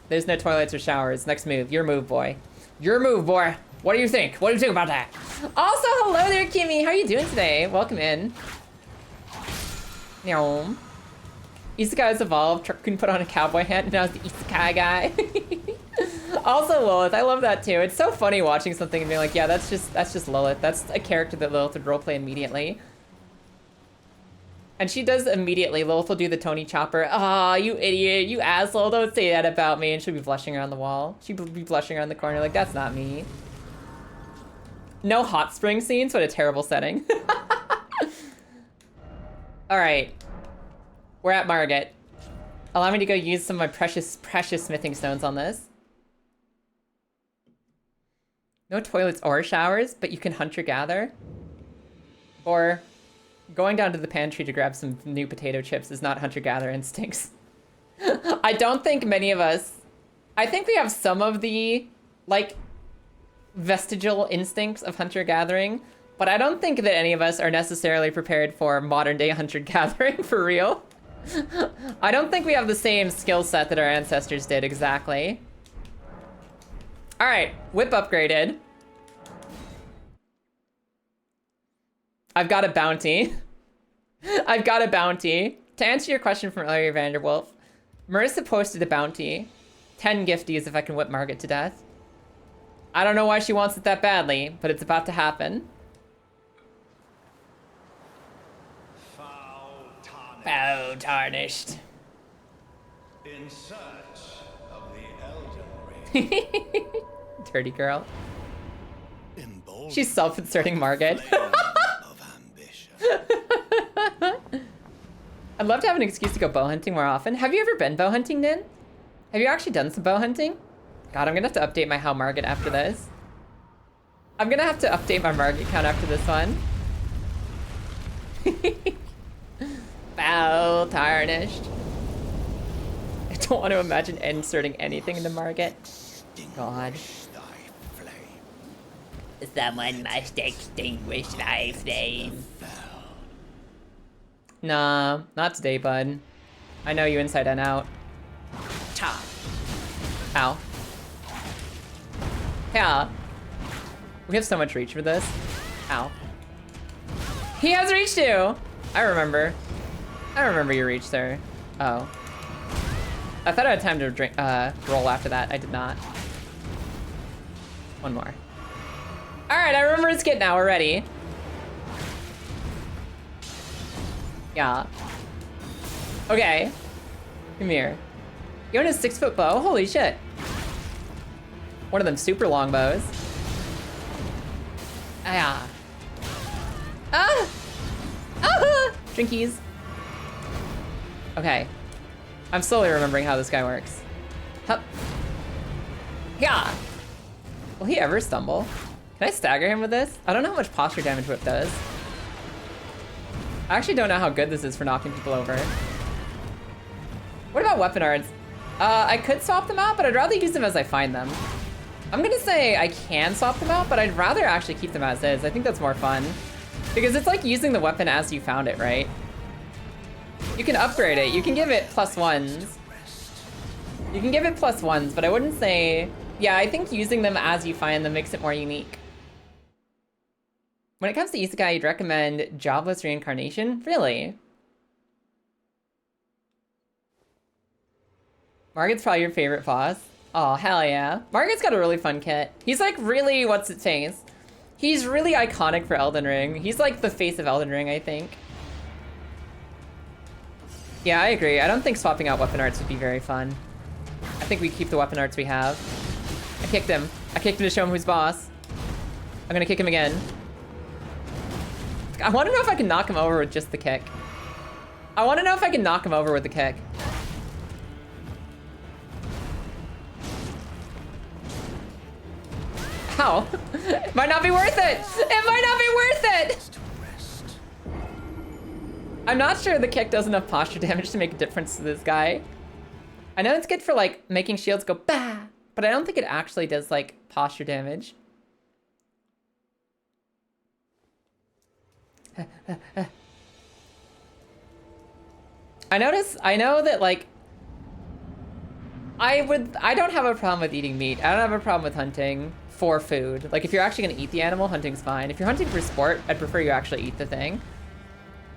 There's no toilets or showers. Next move. Your move, boy. Your move, boy. What do you think? What do you think about that? Also, hello there, Kimmy. How are you doing today? Welcome in. Meow. Isekai has evolved. Truck couldn't put on a cowboy hat, and now it's the isekai guy. Also, Lilith. I love that too. It's so funny watching something and being like, yeah, that's just Lilith. That's a character that Lilith would roleplay immediately. And she does immediately. Lilith will do the Tony Chopper. Ah, oh, you idiot. You asshole. Don't say that about me. And she'll be blushing around the wall. She'll be blushing around the corner like, that's not me. No hot spring scenes. What a terrible setting. All right. We're at Margit. Allow me to go use some of my precious, precious smithing stones on this. No toilets or showers, but you can hunter-gather. Or going down to the pantry to grab some new potato chips is not hunter-gatherer instincts. I don't think many of us... I think we have some of the, like, vestigial instincts of hunter-gathering, but I don't think that any of us are necessarily prepared for modern-day hunter-gathering, for real. I don't think we have the same skill set that our ancestors did, exactly. All right, whip upgraded. I've got a bounty. I've got a bounty. To answer your question from earlier, Vanderwolf, Marissa posted a bounty. 10 gifties if I can whip Margit to death. I don't know why she wants it that badly, but it's about to happen. Foul tarnished. In search of the Elden Ring. Dirty girl. Emboldened She's self-inserting Margit. of ambition. I'd love to have an excuse to go bow hunting more often. Have you ever been bow hunting, Nin? Have you actually done some bow hunting? God, I'm gonna have to update my how Margit after this. I'm gonna have to update my Margit count after this one. Foul tarnished. I don't want to imagine inserting anything into Margit. God. Someone must extinguish thy flame. Nah, not today, bud. I know you inside and out. Cha. Ow. Yeah. We have so much reach for this. Ow. He has reach too! I remember. I remember your reach, sir. Oh. I thought I had time to drink, roll after that. I did not. One more. All right, I remember his kit now. We're ready. Yeah. Okay. Come here. You want a 6-foot bow? Holy shit. One of them super long bows. Ah. Ah! Ah! Drinkies. Okay. I'm slowly remembering how this guy works. Hup. Yeah. Will he ever stumble? Can I stagger him with this? I don't know how much posture damage whip does. I actually don't know how good this is for knocking people over. What about weapon arts? I could swap them out, but I'd rather use them as I find them. I'm gonna say I can swap them out, but I'd rather actually keep them as is. I think that's more fun. Because it's like using the weapon as you found it, right? You can upgrade it. You can give it +1s. You can give it +1s, but I wouldn't say... Yeah, I think using them as you find them makes it more unique. When it comes to isekai, you'd recommend Jobless Reincarnation? Really? Margit's probably your favorite boss. Oh, hell yeah. Margit's got a really fun kit. He's like really what's its face. He's really iconic for Elden Ring. He's like the face of Elden Ring, I think. Yeah, I agree. I don't think swapping out weapon arts would be very fun. I think we keep the weapon arts we have. I kicked him. I kicked him to show him who's boss. I'm gonna kick him again. I want to know if I can knock him over with just the kick. I want to know if I can knock him over with the kick. How? It might not be worth it! It might not be worth it! I'm not sure the kick does enough posture damage to make a difference to this guy. I know it's good for like making shields go bah, but I don't think it actually does like posture damage. I know that like I don't have a problem with eating meat. I don't have a problem with hunting for food. Like if you're actually gonna eat the animal, hunting's fine. If you're hunting for sport, I'd prefer you actually eat the thing.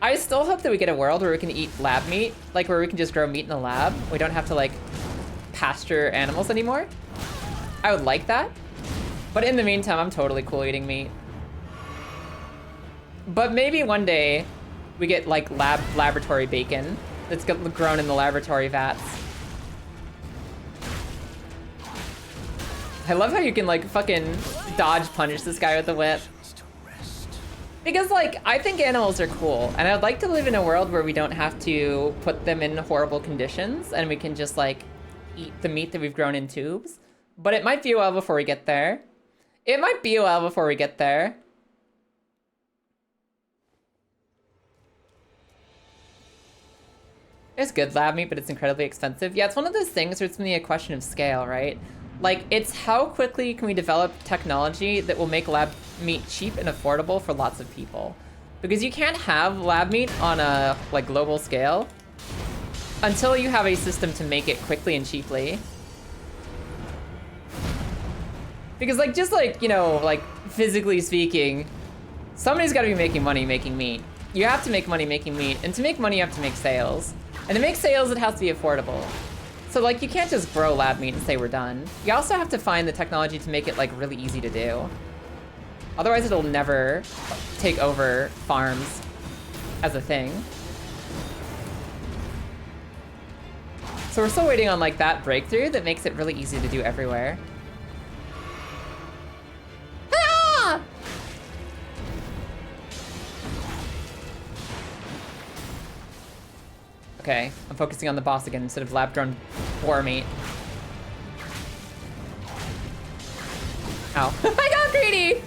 I still hope that we get a world where we can eat lab meat, like where we can just grow meat in the lab. We don't have to like pasture animals anymore. I would like that. But in the meantime, I'm totally cool eating meat. But maybe one day we get like laboratory bacon that's grown in the laboratory vats. I love how you can like fucking dodge punish this guy with the whip. Because like, I think animals are cool, and I'd like to live in a world where we don't have to put them in horrible conditions, and we can just like eat the meat that we've grown in tubes. But it might be a while before we get there. It might be a while before we get there. It's good lab meat, but it's incredibly expensive. Yeah, it's one of those things where it's really a question of scale, right? Like, it's how quickly can we develop technology that will make lab meat cheap and affordable for lots of people. Because you can't have lab meat on a, like, global scale until you have a system to make it quickly and cheaply. Because, like, just like, you know, like, physically speaking, somebody's got to be making money making meat. You have to make money making meat, and to make money, you have to make sales. And to make sales, it has to be affordable. So, like, you can't just grow lab meat and say we're done. You also have to find the technology to make it, like, really easy to do. Otherwise, it'll never take over farms as a thing. So we're still waiting on, like, that breakthrough that makes it really easy to do everywhere. Ah! Okay, I'm focusing on the boss again instead of lab-grown boar meat. Ow. I got greedy!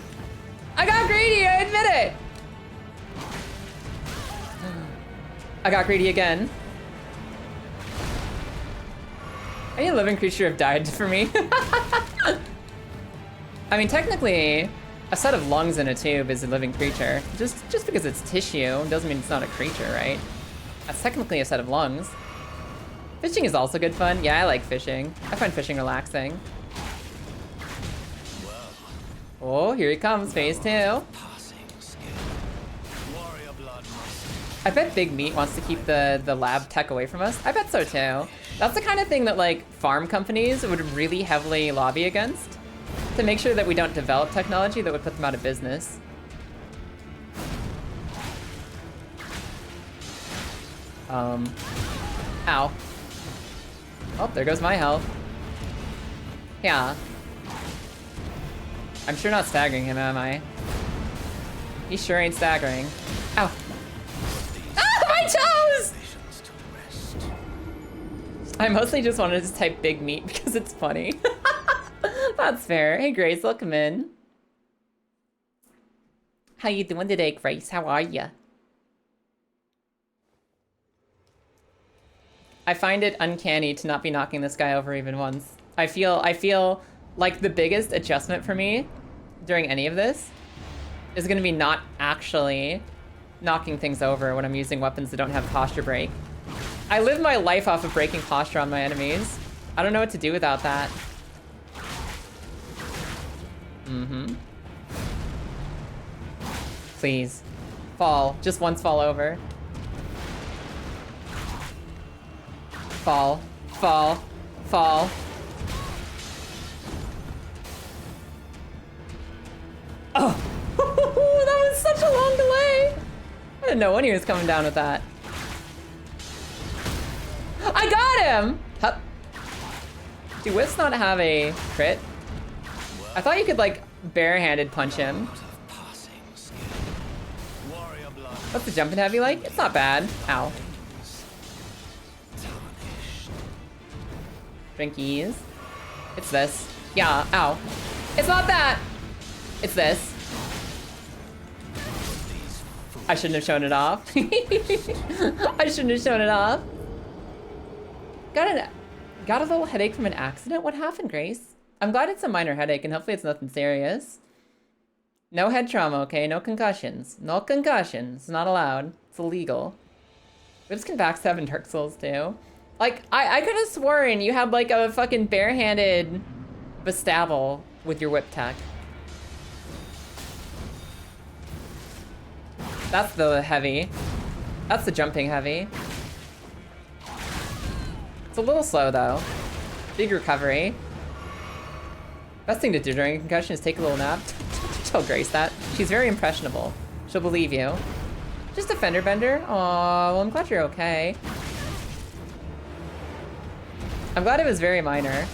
I got greedy, I admit it! I got greedy again. Any living creature have died for me? I mean, technically, a set of lungs in a tube is a living creature. Just because it's tissue doesn't mean it's not a creature, right? That's technically a set of lungs. Fishing is also good fun. Yeah, I like fishing. I find fishing relaxing. Oh, here he comes, phase 2. I bet Big Meat wants to keep the lab tech away from us. I bet so too. That's the kind of thing that like farm companies would really heavily lobby against to make sure that we don't develop technology that would put them out of business. Ow. Oh, there goes my health. Yeah. I'm sure not staggering him, am I? He sure ain't staggering. Ow. Ah, my toes! I mostly just wanted to type Big Meat because it's funny. That's fair. Hey, Grace, welcome in. How you doing today, Grace? How are ya? I find it uncanny to not be knocking this guy over even once. I feel like the biggest adjustment for me during any of this is gonna be not actually knocking things over when I'm using weapons that don't have posture break. I live my life off of breaking posture on my enemies. I don't know what to do without that. Mm-hmm. Please. Fall. Just once fall over. Fall. Fall. Fall. Oh! didn't know when he was coming down with that. I got him! Hup. Do whips not have a crit? I thought you could like barehanded punch him. What's the jumping heavy like? It's not bad. Ow. Drinkies. It's this. Yeah, ow. It's not that! It's this. I shouldn't have shown it off. I shouldn't have shown it off. Got a little headache from an accident? What happened, Grace? I'm glad it's a minor headache and hopefully it's nothing serious. No head trauma, okay? No concussions. No concussions. Not allowed. It's illegal. Whips can backstab in Dark Souls too. Like, I could have sworn you had like a fucking barehanded bestabble with your whip tech. That's the heavy. That's the jumping heavy. It's a little slow though. Big recovery. Best thing to do during a concussion is take a little nap. Tell Grace that. She's very impressionable. She'll believe you. Just a fender bender? Aw, well I'm glad you're okay. I'm glad it was very minor.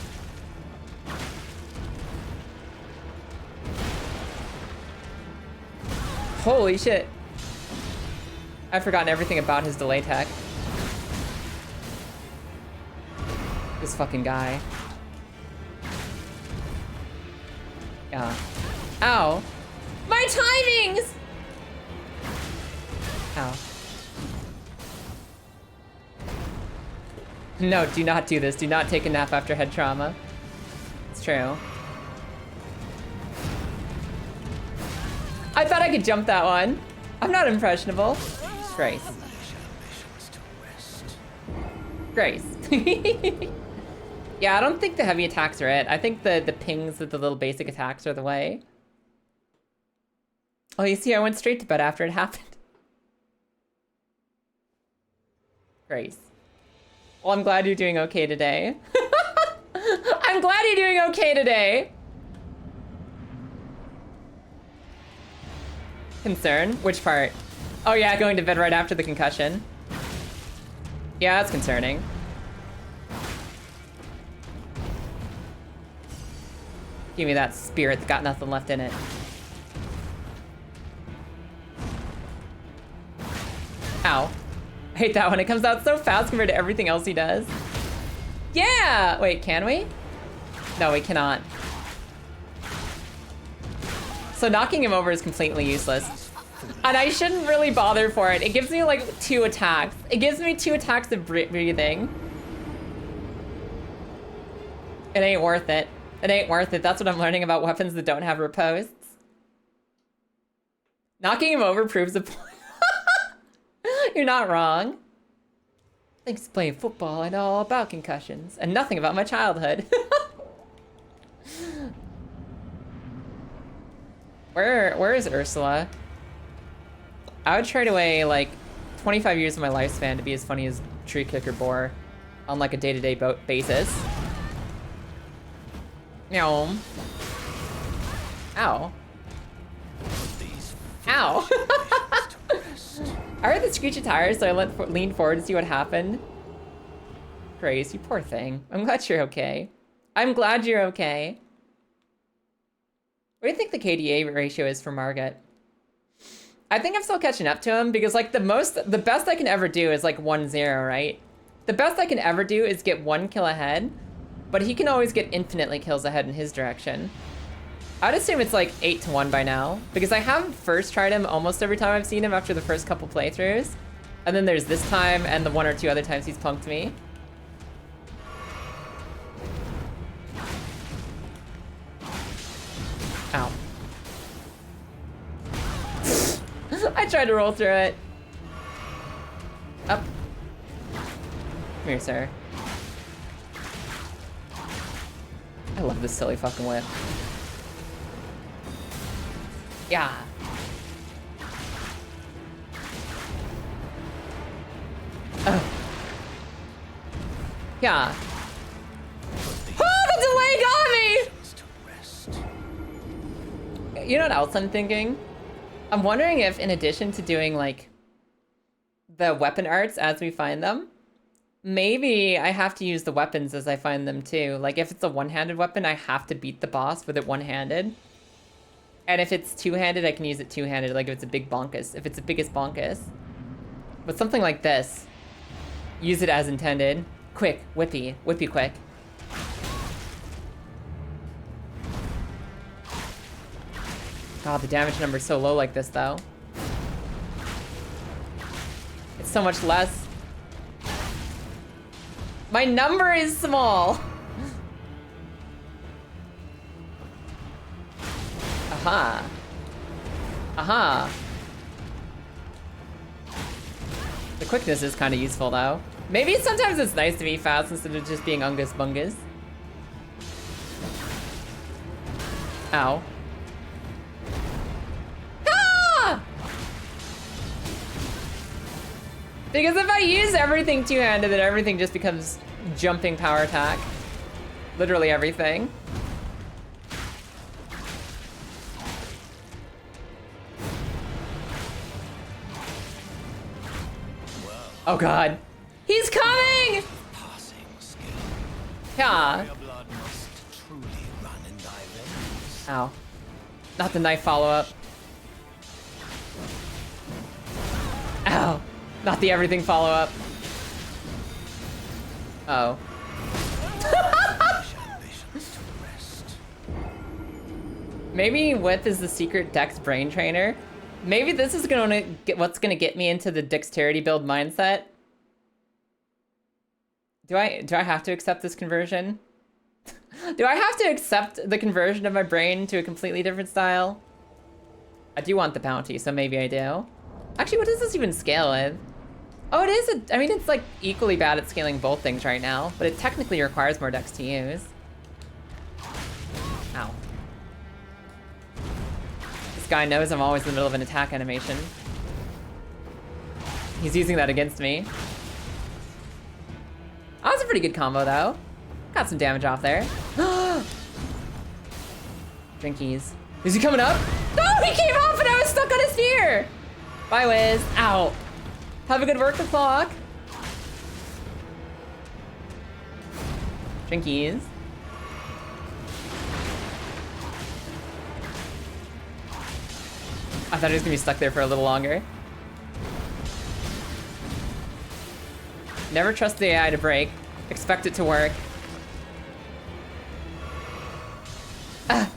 Holy shit. I've forgotten everything about his delay tech. This fucking guy. Yeah. Ow. My timings! Ow. No, do not do this. Do not take a nap after head trauma. It's true. I thought I could jump that one. I'm not impressionable. Grace. Grace. Yeah, I don't think the heavy attacks are it. I think the pings with the little basic attacks are the way. Oh, you see, I went straight to bed after it happened. Grace. Well, I'm glad you're doing okay today. I'm glad you're doing okay today. Concern? Which part? Oh yeah, going to bed right after the concussion. Yeah, that's concerning. Give me that spirit that's got nothing left in it. Ow. I hate that one. It comes out so fast compared to everything else he does. Yeah! Wait, can we? No, we cannot. So knocking him over is completely useless. And I shouldn't really bother for it. It gives me like 2 attacks. It gives me 2 attacks of breathing. It ain't worth it. It ain't worth it. That's what I'm learning about weapons that don't have riposts. Knocking him over proves a point. You're not wrong. Thanks to playing football, I know all about concussions and nothing about my childhood. Where is Ursula? I would trade away like 25 years of my lifespan to be as funny as Tree Kicker Boar on like a day-to-day basis. Meow. Ow. Ow. I heard the screechy tires, so I leaned forward to see what happened. Grace, you poor thing. I'm glad you're okay. I'm glad you're okay. What do you think the KDA ratio is for Margit? I think I'm still catching up to him because like the best I can ever do is like 1-0, right? The best I can ever do is get 1 kill ahead, but he can always get infinitely kills ahead in his direction. I'd assume it's like 8-1 by now, because I have first tried him almost every time I've seen him after the first couple playthroughs. And then there's this time and the 1 or 2 other times he's punked me. Ow. I tried to roll through it. Up. Come here, sir. I love this silly fucking whip. Yeah. Oh. Yeah. Oh, the delay got me! You know what else I'm thinking? I'm wondering if, in addition to doing, like, the weapon arts as we find them. Maybe I have to use the weapons as I find them too. Like if it's a one-handed weapon, I have to beat the boss with it one-handed. And if it's two-handed, I can use it two-handed, like if it's a big bonkus, if it's the biggest bonkus. But something like this, use it as intended. Quick, whippy quick. God, the damage number's so low like this though. It's so much less. My number is small. Aha. Aha. The quickness is kind of useful though. Maybe sometimes it's nice to be fast instead of just being ungus bungus. Ow. Ah! Because if I use everything two-handed, then everything just becomes jumping power attack. Literally everything. Oh god. He's coming! Yeah. Ow. Not the knife follow-up. Ow. Not the everything follow-up. Oh. Maybe Width is the secret Dex brain trainer. Maybe this is gonna get what's gonna get me into the dexterity build mindset. Do I have to accept this conversion? Do I have to accept the conversion of my brain to a completely different style? I do want the bounty, so maybe I do. Actually, what does this even scale with? Oh, it is I mean, it's like equally bad at scaling both things right now, but it technically requires more dex to use. Ow. This guy knows I'm always in the middle of an attack animation. He's using that against me. Oh, that's a pretty good combo, though. Got some damage off there. Drinkies. Is he coming up? Oh, he came off and I was stuck on his spear! Bye, Wiz. Ow. Have a good work the clock. Drinkies. I thought he was gonna be stuck there for a little longer. Never trust the AI to break. Expect it to work. Ah.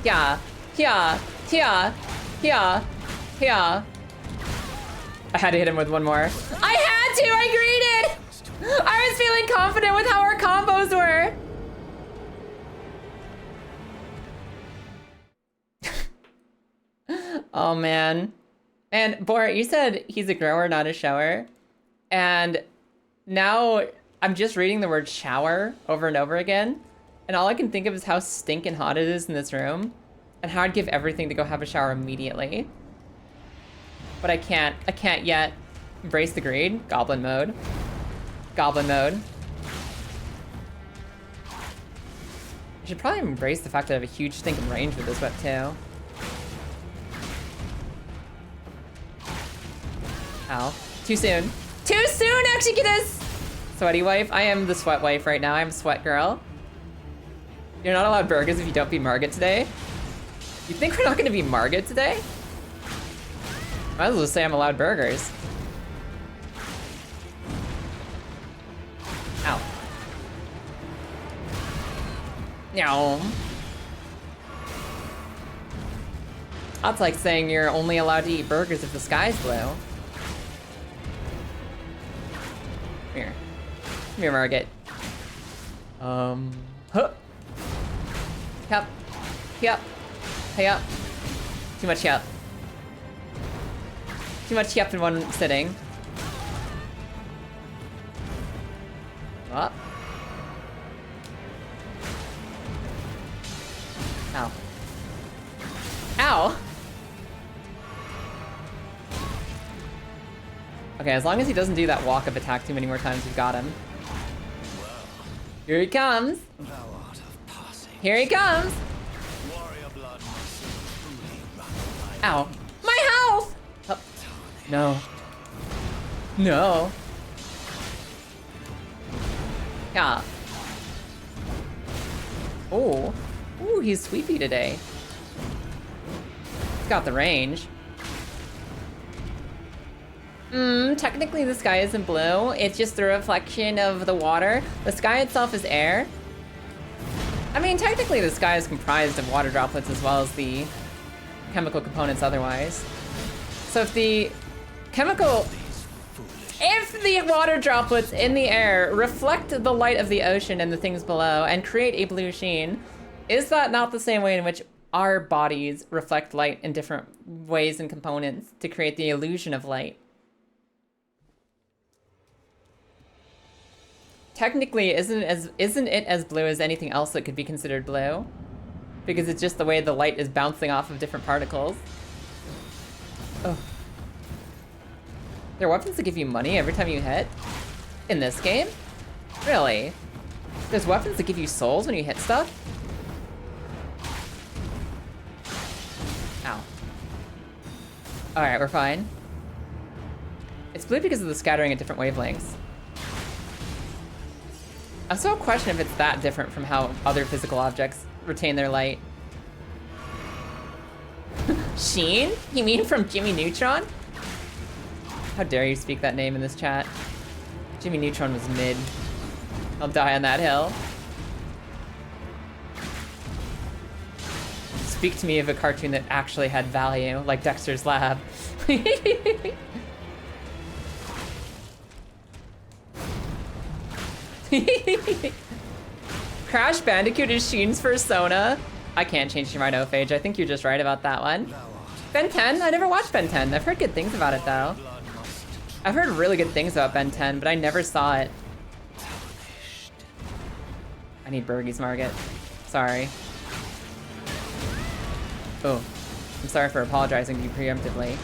Yeah. Yeah. Yeah. Yeah. Yeah. I had to hit him with one more. I had to! I greeted! I was feeling confident with how our combos were. Oh man. And Bort, you said he's a grower, not a shower. And now I'm just reading the word shower over and over again. And all I can think of is how stinking hot it is in this room. And how I'd give everything to go have a shower immediately. But I can't yet. Embrace the greed. Goblin mode. Goblin mode. I should probably embrace the fact that I have a huge stinking range with this whip too. Ow. Too soon. Too soon, Executus! Sweaty wife. I am the sweat wife right now. I'm a sweat girl. You're not allowed burgers if you don't be Margit today? You think we're not gonna be Margit today? Might as well say I'm allowed burgers. Ow. Meow. That's like saying you're only allowed to eat burgers if the sky's blue. Come here. Come here, Margit. Huh. Yep. Yep. Hey up. Too much yep. Too much yep in one sitting. Up. Ow. Ow! Okay, as long as he doesn't do that walk-up attack too many more times, we've got him. Here he comes! Here he comes! Ow. My health! No. No. Yeah. Oh. Ooh, he's sweepy today. He's got the range. Technically the sky isn't blue. It's just the reflection of the water. The sky itself is air. I mean, technically the sky is comprised of water droplets as well as the chemical components otherwise. So if the water droplets in the air reflect the light of the ocean and the things below and create a blue sheen, is that not the same way in which our bodies reflect light in different ways and components to create the illusion of light? Technically, isn't it as blue as anything else that could be considered blue? Because it's just the way the light is bouncing off of different particles. Oh. There are weapons that give you money every time you hit? In this game? Really? There's weapons that give you souls when you hit stuff? Ow. Alright, we're fine. It's blue because of the scattering at different wavelengths. I still question if it's that different from how other physical objects retain their light. Sheen? You mean from Jimmy Neutron? How dare you speak that name in this chat? Jimmy Neutron was mid. I'll die on that hill. Speak to me of a cartoon that actually had value, like Dexter's Lab. Crash Bandicoot is Sheen's persona. I can't change your mind, Ophage. I think you're just right about that one. Ben 10? I never watched Ben 10. I've heard good things about it, though. I've heard really good things about Ben 10, but I never saw it. I need Bergie's Market. Sorry. Oh. I'm sorry for apologizing to you preemptively.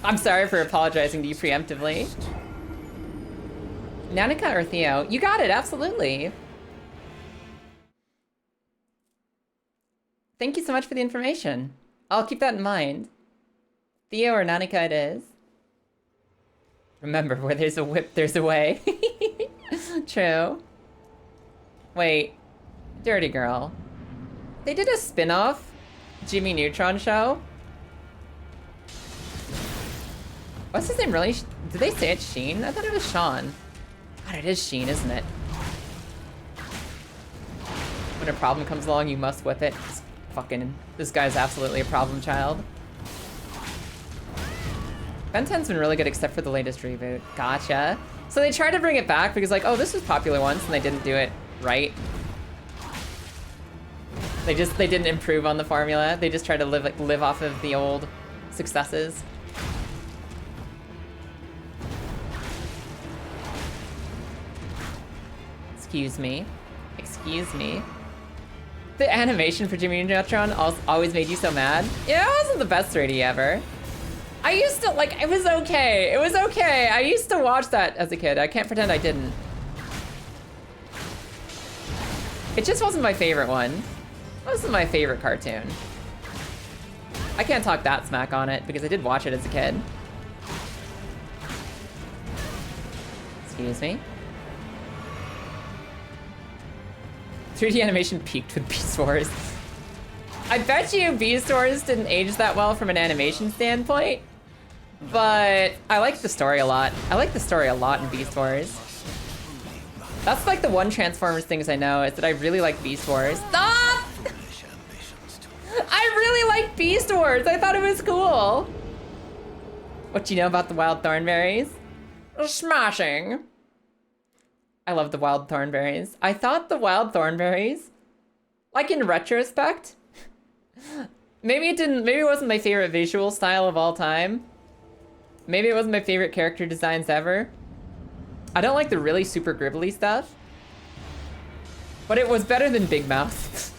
I'm sorry for apologizing to you preemptively. Nanika or Theo? You got it, absolutely. Thank you so much for the information. I'll keep that in mind. Theo or Nanika it is. Remember, where there's a whip, there's a way. True. Wait. Dirty Girl. They did a spin-off Jimmy Neutron show? What's his name really? Did they say it's Sheen? I thought it was Sean. God, it is Sheen, isn't it? When a problem comes along, you must whip it. This guy's absolutely a problem child. Ben 10's been really good except for the latest reboot. Gotcha. So they tried to bring it back because like, oh, this was popular once and they didn't do it right. They didn't improve on the formula. They just tried to live off of the old successes. Excuse me. Excuse me. The animation for Jimmy Neutron always made you so mad? Yeah, it wasn't the best 3D ever. I used to, like, it was okay. It was okay. I used to watch that as a kid. I can't pretend I didn't. It just wasn't my favorite one. It wasn't my favorite cartoon. I can't talk that smack on it because I did watch it as a kid. Excuse me. 3D animation peaked with Beast Wars. I bet you Beast Wars didn't age that well from an animation standpoint, but I like the story a lot. I like the story a lot in Beast Wars. That's like the one Transformers things I know is that I really like Beast Wars. Stop! I really like Beast Wars. I thought it was cool. What do you know about the Wild Thornberries? Smashing. I love the Wild Thornberries. I thought the Wild Thornberries, like in retrospect, maybe it wasn't my favorite visual style of all time. Maybe it wasn't my favorite character designs ever. I don't like the really super gribbly stuff, but it was better than Big Mouth.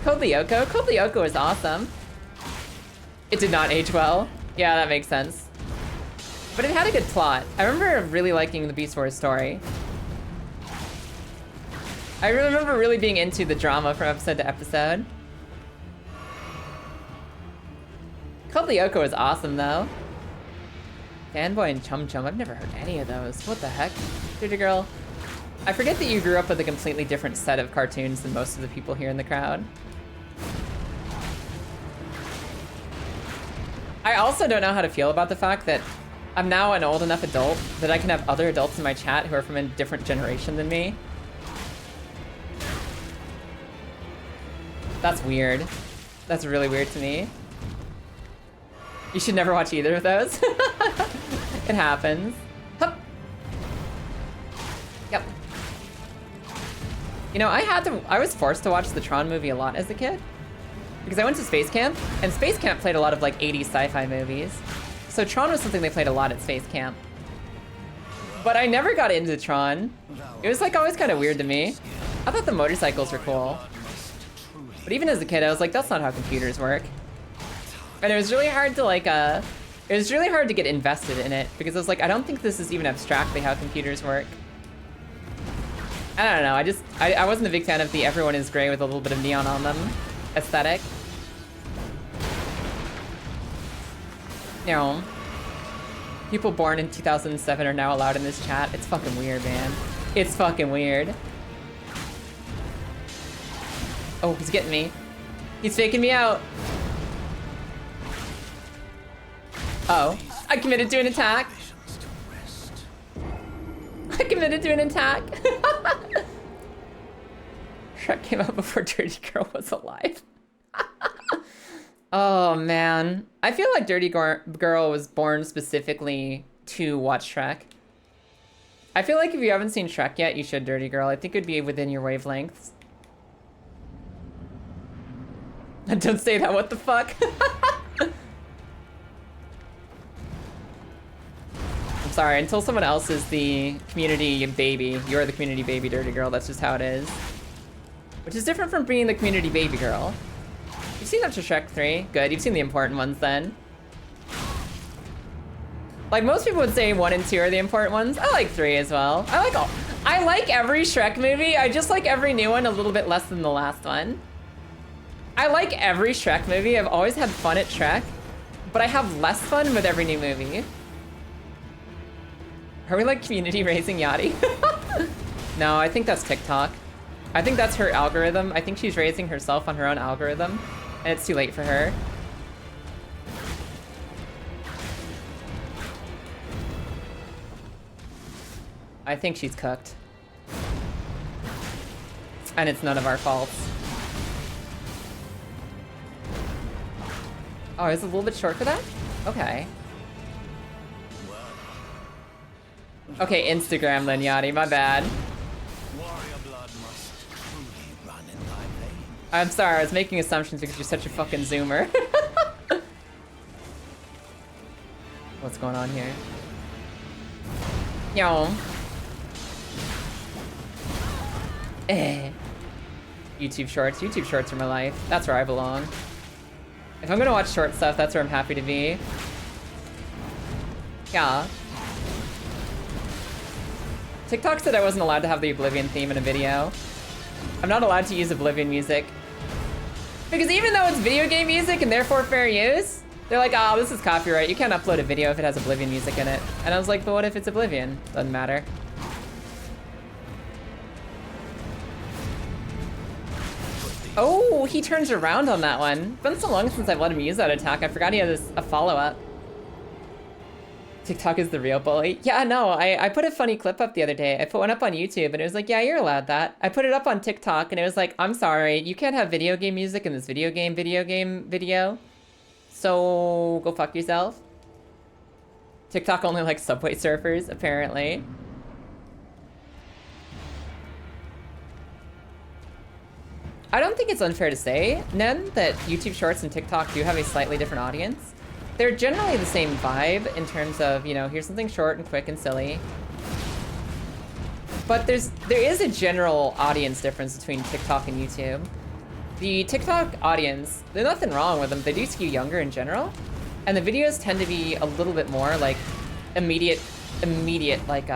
Code Lyoko? Code Lyoko is awesome. It did not age well. Yeah, that makes sense. But it had a good plot. I remember really liking the Beast Wars story. I remember really being into the drama from episode to episode. Called Lyoko is awesome though. Fanboy and Chum Chum, I've never heard any of those. What the heck? Dirty Girl. I forget that you grew up with a completely different set of cartoons than most of the people here in the crowd. I also don't know how to feel about the fact that I'm now an old enough adult that I can have other adults in my chat who are from a different generation than me. That's weird. That's really weird to me. You should never watch either of those. It happens. Hup. Yep. You know, I was forced to watch the Tron movie a lot as a kid. Because I went to Space Camp, and Space Camp played a lot of like 80s sci-fi movies. So Tron was something they played a lot at Space Camp. But I never got into Tron. It was like always kind of weird to me. I thought the motorcycles were cool. But even as a kid, I was like, that's not how computers work. And it was really hard to like, it was really hard to get invested in it because I was like, I don't think this is even abstractly how computers work. I don't know, I wasn't a big fan of the everyone is gray with a little bit of neon on them aesthetic. You know, people born in 2007 are now allowed in this chat. It's fucking weird, man. It's fucking weird. Oh, he's getting me. He's faking me out. Oh, I committed to an attack. I committed to an attack. Shrek came out before Dirty Girl was alive. Oh man, I feel like Dirty Girl was born specifically to watch Shrek. I feel like if you haven't seen Shrek yet, you should Dirty Girl. I think it'd be within your wavelengths. Don't say that, what the fuck? I'm sorry, until someone else is the community baby, you're the community baby, Dirty Girl, that's just how it is. Which is different from being the community baby girl. You've seen up to Shrek 3? Good, you've seen the important ones then. Like most people would say 1 and 2 are the important ones. I like 3 as well. I like every Shrek movie, I just like every new one a little bit less than the last one. I like every Shrek movie. I've always had fun at Shrek, but I have less fun with every new movie. Are we like community raising Yachty? No, I think that's TikTok. I think that's her algorithm. I think she's raising herself on her own algorithm, and it's too late for her. I think she's cooked. And it's none of our faults. Oh, is it a little bit short for that? Okay. Okay, Instagram then, Yachty, my bad. I'm sorry, I was making assumptions because you're such a fucking zoomer. What's going on here? Yo. YouTube Shorts. YouTube Shorts are my life. That's where I belong. If I'm gonna watch short stuff, that's where I'm happy to be. Yeah. TikTok said I wasn't allowed to have the Oblivion theme in a video. I'm not allowed to use Oblivion music. Because even though it's video game music and therefore fair use, they're like, oh, this is copyright. You can't upload a video if it has Oblivion music in it. And I was like, but what if it's Oblivion? Doesn't matter. Oh, he turns around on that one. It's been so long since I've let him use that attack. I forgot he had a follow-up. TikTok is the real bully. Yeah, no, I put a funny clip up the other day. I put one up on YouTube and it was like, yeah, you're allowed that. I put it up on TikTok and it was like, I'm sorry, you can't have video game music in this video game video. So go fuck yourself. TikTok only likes Subway Surfers, apparently. I don't think it's unfair to say, Nen, that YouTube Shorts and TikTok do have a slightly different audience. They're generally the same vibe in terms of, you know, here's something short and quick and silly. But there is a general audience difference between TikTok and YouTube. The TikTok audience, there's nothing wrong with them. They do skew younger in general. And the videos tend to be a little bit more like immediate, like,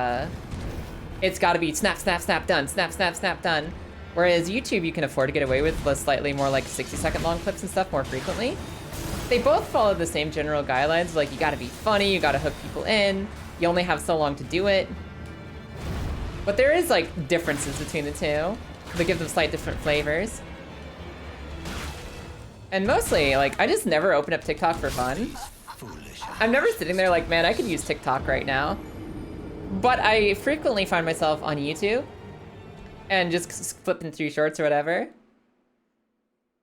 it's gotta be snap, snap, snap, done, snap, snap, snap, done. Whereas YouTube, you can afford to get away with the slightly more like 60-second long clips and stuff more frequently. They both follow the same general guidelines, like you gotta be funny, you gotta hook people in, you only have so long to do it. But there is like differences between the two that give them slight different flavors. And mostly, like, I just never open up TikTok for fun. I'm never sitting there like, man, I could use TikTok right now. But I frequently find myself on YouTube and just flipping through shorts or whatever.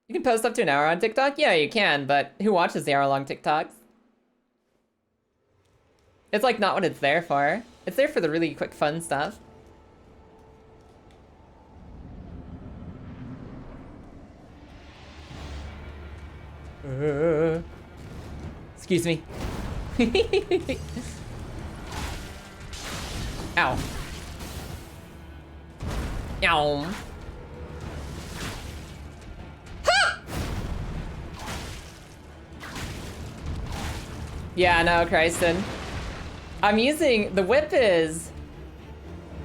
You can post up to an hour on TikTok? Yeah, you can, but who watches the hour-long TikToks? It's like not what it's there for. It's there for the really quick fun stuff. Excuse me. Ow. Ow. Ha! Yeah, no, Christen. I'm using... The whip is...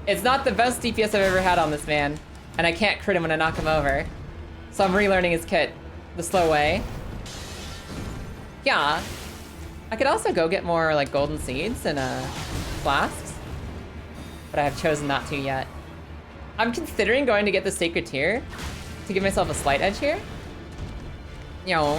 It's not the best DPS I've ever had on this man. And I can't crit him when I knock him over. So I'm relearning his kit the slow way. Yeah. I could also go get more, like, golden seeds and, flasks. But I have chosen not to yet. I'm considering going to get the Sacred Tier to give myself a slight edge here. Yo.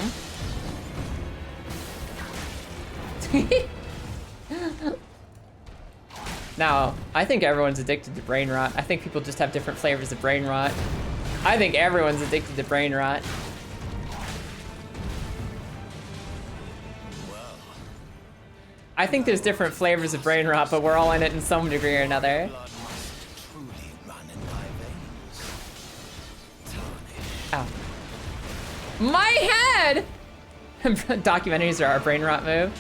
Now, I think everyone's addicted to brain rot. I think people just have different flavors of brain rot. I think everyone's addicted to brain rot. I think there's different flavors of brain rot, but we're all in it in some degree or another. Ow. My head! Documentaries are our brain rot move.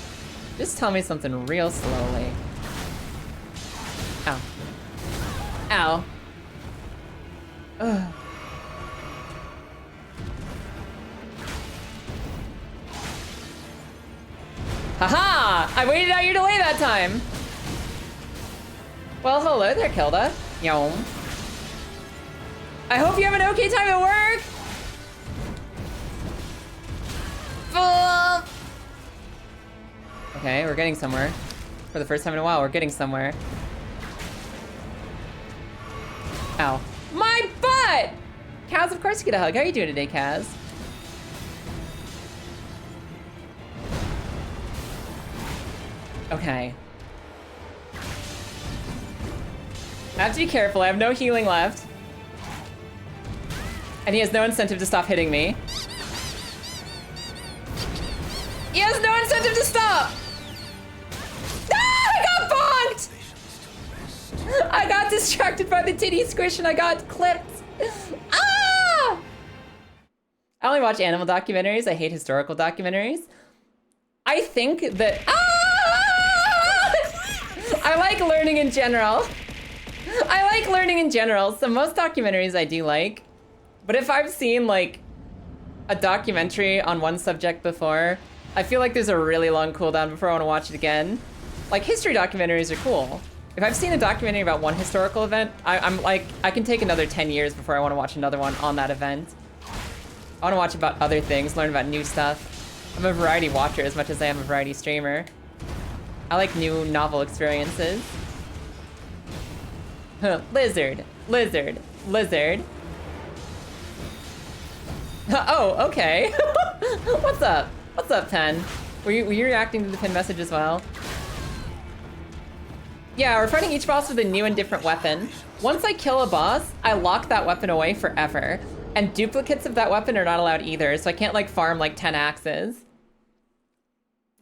Just tell me something real slowly. Ow. Ow. Ugh. Haha! I waited out your delay that time! Well, hello there, Kilda. Yom. I hope you have an okay time at work! Okay, we're getting somewhere. For the first time in a while, we're getting somewhere. Ow. My butt! Kaz, of course you get a hug. How are you doing today, Kaz? Okay. I have to be careful. I have no healing left. And he has no incentive to stop hitting me. He has no incentive to stop! Ah! I got bonked! I got distracted by the titty squish and I got clipped. Ah! I only watch animal documentaries. I hate historical documentaries. I think that... Ah! I like learning in general. I like learning in general, so most documentaries I do like. But if I've seen, like, a documentary on one subject before, I feel like there's a really long cooldown before I want to watch it again. Like, history documentaries are cool. If I've seen a documentary about one historical event, I'm like, I can take another 10 years before I want to watch another one on that event. I want to watch about other things, learn about new stuff. I'm a variety watcher as much as I am a variety streamer. I like new novel experiences. Lizard, lizard, lizard. Oh, okay. What's up? What's up, Ten? Were you reacting to the pin message as well? Yeah, we're fighting each boss with a new and different weapon. Once I kill a boss, I lock that weapon away forever. And duplicates of that weapon are not allowed either, so I can't like farm like 10 axes.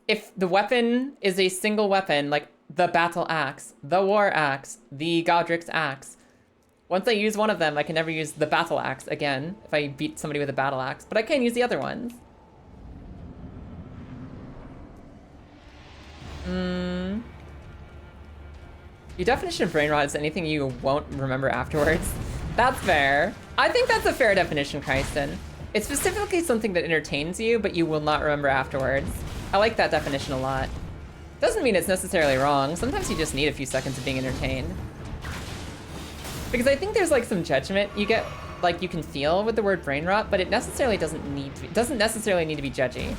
If the weapon is a single weapon, like the battle axe, the war axe, the Godric's axe, once I use one of them, I can never use the battle axe again if I beat somebody with a battle axe, but I can use the other ones. Your definition of brain rot is anything you won't remember afterwards. That's fair. I think that's a fair definition, Christen. It's specifically something that entertains you, but you will not remember afterwards. I like that definition a lot. Doesn't mean it's necessarily wrong. Sometimes you just need a few seconds of being entertained. Because I think there's like some judgment you get, like you can feel with the word brain rot, but it necessarily doesn't necessarily need to be judgy.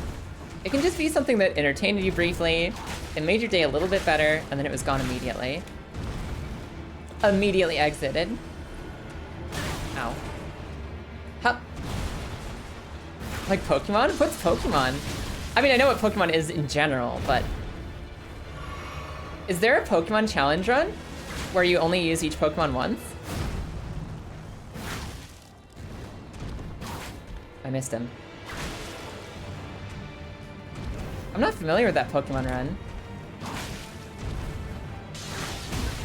It can just be something that entertained you briefly, it made your day a little bit better, and then it was gone immediately. Immediately exited. Ow. Hup. Like Pokemon? What's Pokemon? I mean, I know what Pokemon is in general, but... Is there a Pokemon challenge run where you only use each Pokemon once? I missed him. I'm not familiar with that Pokemon run.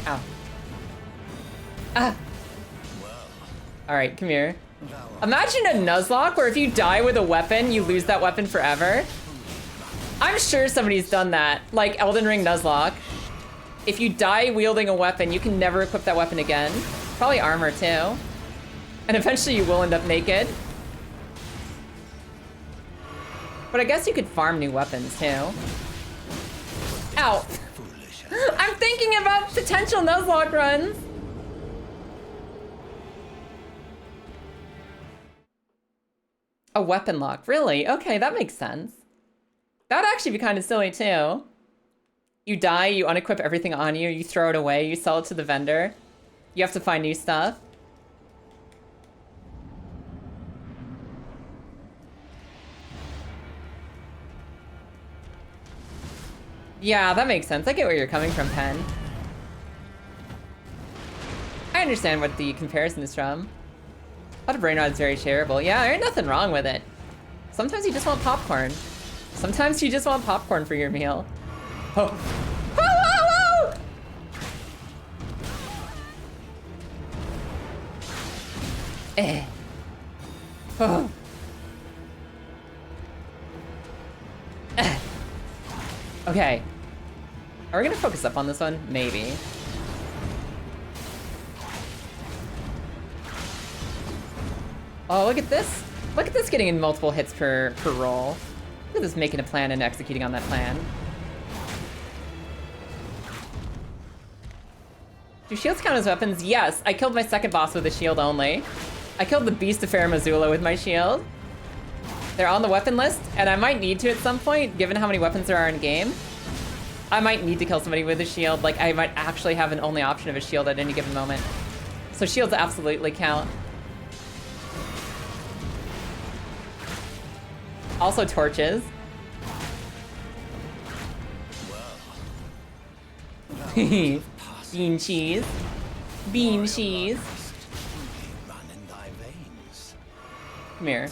Ow. Ah! Alright, come here. Imagine a Nuzlocke where if you die with a weapon, you lose that weapon forever. I'm sure somebody's done that. Like Elden Ring Nuzlocke. If you die wielding a weapon, you can never equip that weapon again. Probably armor too. And eventually you will end up naked. But I guess you could farm new weapons too. Ow. I'm thinking about potential Nuzlocke runs. A weapon lock, really? Okay, that makes sense. That would actually be kind of silly too. You die, you unequip everything on you, you throw it away, you sell it to the vendor. You have to find new stuff. Yeah, that makes sense. I get where you're coming from, Pen. I understand what the comparison is from. A lot of brain rot is very shareable. Yeah, there ain't nothing wrong with it. Sometimes you just want popcorn. Sometimes you just want popcorn for your meal. Oh. Whoa, whoa, whoa! Eh. Oh. Eh. Okay. Are we gonna focus up on this one? Maybe. Oh, look at this. Look at this getting in multiple hits per roll. Look at this making a plan and executing on that plan. Do shields count as weapons? Yes, I killed my second boss with a shield only. I killed the Beast of Faramazula with my shield. They're on the weapon list, and I might need to at some point, given how many weapons there are in game. I might need to kill somebody with a shield. Like, I might actually have an only option of a shield at any given moment. So shields absolutely count. Also torches. Bean cheese. Bean cheese. Come here.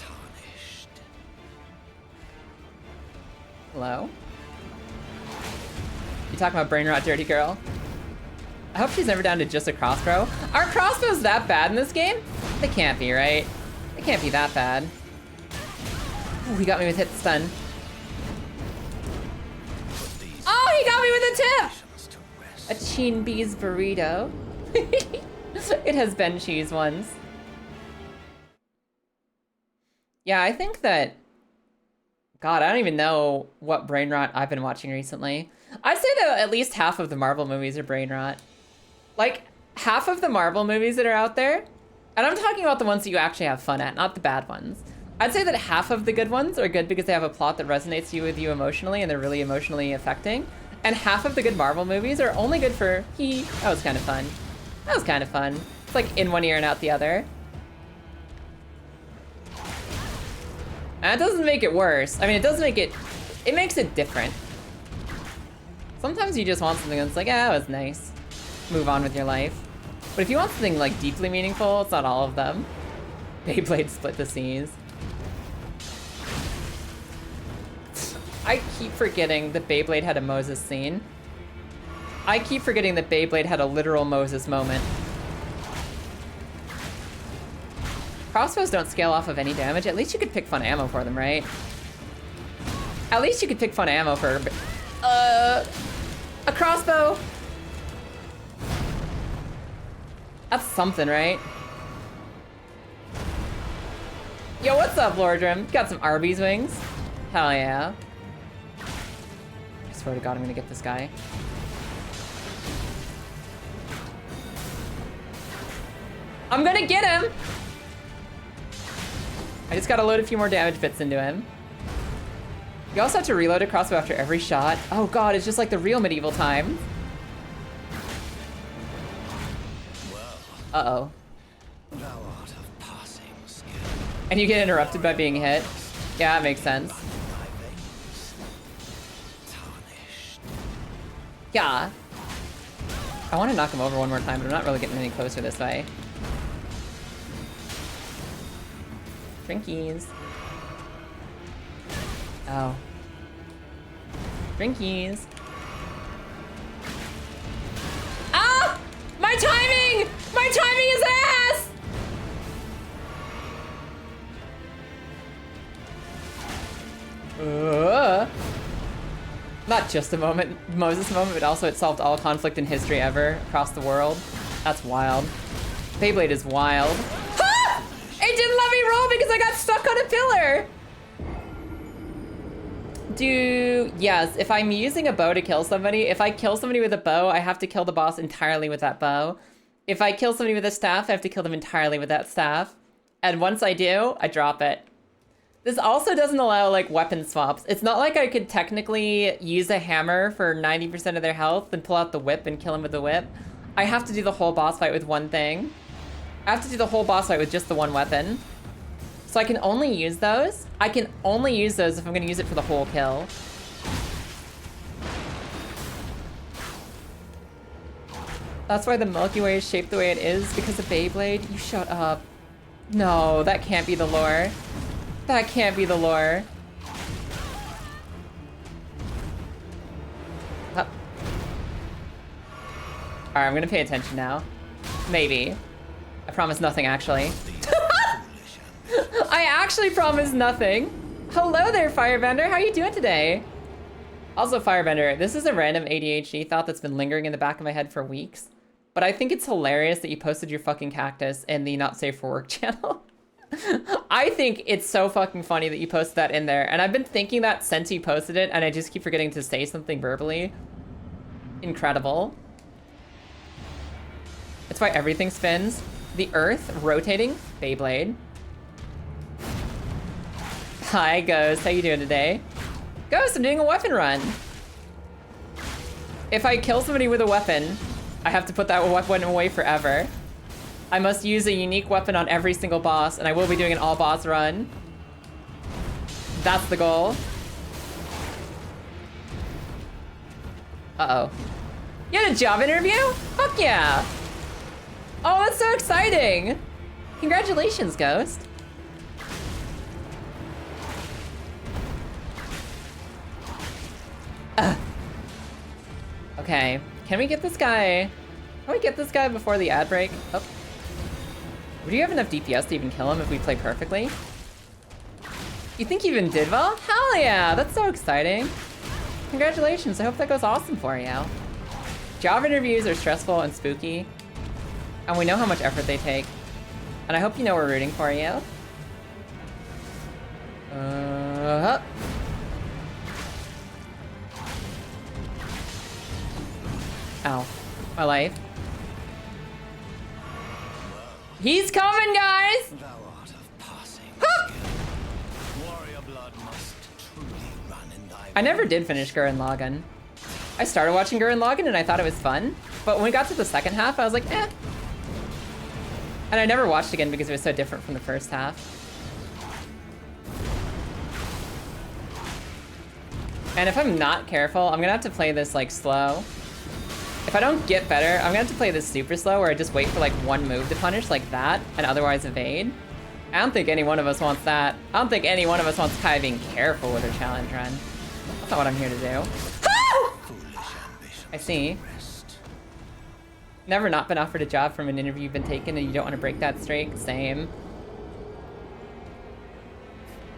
Hello? You talking about brain rot, dirty girl? I hope she's never down to just a crossbow. Are crossbows that bad in this game? They can't be, right? They can't be that bad. Ooh, he got me with hit stun. Oh, he got me with a tip! A Cheen Bee's burrito. It has been cheese once. Yeah, I think that... God, I don't even know what brain rot I've been watching recently. I'd say that at least half of the Marvel movies are brain rot. Like, half of the Marvel movies that are out there, and I'm talking about the ones that you actually have fun at, not the bad ones. I'd say that half of the good ones are good because they have a plot that resonates with you emotionally and they're really emotionally affecting. And half of the good Marvel movies are only good for, that was kind of fun. That was kind of fun. It's like in one ear and out the other. And it doesn't make it worse. I mean, it does make it, it makes it different. Sometimes you just want something that's like, that was nice. Move on with your life. But if you want something like deeply meaningful, it's not all of them. Beyblade split the seas. I keep forgetting that Beyblade had a Moses scene. I keep forgetting that Beyblade had a literal Moses moment. Crossbows don't scale off of any damage. At least you could pick fun ammo for them, right? At least you could pick fun ammo for... a crossbow! That's something, right? Yo, what's up, Lordrum? Got some Arby's wings? Hell yeah. I swear to God, I'm gonna get this guy. I'm gonna get him! I just gotta load a few more damage bits into him. You also have to reload a crossbow after every shot. Oh god, it's just like the real medieval time. Uh-oh. Thou art of passing skill. And you get interrupted by being hit. Yeah, that makes sense. Thy veins tarnished. Yeah. I want to knock him over one more time, but I'm not really getting any closer this way. Drinkies. Oh. Drinkies. Ah! My timing! My timing is ass! Not just a moment, Moses moment, but also it solved all conflict in history ever across the world. That's wild. Beyblade is wild. Ah! It didn't let me roll because I got stuck on a pillar. Yes, if I'm using a bow to kill somebody, if I kill somebody with a bow, I have to kill the boss entirely with that bow. If I kill somebody with a staff, I have to kill them entirely with that staff. And once I do, I drop it. This also doesn't allow, like, weapon swaps. It's not like I could technically use a hammer for 90% of their health and pull out the whip and kill them with the whip. I have to do the whole boss fight with one thing. I have to do the whole boss fight with just the one weapon. So I can only use those. I can only use those if I'm gonna use it for the whole kill. That's why the Milky Way is shaped the way it is, because of Beyblade. You shut up. No, that can't be the lore. That can't be the lore. Oh. Alright, I'm gonna pay attention now. Maybe. I promise nothing, actually. I actually promise nothing. Hello there, Firebender. How are you doing today? Also, Firebender, this is a random ADHD thought that's been lingering in the back of my head for weeks. But I think it's hilarious that you posted your fucking cactus in the Not Safe for Work channel. I think it's so fucking funny that you posted that in there. And I've been thinking that since you posted it, and I just keep forgetting to say something verbally. Incredible. That's why everything spins. The Earth rotating Beyblade. Hi, Ghost. How you doing today? Ghost, I'm doing a weapon run. If I kill somebody with a weapon, I have to put that weapon away forever. I must use a unique weapon on every single boss, and I will be doing an all-boss run. That's the goal. Uh-oh. You had a job interview? Fuck yeah! Oh, that's so exciting! Congratulations, Ghost. Okay, can we get this guy? Can we get this guy before the ad break? Oh. Would you have enough DPS to even kill him if we play perfectly? You think you even did well? Hell yeah, that's so exciting. Congratulations, I hope that goes awesome for you. Job interviews are stressful and spooky, and we know how much effort they take. And I hope you know we're rooting for you. Ow. My life. He's coming, guys! Thou art of passing skill. Warrior blood must truly run in thy I never did finish Gurren Lagann. I started watching Gurren Lagann and I thought it was fun, but when we got to the second half, I was like, eh. And I never watched again because it was so different from the first half. And if I'm not careful, I'm gonna have to play this like slow. If I don't get better, I'm gonna have to play this super slow where I just wait for like one move to punish like that and otherwise evade. I don't think any one of us wants that. I don't think any one of us wants Kai being careful with her challenge run. That's not what I'm here to do. I see. Never not been offered a job from an interview you've been taken and you don't want to break that streak? Same.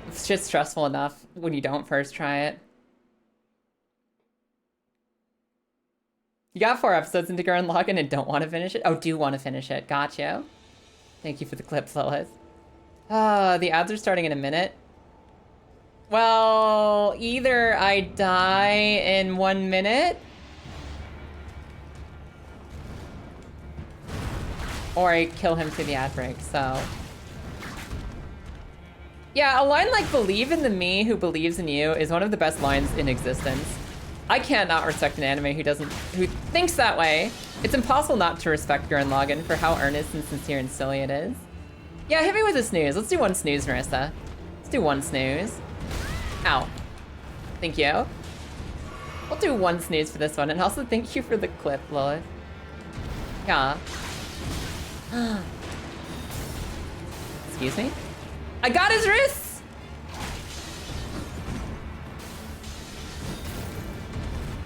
It's just stressful enough when you don't first try it. You got 4 episodes into Gurren Lagann and don't want to finish it? Oh, do want to finish it. Gotcha. Thank you for the clips, Lilith. The ads are starting in a minute. Well, either I die in 1 minute, or I kill him through the ad break, so. Yeah, a line like "Believe in the me who believes in you" is one of the best lines in existence. I can't not respect an anime who thinks that way. It's impossible not to respect Gurren Lagann for how earnest and sincere and silly it is. Yeah, hit me with a snooze. Let's do one snooze, Marissa. Let's do one snooze. Ow. Thank you. We'll do one snooze for this one, and also thank you for the clip, Lilith. Yeah. Excuse me? I got his wrists!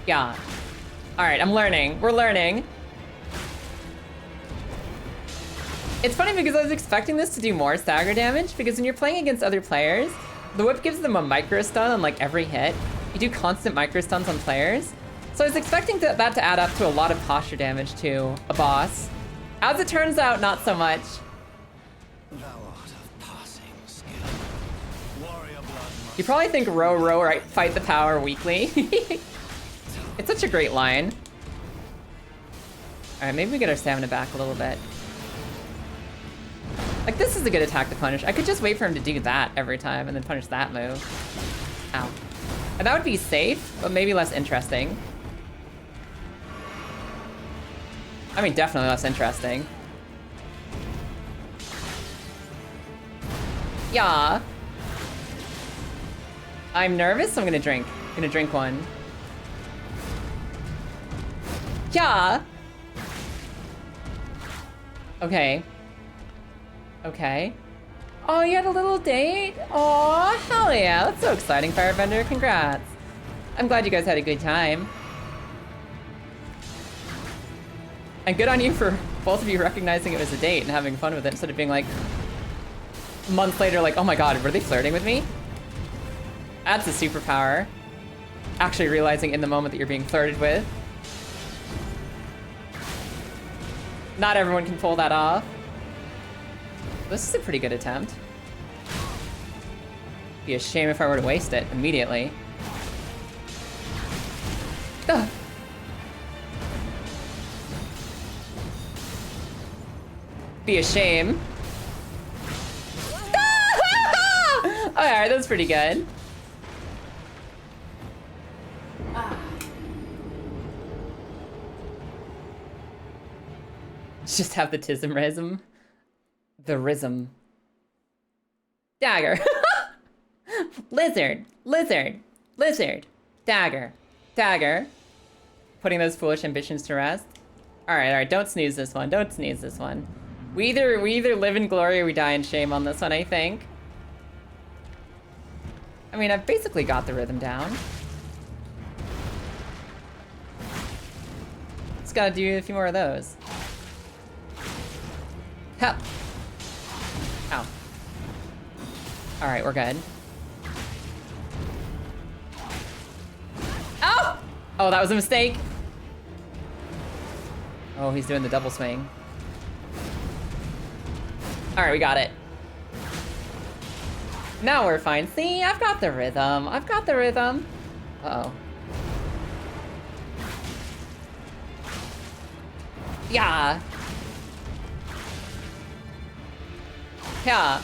Yeah. Alright, I'm learning. We're learning. It's funny because I was expecting this to do more stagger damage, because when you're playing against other players, the whip gives them a micro stun on like every hit. You do constant micro stuns on players. So I was expecting that to add up to a lot of posture damage to a boss. As it turns out, not so much. Thou art of passing skill. Warrior blood must You probably think row, right? Fight the power weakly. It's such a great line. All right, maybe we get our stamina back a little bit. Like, this is a good attack to punish. I could just wait for him to do that every time and then punish that move. Ow. And that would be safe, but maybe less interesting. I mean, definitely less interesting. Yeah. I'm nervous, so I'm gonna drink. I'm gonna drink one. Yeah. Okay. Okay. Oh, you had a little date? Oh, hell yeah. That's so exciting, Firebender. Congrats. I'm glad you guys had a good time. And good on you for both of you recognizing it was a date and having fun with it instead of being like, months later, like, oh my god, were they flirting with me? That's a superpower. Actually realizing in the moment that you're being flirted with. Not everyone can pull that off. This is a pretty good attempt. Be a shame if I were to waste it immediately. Ugh. Be a shame. Alright, that's pretty good. Just have the tism-rism. The rhythm. Dagger. Lizard. Lizard. Lizard. Dagger. Dagger. Putting those foolish ambitions to rest. Alright, don't snooze this one. Don't sneeze this one. We either live in glory or we die in shame on this one, I think. I mean, I've basically got the rhythm down. Just gotta do a few more of those. Help. Ow. Alright, we're good. Ow! Oh, that was a mistake. Oh, he's doing the double swing. Alright, we got it. Now we're fine. See, I've got the rhythm. I've got the rhythm. Uh-oh. Yeah. Yeah.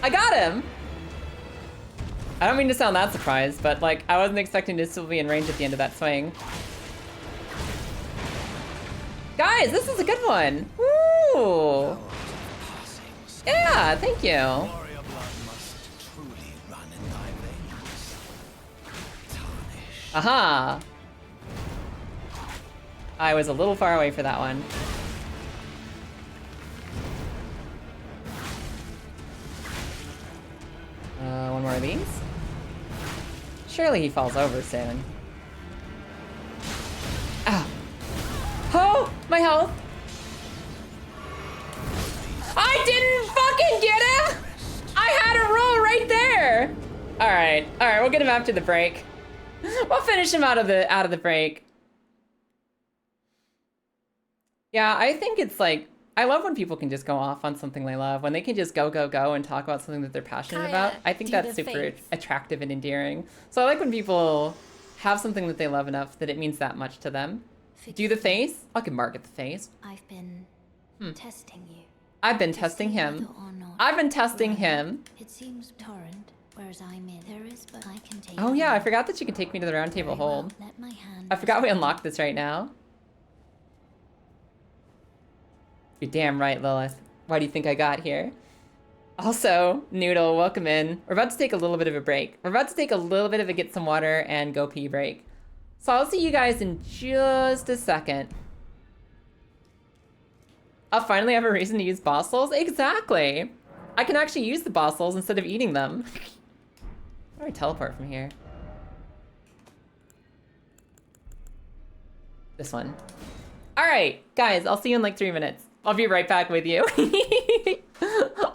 I got him! I don't mean to sound that surprised, but like, I wasn't expecting to still be in range at the end of that swing. Guys, this is a good one! Woo! Yeah, thank you. warrior blood must truly run in thy veins. Tarnish. Aha! I was a little far away for that one. One more of these? Surely he falls over soon. Ow. Oh! My health! I didn't fucking get him! I had a roll right there! Alright, we'll get him after the break. We'll finish him out of the break. Yeah, I think it's like, I love when people can just go off on something they love. When they can just go and talk about something that they're passionate about. I think that's super attractive and endearing. So I like when people have something that they love enough that it means that much to them. Do the face? I can market the face. I've been testing you. I've been to testing see him. whether or not I've been testing him. It seems torrent, whereas I'm in. There is, but I can take. Oh yeah, I them. forgot that you can take me to the round table Very well, hold. let my hand I forgot we rest unlocked this right now. You're damn right, Lilith. Why do you think I got here? Also, Noodle, welcome in. We're about to take a little bit of a break. We're about to take a little bit of a get some water and go pee break. So I'll see you guys in just a second. I'll finally have a reason to use boss souls? Exactly! I can actually use the boss souls instead of eating them. How do I teleport from here? This one. Alright, guys, I'll see you in like 3 minutes. I'll be right back with you.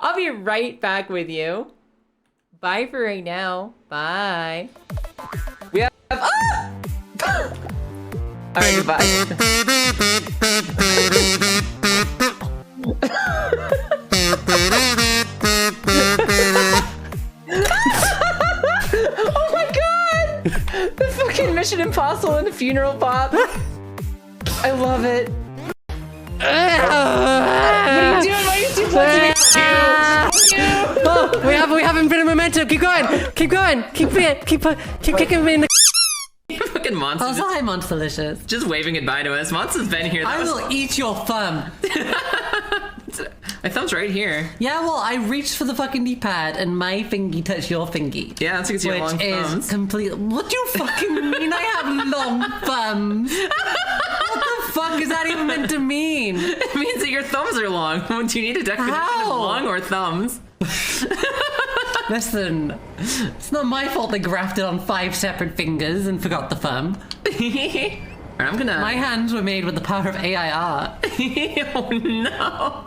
I'll be right back with you. Bye for right now. Bye. We have... Ah! Alright, goodbye. Oh my god! The fucking Mission Impossible and the funeral pop. I love it. What are you doing? Why are you too close to me? Oh, we haven't been in momentum. Keep going. Keep going. Keep kicking me in the. Fucking monster. Oh, hi, Monsterlicious. Just waving goodbye to us. Monster's been here. I will eat your thumb. My thumb's right here. Yeah, well, I reached for the fucking D-pad and my thingy touched your thingy. Yeah, that's because you have long Which thumbs. is complete. What do you fucking mean I have long thumbs? What the fuck is that even meant to mean? It means that your thumbs are long. Do you need a definition of How? long or thumbs? Listen, it's not my fault they grafted on 5 separate fingers and forgot the thumb. Alright, I'm gonna... My hands were made with the power of AIR. Oh no.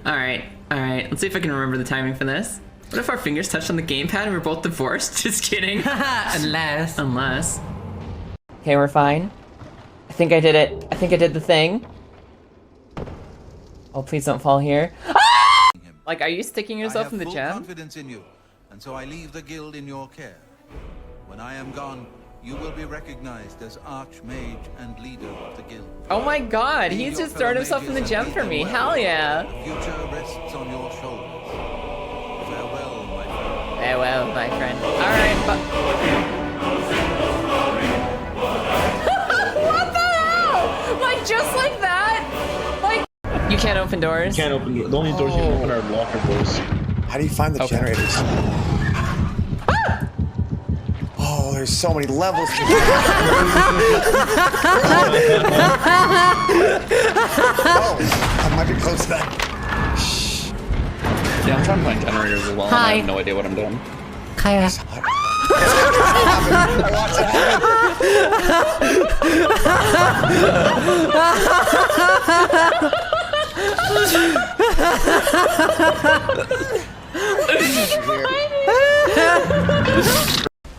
Alright, let's see if I can remember the timing for this. What if our fingers touched on the gamepad and we're both divorced? Just kidding. Unless. Okay, we're fine. I think I did it. I think I did the thing. Oh, please don't fall here. Ah! Like, are you sticking yourself in the I have gem? full confidence in you, and so I leave the guild in your care. When I am gone, you will be recognized as Archmage and leader of the guild. Oh my god, Lead he's your just throwing fellow himself in the mages gem and for lead me. them Hell well. yeah. The future rests on your shoulders. Farewell, my friend. Farewell, my friend. Alright, but... What the hell? Like, just like that? Like, you can't open doors? Can't open the only doors you can open are locker doors. How do you find the generators? Oh, there's so many levels. Oh, I might be close to that. Shh. Yeah, I'm trying to find generators as well. And I have no idea what I'm doing. Kaya. I watched it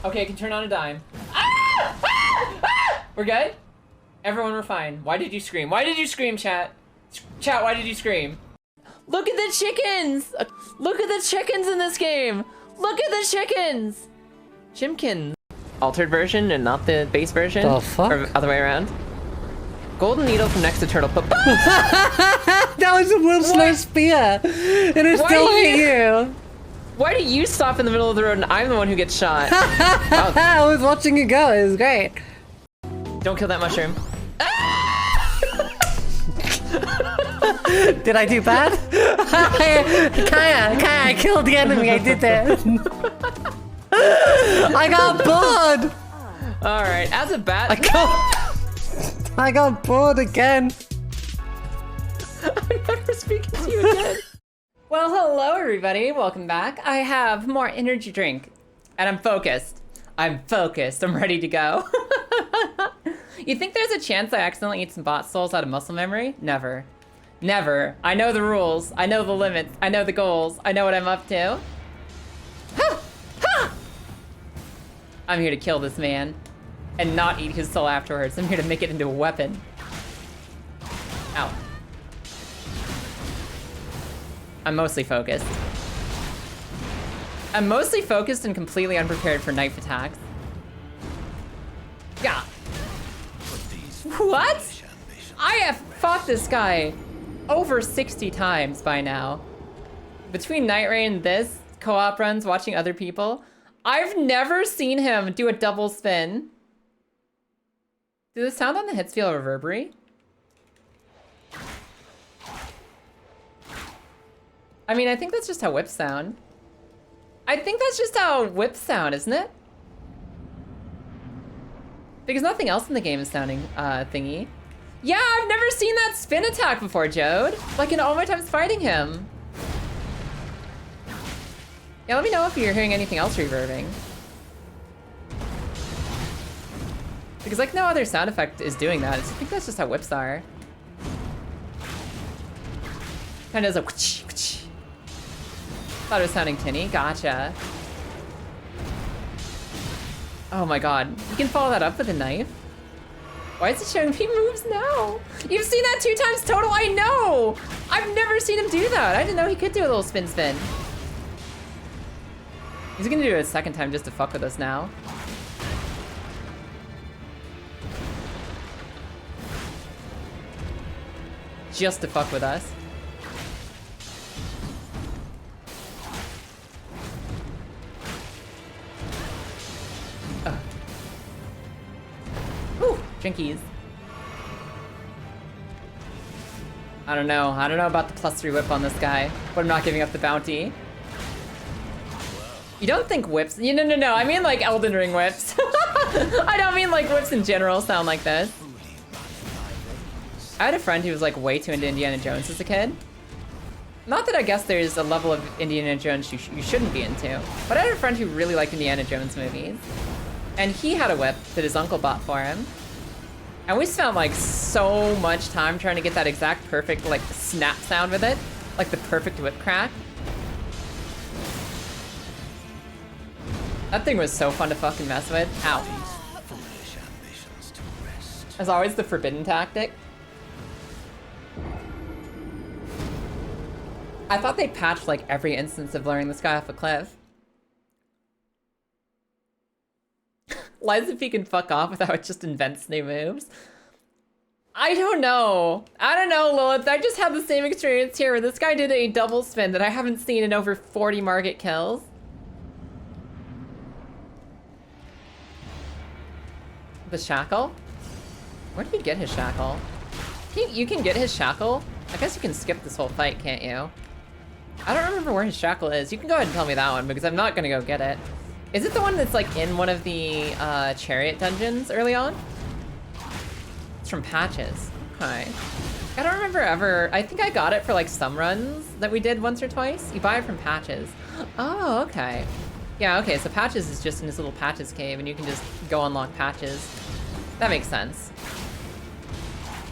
Okay, I can turn on a dime. We're good? Everyone, we're fine. Why did you scream? Why did you scream, chat? Chat, why did you scream? Look at the chickens! Look at the chickens in this game! Look at the chickens! Chimkins. Altered version and not the base version? The fuck? Or other way around? Golden needle from next to turtle. That was a Wilson's spear! And it Why still do hit you- you! Why do you stop in the middle of the road and I'm the one who gets shot? Oh, I was watching you go, it was great. don't kill that mushroom. Did I do bad? Kaya, I killed the enemy, I did that. I got bored! Alright, as a bat. I got bored again. I'm never speaking to you again. Well, hello everybody, welcome back. I have more energy drink, and I'm focused. I'm ready to go. You think there's a chance I accidentally eat some bot souls out of muscle memory? Never. Never. I know the rules, I know the limits, I know the goals, I know what I'm up to. Ha! Ha! I'm here to kill this man, and not eat his soul afterwards. I'm here to make it into a weapon. Ow. I'm mostly focused. I'm mostly focused and completely unprepared for knife attacks. Yeah. What? I have fought this guy over 60 times by now. Between Night Rain and this, co-op runs, watching other people, I've never seen him do a double spin. Do the sound on the hits feel reverberate? I mean, I think that's just how whips sound. I think that's just how whips sound, isn't it? Because nothing else in the game is sounding thingy. Yeah, I've never seen that spin attack before, Jode. Like in all my times fighting him. Yeah, let me know if you're hearing anything else reverbing. Because like no other sound effect is doing that. I think that's just how whips are. Kind of does a whoosh, whoosh. Thought it was sounding tinny. Gotcha. Oh my god. You can follow that up with a knife? Why is it showing me moves now? You've seen that 2 times total? I know! I've never seen him do that. I didn't know he could do a little spin spin. He's gonna do it a second time just to fuck with us now. Just to fuck with us. Ooh, drinkies. I don't know about the +3 whip on this guy, but I'm not giving up the bounty. You don't think whips? No, I mean like Elden Ring whips. I don't mean like whips in general sound like this. I had a friend who was like way too into Indiana Jones as a kid. Not that I guess there's a level of Indiana Jones you shouldn't be into, but I had a friend who really liked Indiana Jones movies. And he had a whip that his uncle bought for him. And we spent like so much time trying to get that exact perfect like snap sound with it. Like the perfect whip crack. That thing was so fun to fucking mess with. Ow. As always, the forbidden tactic. I thought they patched like every instance of luring this guy off a cliff. Liza P can fuck off without it just invents new moves. I don't know, Lilith. I just had the same experience here where this guy did a double spin that I haven't seen in over 40 market kills. The shackle? Where did he get his shackle? You can get his shackle? I guess you can skip this whole fight, can't you? I don't remember where his shackle is. You can go ahead and tell me that one because I'm not gonna go get it. Is it the one that's like in one of the chariot dungeons early on? It's from patches. Okay. I don't remember ever. I think I got it for like some runs that we did once or twice. You buy it from patches. Oh, okay. Yeah, okay, so patches is just in this little patches cave and you can just go unlock patches. That makes sense.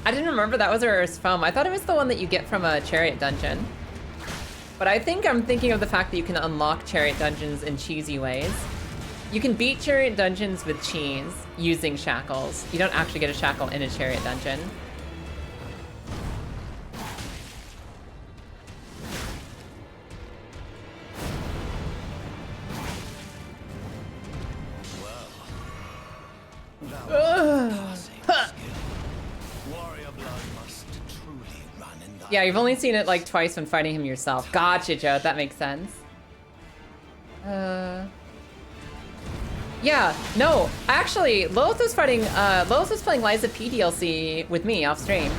I didn't remember that was where it was from. I thought it was the one that you get from a chariot dungeon. But I think I'm thinking of the fact that you can unlock chariot dungeons in cheesy ways. You can beat chariot dungeons with cheese using shackles. You don't actually get a shackle in a chariot dungeon. Yeah, you've only seen it like twice when fighting him yourself. Gotcha, Joe. That makes sense. Yeah, no, actually, Lilith was playing Liza P DLC with me off stream.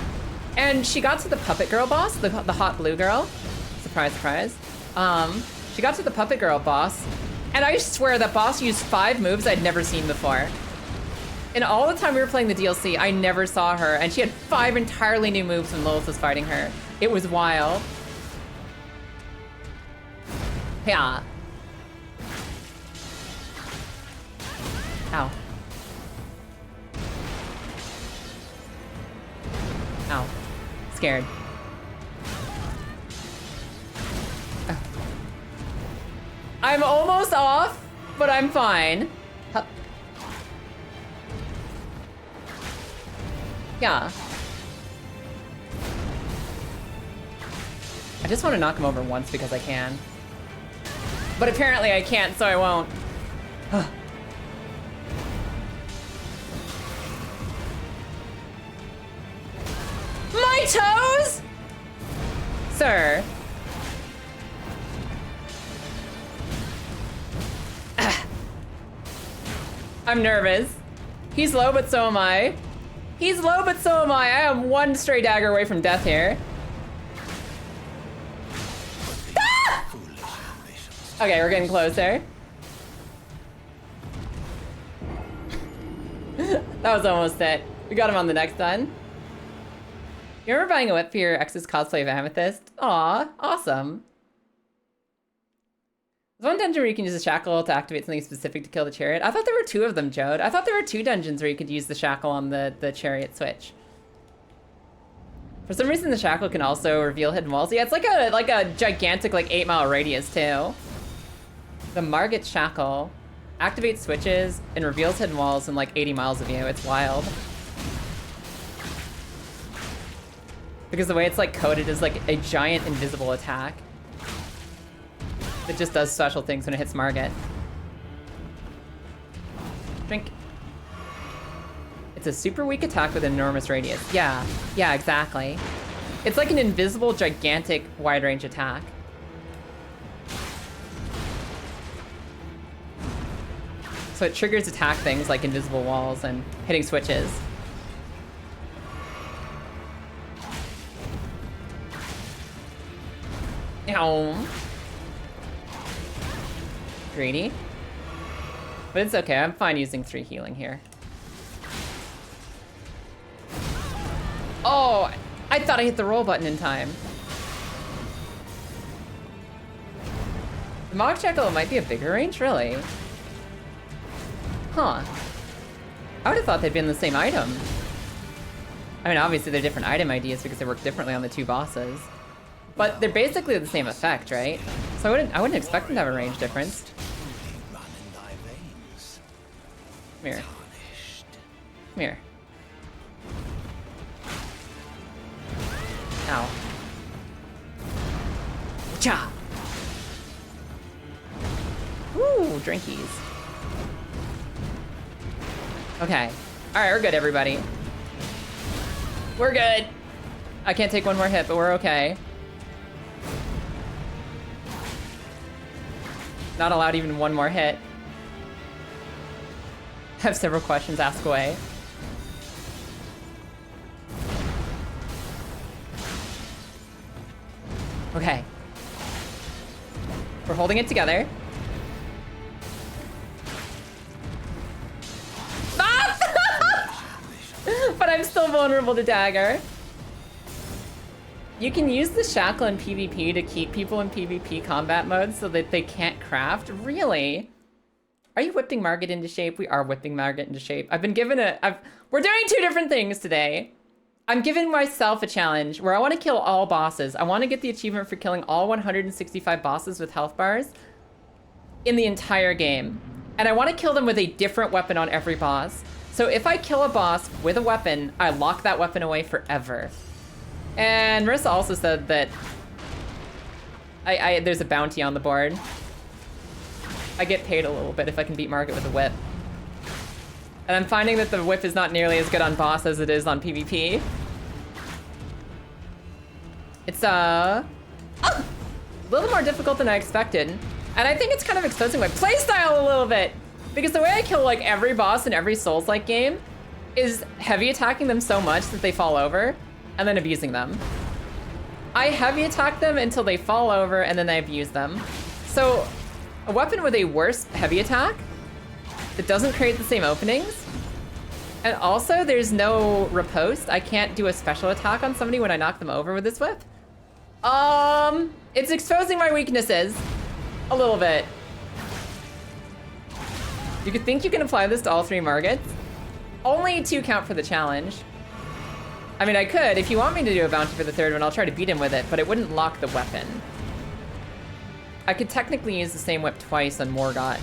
And she got to the puppet girl boss, the hot blue girl. Surprise, surprise. She got to the puppet girl boss, and I swear that boss used 5 moves I'd never seen before. In all the time we were playing the DLC, I never saw her, and she had 5 entirely new moves when Lilith was fighting her. It was wild. Yeah. Ow. Ow. Scared. Oh. I'm almost off, but I'm fine. Hup. Yeah. I just want to knock him over once because I can. But apparently I can't, so I won't. My toes? Sir. I'm nervous. He's low, but so am I. He's low, but so am I. I am one stray dagger away from death here. Ah! Okay, we're getting close there. That was almost it. We got him on the next one. You remember buying a whip for your ex's cosplay of Amethyst? Aw, awesome. There's one dungeon where you can use a shackle to activate something specific to kill the chariot. I thought there were two of them, Jode. I thought there were two dungeons where you could use the shackle on the chariot switch. For some reason, the shackle can also reveal hidden walls. Yeah, it's like a gigantic 8-mile radius too. The Margit shackle activates switches and reveals hidden walls in 80 miles of you. It's wild. Because the way it's coded is a giant invisible attack. It just does special things when it hits Margit. Drink. It's a super weak attack with an enormous radius. Yeah, exactly. It's like an invisible, gigantic, wide-range attack. So it triggers attack things like invisible walls and hitting switches. Ow. Greedy. But it's okay, I'm fine using 3 healing here. Oh, I thought I hit the roll button in time. The Mog Shackle might be a bigger range, really? Huh. I would have thought they'd been the same item. I mean, obviously they're different item ideas because they work differently on the 2 bosses. But they're basically the same effect, right? So I wouldn't expect them to have a range difference. Come here. Come here. Ow. Cha! Ooh, drinkies. Okay. Alright, we're good, everybody. We're good. I can't take one more hit, but we're okay. Not allowed even one more hit. Have several questions, ask away. Okay. We're holding it together. But I'm still vulnerable to dagger. You can use the shackle in PvP to keep people in PvP combat mode so that they can't craft? Really? Are you whipping Margit into shape? We are whipping Margit into shape. I've been given we're doing 2 different things today. I'm giving myself a challenge where I want to kill all bosses. I want to get the achievement for killing all 165 bosses with health bars in the entire game. And I want to kill them with a different weapon on every boss. So if I kill a boss with a weapon, I lock that weapon away forever. And Marissa also said that there's a bounty on the board. I get paid a little bit if I can beat Margit with a whip. And I'm finding that the whip is not nearly as good on boss as it is on PvP. It's a little more difficult than I expected. And I think it's kind of exposing my playstyle a little bit. Because the way I kill every boss in every Souls-like game is heavy attacking them so much that they fall over and then abusing them. I heavy attack them until they fall over and then I abuse them. So a weapon with a worse heavy attack that doesn't create the same openings. And also there's no riposte. I can't do a special attack on somebody when I knock them over with this whip. It's exposing my weaknesses a little bit. You could think you can apply this to all 3 Margits. Only 2 count for the challenge. I mean, I could. If you want me to do a bounty for the 3rd one, I'll try to beat him with it, but it wouldn't lock the weapon. I could technically use the same whip twice on Morgott.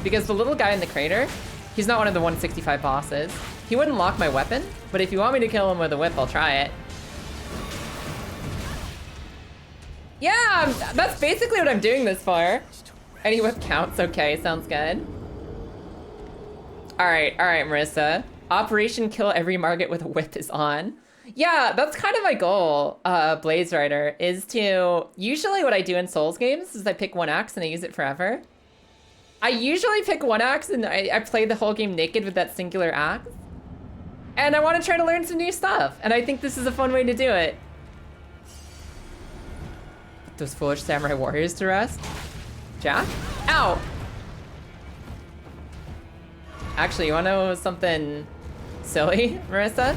Because the little guy in the crater, he's not one of the 165 bosses. He wouldn't lock my weapon, but if you want me to kill him with a whip, I'll try it. Yeah, that's basically what I'm doing this for. Any whip counts, okay, sounds good. All right, Marissa. Operation kill every Margit with a whip is on. Yeah, that's kind of my goal, Blaze Rider, is to... Usually what I do in Souls games is I pick one axe and I use it forever. I usually pick one axe and I play the whole game naked with that singular axe. And I want to try to learn some new stuff. And I think this is a fun way to do it. Put those foolish samurai warriors to rest. Jack? Ow! Actually, you want to know something silly, Marissa?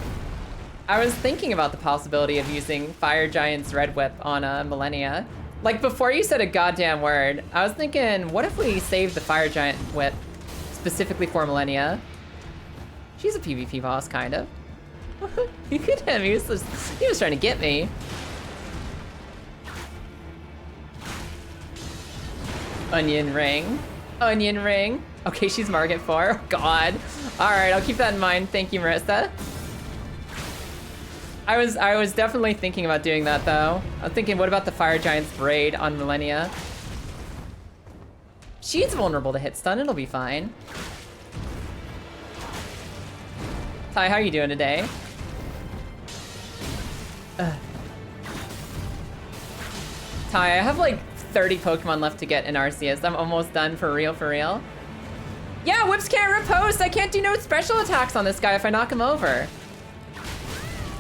I was thinking about the possibility of using Fire Giant's Red Whip on Millennia. Like, before you said a goddamn word, I was thinking, what if we saved the Fire Giant Whip specifically for Millennia? She's a PvP boss, kind of. Look at him, he was trying to get me. Onion ring. Onion ring. Okay, she's Market 4. Oh, God. Alright, I'll keep that in mind. Thank you, Marissa. I was definitely thinking about doing that, though. I was thinking, what about the Fire Giant's Braid on Millennia? She's vulnerable to hit stun. It'll be fine. Ty, how are you doing today? Ty, I have like 30 Pokemon left to get in Arceus. I'm almost done for real, for real. Yeah, whips can't riposte. I can't do no special attacks on this guy if I knock him over.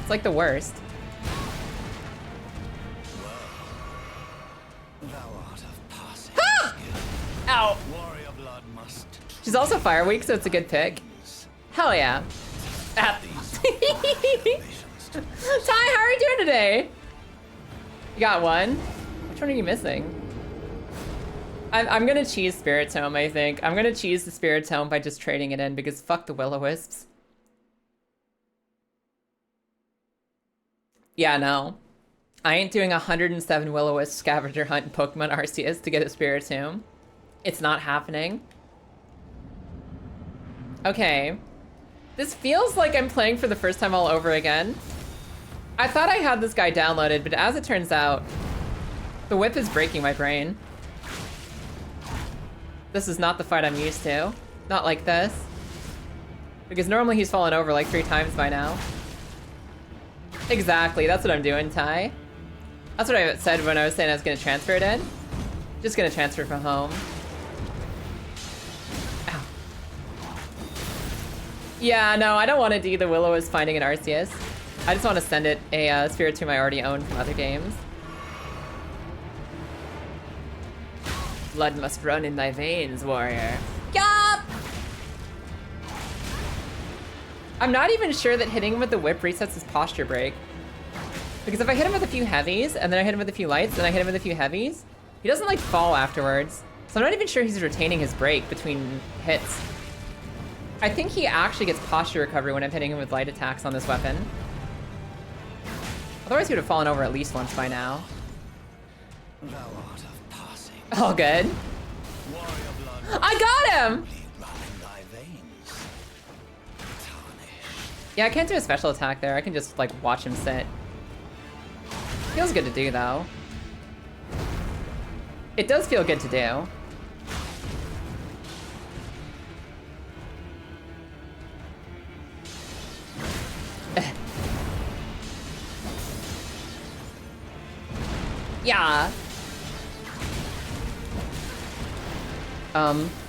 It's like the worst. Ah! Ow. She's also Fire Weak, so it's a good pick. Hell yeah. Ah. Ty, how are you doing today? You got one? Which one are you missing? I'm gonna cheese Spirit Tome, I think. I'm gonna cheese the Spirit Tome by just trading it in because fuck the Will-O-Wisps. Yeah, no. I ain't doing 107 Will-O-Wisp scavenger hunt in Pokemon Arceus to get a Spirit Tome. It's not happening. Okay. This feels like I'm playing for the first time all over again. I thought I had this guy downloaded, but as it turns out, the whip is breaking my brain. This is not the fight I'm used to. Not like this. Because normally he's fallen over like 3 times by now. Exactly, that's what I'm doing, Ty. That's what I said when I was saying I was gonna transfer it in. Just gonna transfer from home. Ow. Yeah, no, I don't want to do the Will-O-Wisp finding an Arceus. I just want to send it a Spirit Tomb I already own from other games. Blood must run in thy veins, warrior. Yup! I'm not even sure that hitting him with the whip resets his posture break. Because if I hit him with a few heavies, and then I hit him with a few lights, and I hit him with a few heavies, he doesn't like fall afterwards. So I'm not even sure he's retaining his break between hits. I think he actually gets posture recovery when I'm hitting him with light attacks on this weapon. Otherwise he would have fallen over at least once by now. All good. I got him! Yeah, I can't do a special attack there. I can just, like, watch him sit. Feels good to do, though. It does feel good to do. Yeah.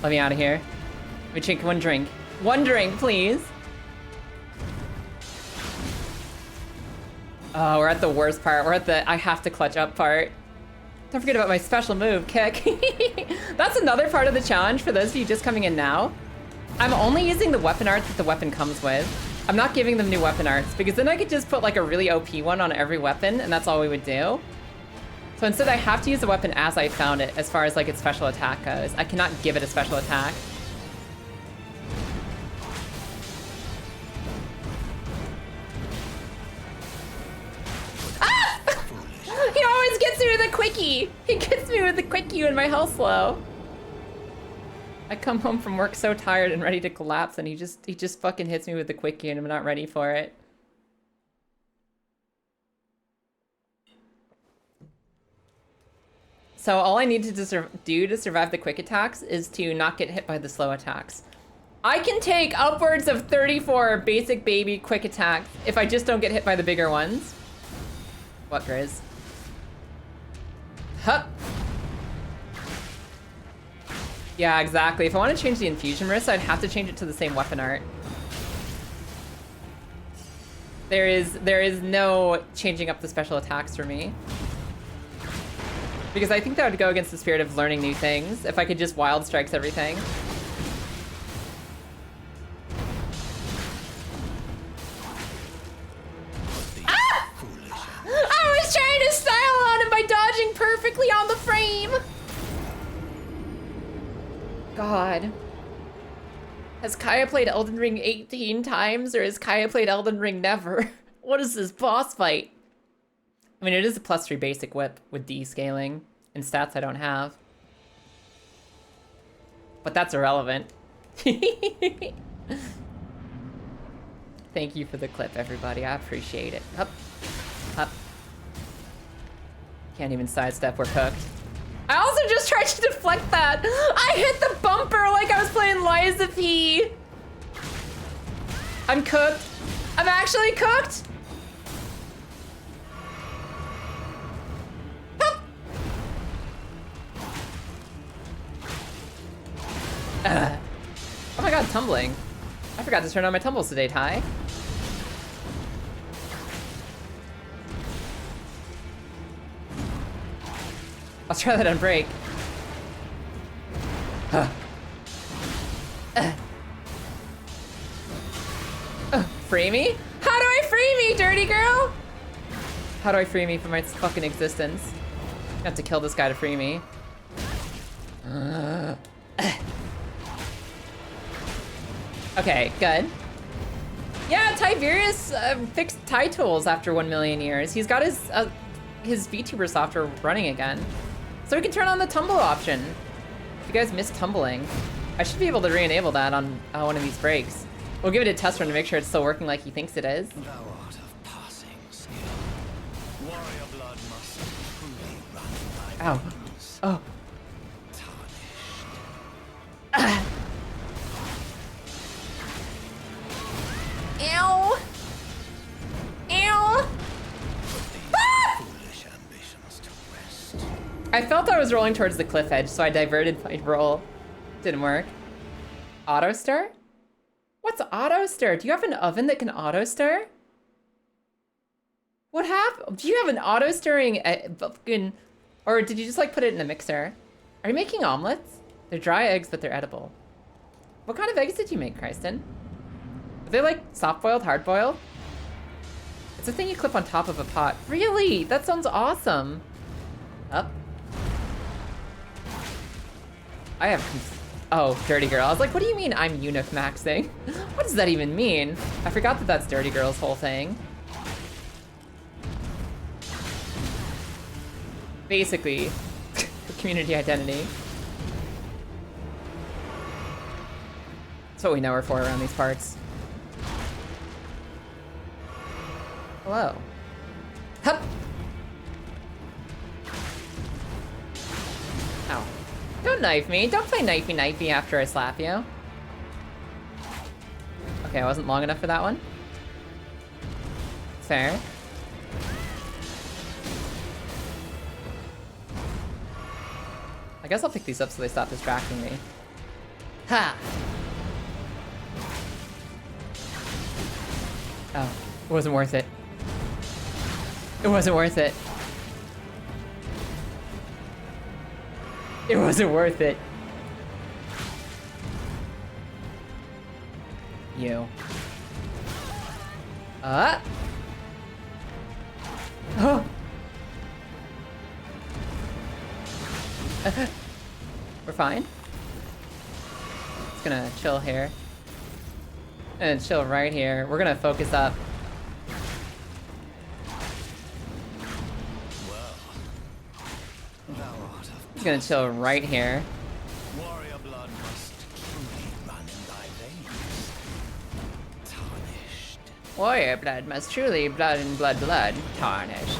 Let me out of here. Let me drink one drink. One drink, please. Oh, we're at the worst part. We're at the I have to clutch up part. Don't forget about my special move, kick. That's another part of the challenge for those of you just coming in now. I'm only using the weapon arts that the weapon comes with. I'm not giving them new weapon arts because then I could just put like a really OP one on every weapon and that's all we would do. So instead I have to use the weapon as I found it as far as like its special attack goes. I cannot give it a special attack. Ah! He always gets me with a quickie. He gets me with a quickie when my health's low. I come home from work so tired and ready to collapse and he just fucking hits me with the quickie and I'm not ready for it. So all I need to do to survive the quick attacks is to not get hit by the slow attacks. I can take upwards of 34 basic baby quick attacks if I just don't get hit by the bigger ones. What, Grizz? Hup. Yeah, exactly. If I want to change the infusion risk, I'd have to change it to the same weapon art. There is no changing up the special attacks for me. Because I think that would go against the spirit of learning new things if I could just wild strikes everything. Ah! I was trying to style on him by dodging perfectly on the frame! God. Has Kaya played Elden Ring 18 times, or has Kaya played Elden Ring never? What is this boss fight? I mean, it is a +3 basic whip with D-scaling and stats I don't have. But that's irrelevant. Thank you for the clip, everybody. I appreciate it. Up. Up. Can't even sidestep, we're cooked. I also just tried to deflect that. I hit the bumper like I was playing Liza P. I'm cooked. I'm actually cooked. Oh my god, tumbling. I forgot to turn on my tumbles today, Ty. I'll try that on break. Free me? How do I free me, dirty girl? How do I free me from my fucking existence? I have to kill this guy to free me. Okay, good. Yeah, Tiberius fixed Ty tools after 1 million years. He's got his VTuber software running again. So we can turn on the tumble option. If you guys miss tumbling, I should be able to re-enable that on one of these breaks. We'll give it a test run to make sure it's still working like he thinks it is. Thou art of passing skill. Warrior blood must truly run thy Ow. veins. Oh. Tarnished. Ew. Ew. Foolish ambitions to rest. I felt I was rolling towards the cliff edge, so I diverted my roll. Didn't work. Auto stir? What's auto stir? Do you have an oven that can auto stir? What happened? Do you have an auto stirring fucking, or did you just like put it in a mixer? Are you making omelets? They're dry eggs, but they're edible. What kind of eggs did you make, Kristen? Are they like soft boiled, hard boiled? It's a thing you clip on top of a pot. Really? That sounds awesome. Up. I have. Oh, Dirty Girl. I was like, what do you mean I'm eunuch maxing? What does that even mean? I forgot that that's Dirty Girl's whole thing. Basically, community identity. That's what we know her for around these parts. Hello. Hup! Ow. Don't knife me. Don't play knifey after I slap you. Okay, I wasn't long enough for that one. Fair. I guess I'll pick these up so they stop distracting me. Ha! Oh, it wasn't worth it. It wasn't worth it. It wasn't worth it. You. Oh. We're fine. Just gonna chill here. And chill right here. We're gonna focus up. Just gonna chill right here. Warrior blood must truly run in thy veins. Tarnished. Warrior blood must truly blood and blood tarnished.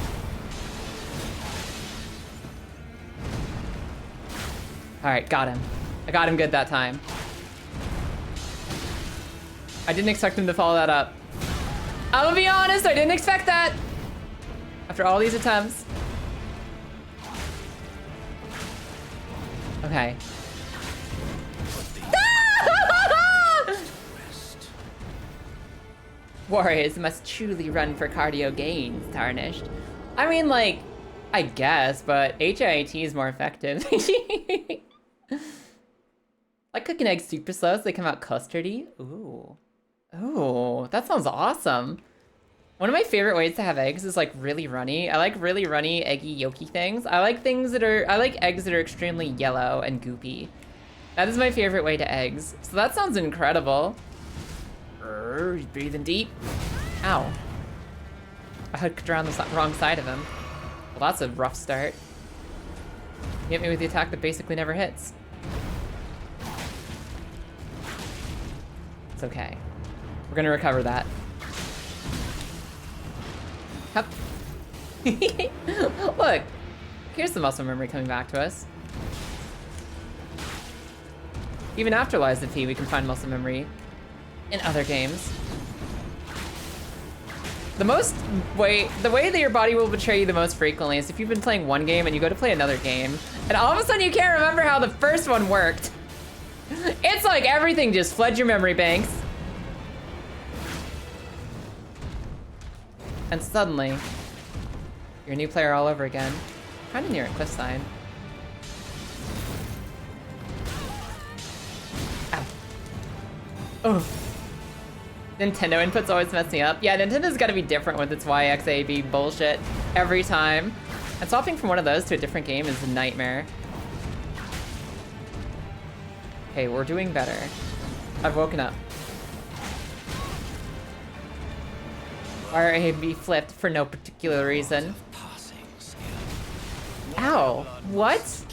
Alright, got him. I got him good that time. I didn't expect him to follow that up. I'll be honest, I didn't expect that. After all these attempts. Warriors must truly run for cardio gains, Tarnished. I mean, like, I guess, but HIIT is more effective. Like cooking eggs super slow so they come out custardy. Ooh. Ooh, that sounds awesome. One of my favorite ways to have eggs is like really runny. I like really runny, eggy, yolky things. I like eggs that are extremely yellow and goopy. That is my favorite way to eggs. So that sounds incredible. He's breathing deep. Ow. I hooked around the wrong side of him. Well, that's a rough start. You hit me with the attack that basically never hits. It's okay. We're gonna recover that. Hup. Look, here's the muscle memory coming back to us. Even after Lies of P, we can find muscle memory in other games. The way that your body will betray you the most frequently is if you've been playing one game and you go to play another game, and all of a sudden you can't remember how the first one worked. It's like everything just floods your memory banks. And suddenly, you're a new player all over again. Kinda near a cliff sign. Ow. Oh. Nintendo inputs always mess me up. Yeah, Nintendo's gotta be different with its YXAB bullshit every time. And swapping from one of those to a different game is a nightmare. Okay, we're doing better. I've woken up. RAB flipped for no particular reason. Ow, what?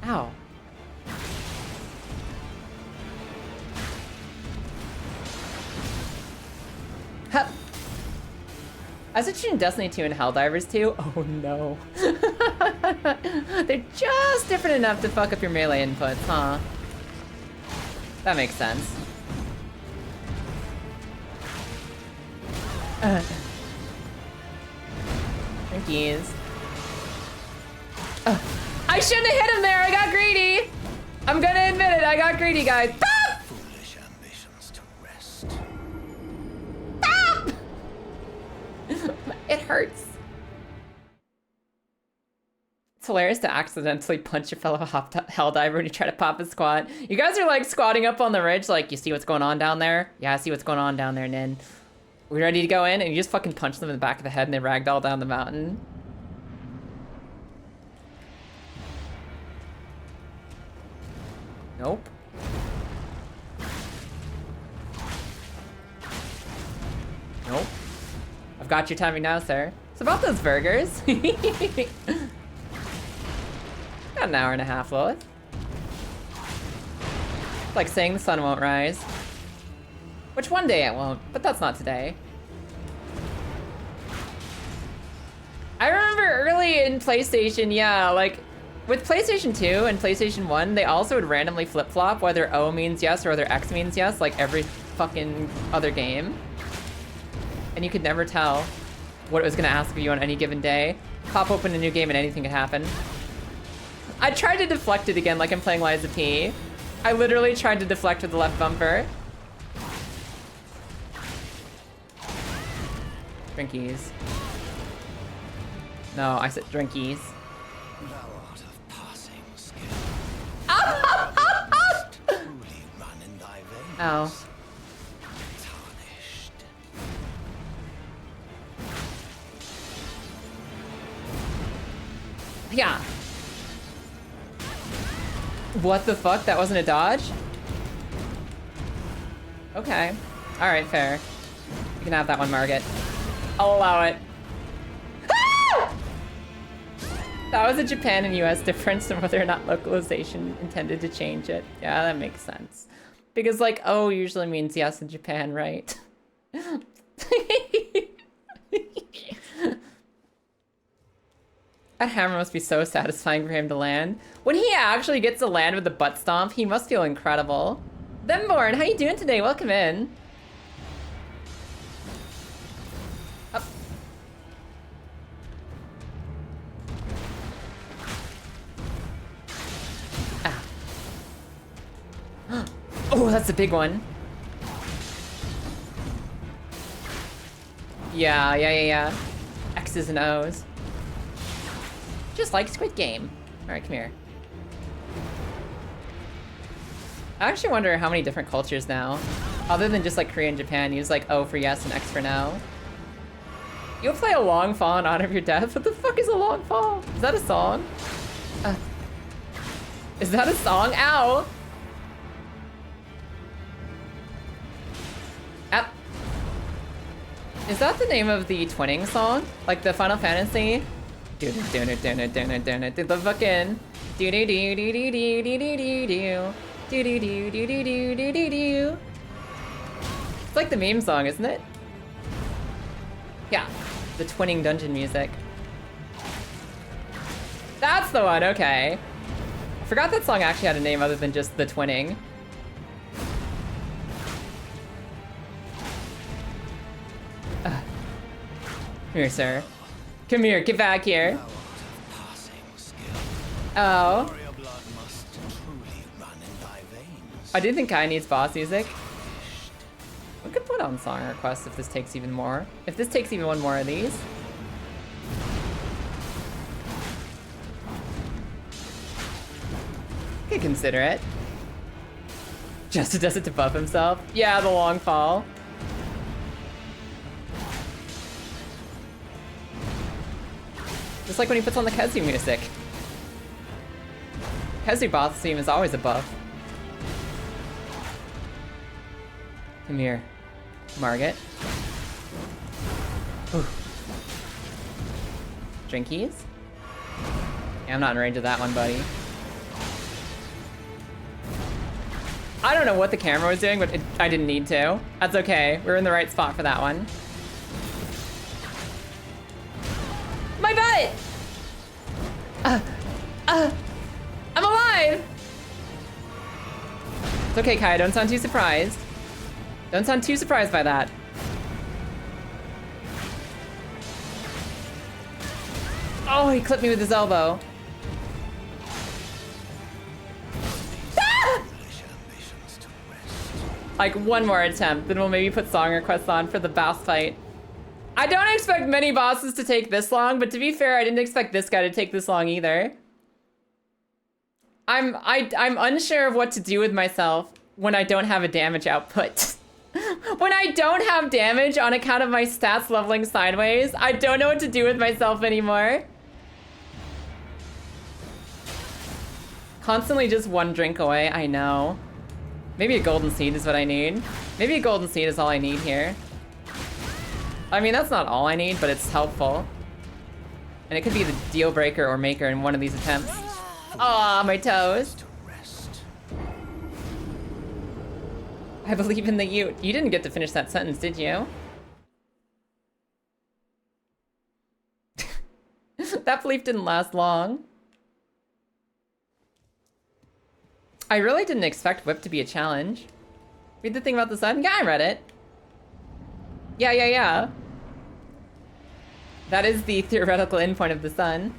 Ow. Hup. I was watching Destiny 2 and Helldivers 2. Oh no. They're just different enough to fuck up your melee inputs, huh? That makes sense. Thankies. I shouldn't have hit him there. I got greedy. I'm gonna admit it. I got greedy, guys. Ah! Foolish ambitions to rest. Ah! It hurts. It's hilarious to accidentally punch a fellow Helldiver when you try to pop a squat. You guys are like squatting up on the ridge, like, you see what's going on down there? Yeah, I see what's going on down there, Nin. We ready to go in? And you just fucking punch them in the back of the head and they ragdoll down the mountain. Nope. Nope. I've got your timing now, sir. It's about those burgers. Got an hour and a half, Lilith. It's like saying the sun won't rise. Which one day it won't, but that's not today. I remember early in PlayStation, yeah, like, with PlayStation 2 and PlayStation 1, they also would randomly flip-flop whether O means yes or whether X means yes, like every fucking other game. And you could never tell what it was gonna ask of you on any given day. Pop open a new game and anything could happen. I tried to deflect it again like I'm playing Lies of P. I literally tried to deflect with the left bumper. Drinkies. No, I said drinkies. Thou art of passing skill. Truly run in thy veins. Oh. Tarnished. Yeah. What the fuck? That wasn't a dodge? Okay. Alright, fair. You can have that one, Margit. I'll allow it. Ah! That was a Japan and US difference in whether or not localization intended to change it. Yeah, that makes sense. Because, like, oh usually means yes in Japan, right? That hammer must be so satisfying for him to land. When he actually gets to land with the butt stomp, he must feel incredible. Themborn, how you doing today? Welcome in. Up. Ah. Oh, that's a big one. Yeah. X's and O's. Just like Squid Game. All right, come here. I actually wonder how many different cultures now, other than just like Korea and Japan, use like O for yes and X for no. You'll play a long fall in honor of your death? What the fuck is a long fall? Is that a song? Is that a song? Ow! Is that the name of the twinning song? Like the Final Fantasy? The fucking do do do do do do do do do do do do do do do do. It's like the meme song, isn't it? Yeah, the twinning dungeon music. That's the one, okay. I forgot that song actually had a name other than just the twinning. Come here, sir. Come here, get back here. Oh. I do think Kai needs boss music. We could put on song requests if this takes even more. If this takes even one more of these. Could consider it. Just does it to buff himself. Yeah, the long fall. Just like when he puts on the Kezu music. Kezu boss theme is always a buff. Come here, Margit. Ooh. Drinkies? Yeah, I'm not in range of that one, buddy. I don't know what the camera was doing, but I didn't need to. That's okay. We're in the right spot for that one. My butt! I'm alive! It's okay, Kai. Don't sound too surprised. Don't sound too surprised by that. Oh, he clipped me with his elbow. Ah! Like one more attempt, then we'll maybe put song requests on for the boss fight. I don't expect many bosses to take this long, but to be fair, I didn't expect this guy to take this long either. I'm unsure of what to do with myself when I don't have a damage output. When I don't have damage on account of my stats leveling sideways, I don't know what to do with myself anymore. Constantly just one drink away, I know. Maybe a golden seed is what I need. Maybe a golden seed is all I need here. I mean, that's not all I need, but it's helpful. And it could be the deal breaker or maker in one of these attempts. Aw, my toes. I believe in the Ute. You didn't get to finish that sentence, did you? That belief didn't last long. I really didn't expect Whip to be a challenge. Read the thing about the sun? Yeah, I read it. Yeah. That is the theoretical endpoint of the sun.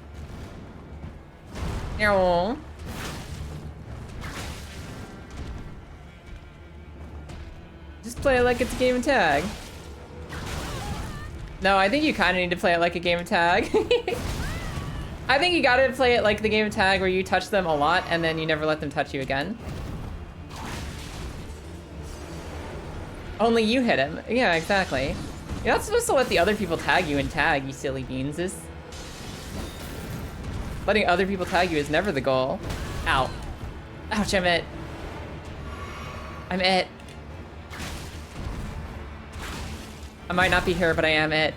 No. Just play it like it's a game of tag. No, I think you kind of need to play it like a game of tag. I think you gotta play it like the game of tag where you touch them a lot and then you never let them touch you again. Only you hit him. Yeah, exactly. You're not supposed to let the other people tag you in tag, you silly beanses. Letting other people tag you is never the goal. Ow. Ouch, I'm it. I'm it. I might not be her, but I am it.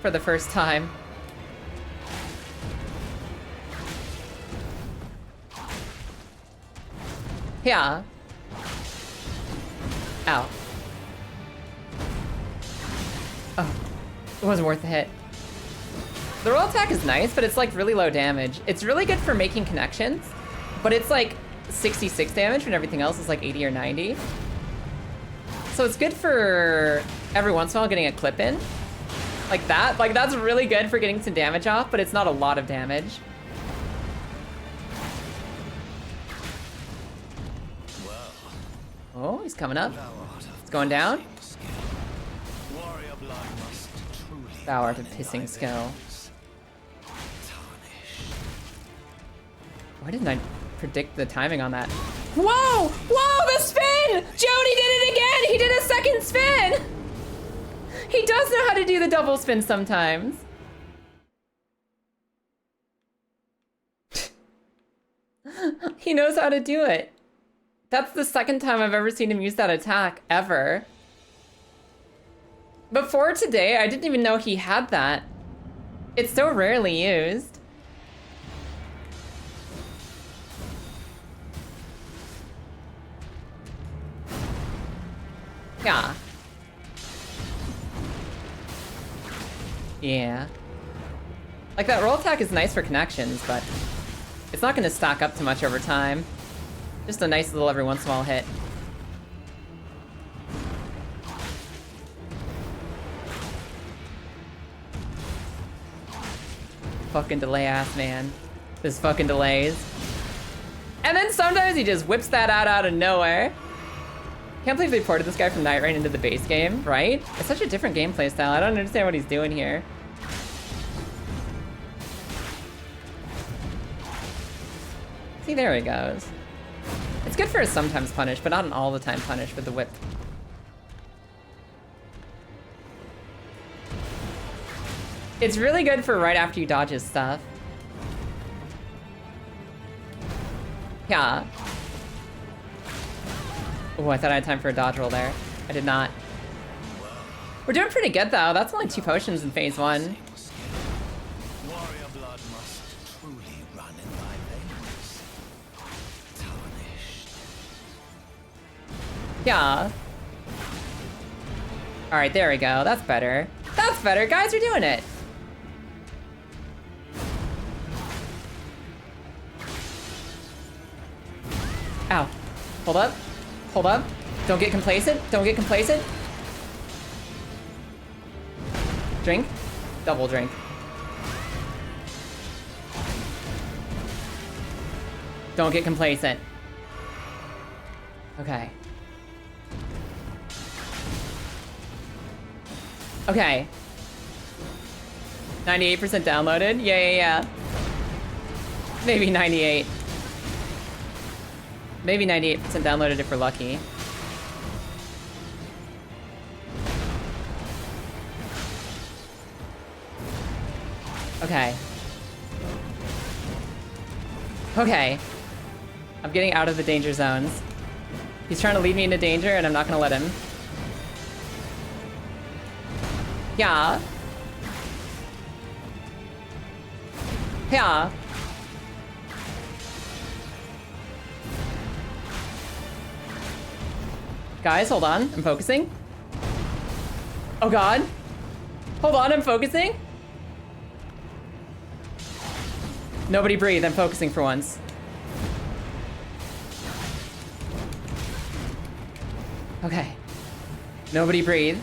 For the first time. Yeah. Ow. Oh, it wasn't worth the hit. The roll attack is nice, but it's like really low damage. It's really good for making connections, but it's like 66 damage when everything else is like 80 or 90. So it's good for every once in a while getting a clip in. Like that. Like that's really good for getting some damage off, but it's not a lot of damage. Oh, he's coming up. It's going down. Warrior blood must truly Thou art a run in pissing thy skill. veins. Tarnished. Why didn't I predict the timing on that? Whoa! Whoa, the spin! Jody did it again! He did a second spin! He does know how to do the double spin sometimes. He knows how to do it. That's the second time I've ever seen him use that attack, ever. Before today, I didn't even know he had that. It's so rarely used. Yeah. Yeah. Like, that roll attack is nice for connections, but it's not gonna stack up too much over time. Just a nice little every once in a while hit. Fucking delay ass, man. This fucking delays. And then sometimes he just whips that out of nowhere. Can't believe they ported this guy from Night Rain into the base game, right? It's such a different gameplay style. I don't understand what he's doing here. See, there he goes. It's good for a sometimes punish, but not an all the time punish with the whip. It's really good for right after you dodge his stuff. Yeah. Oh, I thought I had time for a dodge roll there. I did not. We're doing pretty good though. That's only 2 potions in phase 1. Warrior blood must truly run in thy veins. Tarnished. Yeah. All right, there we go. That's better. That's better. Guys are doing it. Ow. Hold up. Hold up. Don't get complacent. Don't get complacent. Drink. Double drink. Don't get complacent. Okay. Okay. 98% downloaded? Yeah. Maybe 98. Maybe 98% downloaded if we're lucky. Okay. Okay. I'm getting out of the danger zones. He's trying to lead me into danger and I'm not gonna let him. Yeah. Yeah. Guys, hold on. I'm focusing. Oh god. Hold on, I'm focusing. Nobody breathe. I'm focusing for once. Okay. Nobody breathe.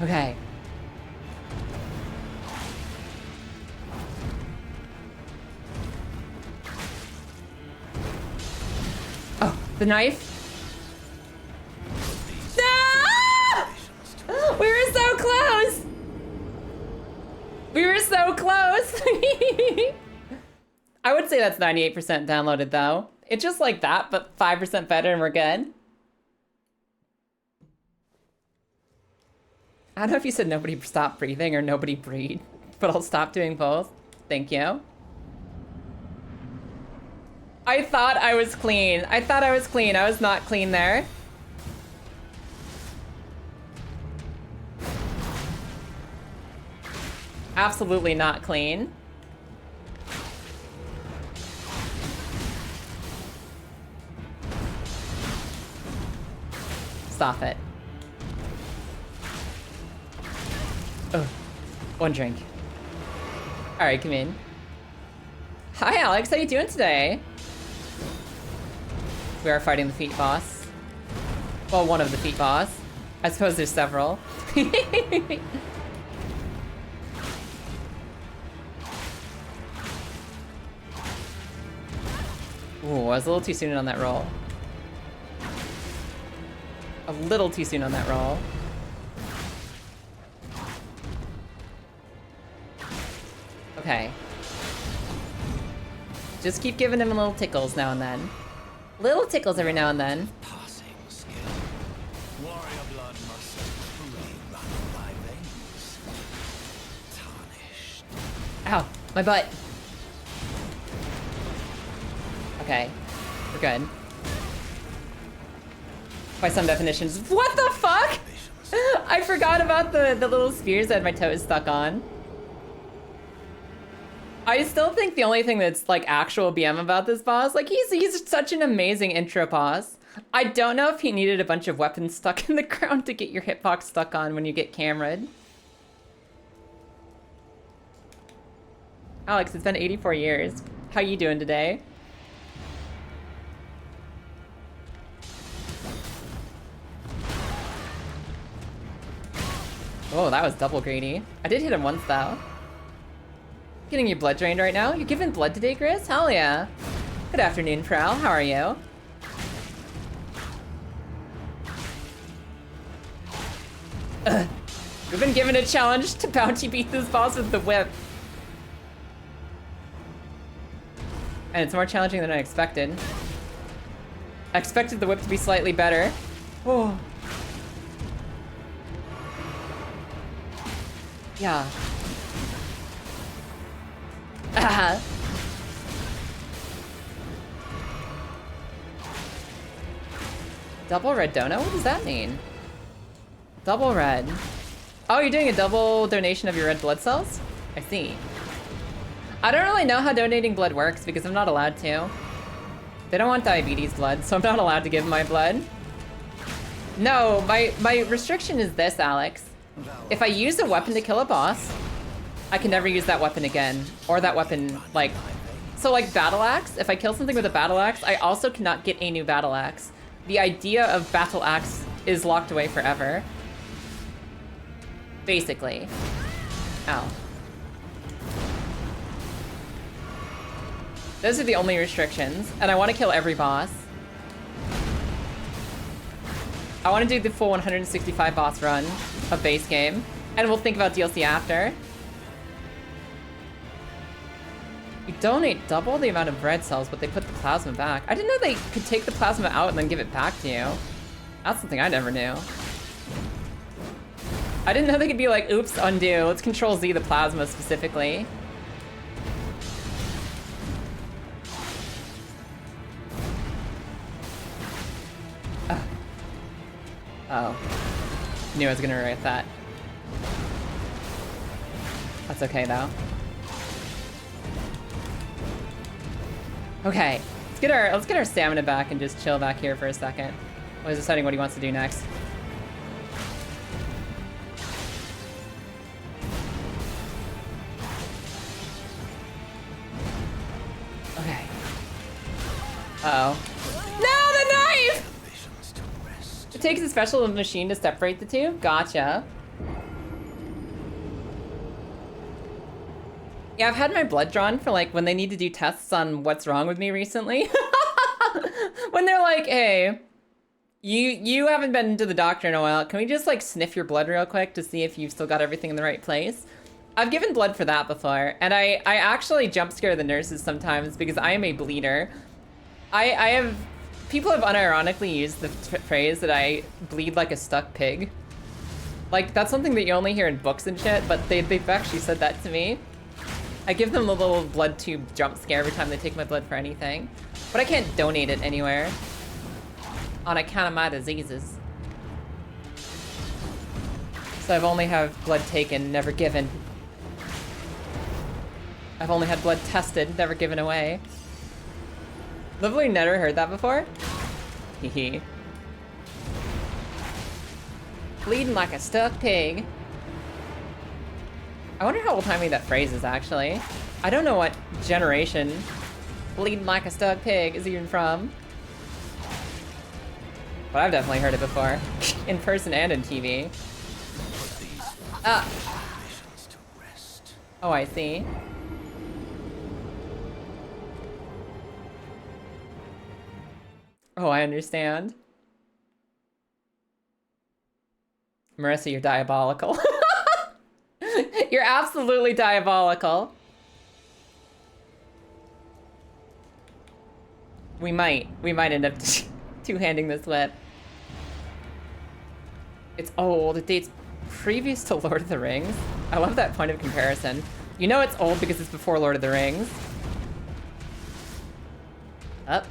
Okay. Oh, the knife. Ah! We were so close. We were so close. I would say that's 98% downloaded though. It's just like that, but 5% better and we're good. I don't know if you said nobody stop breathing or nobody breathe, but I'll stop doing both. Thank you. I thought I was clean. I thought I was clean. I was not clean there. Absolutely not clean. Stop it. Oh, 1 drink. All right, come in. Hi, Alex. How you doing today? We are fighting the feet boss. Well, one of the feet boss. I suppose there's several. Ooh, I was a little too soon on that roll. A little too soon on that roll. Okay. Just keep giving him little tickles now and then. Little tickles every now and then. Passing skill. Warrior blood must truly run in my veins. Tarnished. Ow, my butt. Okay, we're good. By some definitions. What the fuck? I forgot about the little spears that my toes stuck on. I still think the only thing that's like actual BM about this boss, like he's such an amazing intro boss. I don't know if he needed a bunch of weapons stuck in the ground to get your hitbox stuck on when you get cameraed. Alex, it's been 84 years. How you doing today? Oh, that was double greedy. I did hit him once though. Getting your blood drained right now? You're giving blood today, Grizz? Hell yeah. Good afternoon, Prowl. How are you? We've been given a challenge to bounty beat this boss with the whip. And it's more challenging than I expected. I expected the whip to be slightly better. Oh. Yeah. Ah. Double red donut? What does that mean? Double red. Oh, you're doing a double donation of your red blood cells? I see. I don't really know how donating blood works because I'm not allowed to. They don't want diabetes blood, so I'm not allowed to give my blood. No, my restriction is this, Alex. If I use a weapon to kill a boss, I can never use that weapon again. Or that weapon, like... So like battle axe, if I kill something with a battle axe, I also cannot get a new battle axe. The idea of battle axe is locked away forever. Basically. Ow. Those are the only restrictions, and I want to kill every boss. I want to do the full 165 boss run of base game, and we'll think about DLC after. You donate double the amount of red cells, but they put the plasma back. I didn't know they could take the plasma out and then give it back to you. That's something I never knew. I didn't know they could be like, oops, undo. Let's control Z the plasma specifically. Oh. Knew I was gonna regret that. That's okay though. Okay, let's get our stamina back and just chill back here for a second. While he's deciding what he wants to do next. Okay. Uh-oh. No, the knife! It takes a special machine to separate the two? Gotcha. Yeah, I've had my blood drawn for like when they need to do tests on what's wrong with me recently. When they're like, hey, you haven't been to the doctor in a while. Can we just like sniff your blood real quick to see if you've still got everything in the right place? I've given blood for that before, and I actually jump scare the nurses sometimes because I am a bleeder. People have unironically used the phrase that I bleed like a stuck pig. Like, that's something that you only hear in books and shit, but they've actually said that to me. I give them a little blood tube jump scare every time they take my blood for anything. But I can't donate it anywhere. On account of my diseases. So I've only had blood taken, never given. I've only had blood tested, never given away. Literally never heard that before? Hehe. Bleeding like a stuck pig. I wonder how old-timey that phrase is, actually. I don't know what generation bleeding like a stuck pig is even from. But I've definitely heard it before. In person and in TV. Oh, I see. Oh, I understand. Marissa, you're diabolical. You're absolutely diabolical. We might end up two-handing this whip. It's old. It dates previous to Lord of the Rings. I love that point of comparison. You know it's old because it's before Lord of the Rings. Up.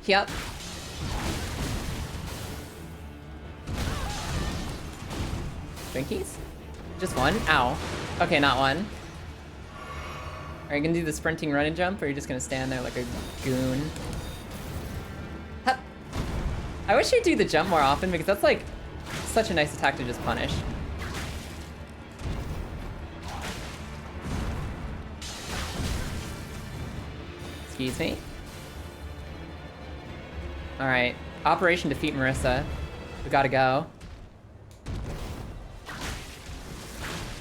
Yep. Twinkies? Just one? Ow. Okay, not one. Are you gonna do the sprinting run and jump, or are you just gonna stand there like a goon? Hup. I wish you'd do the jump more often, because that's like such a nice attack to just punish. Excuse me? Alright. Operation Defeat Marissa. We gotta go.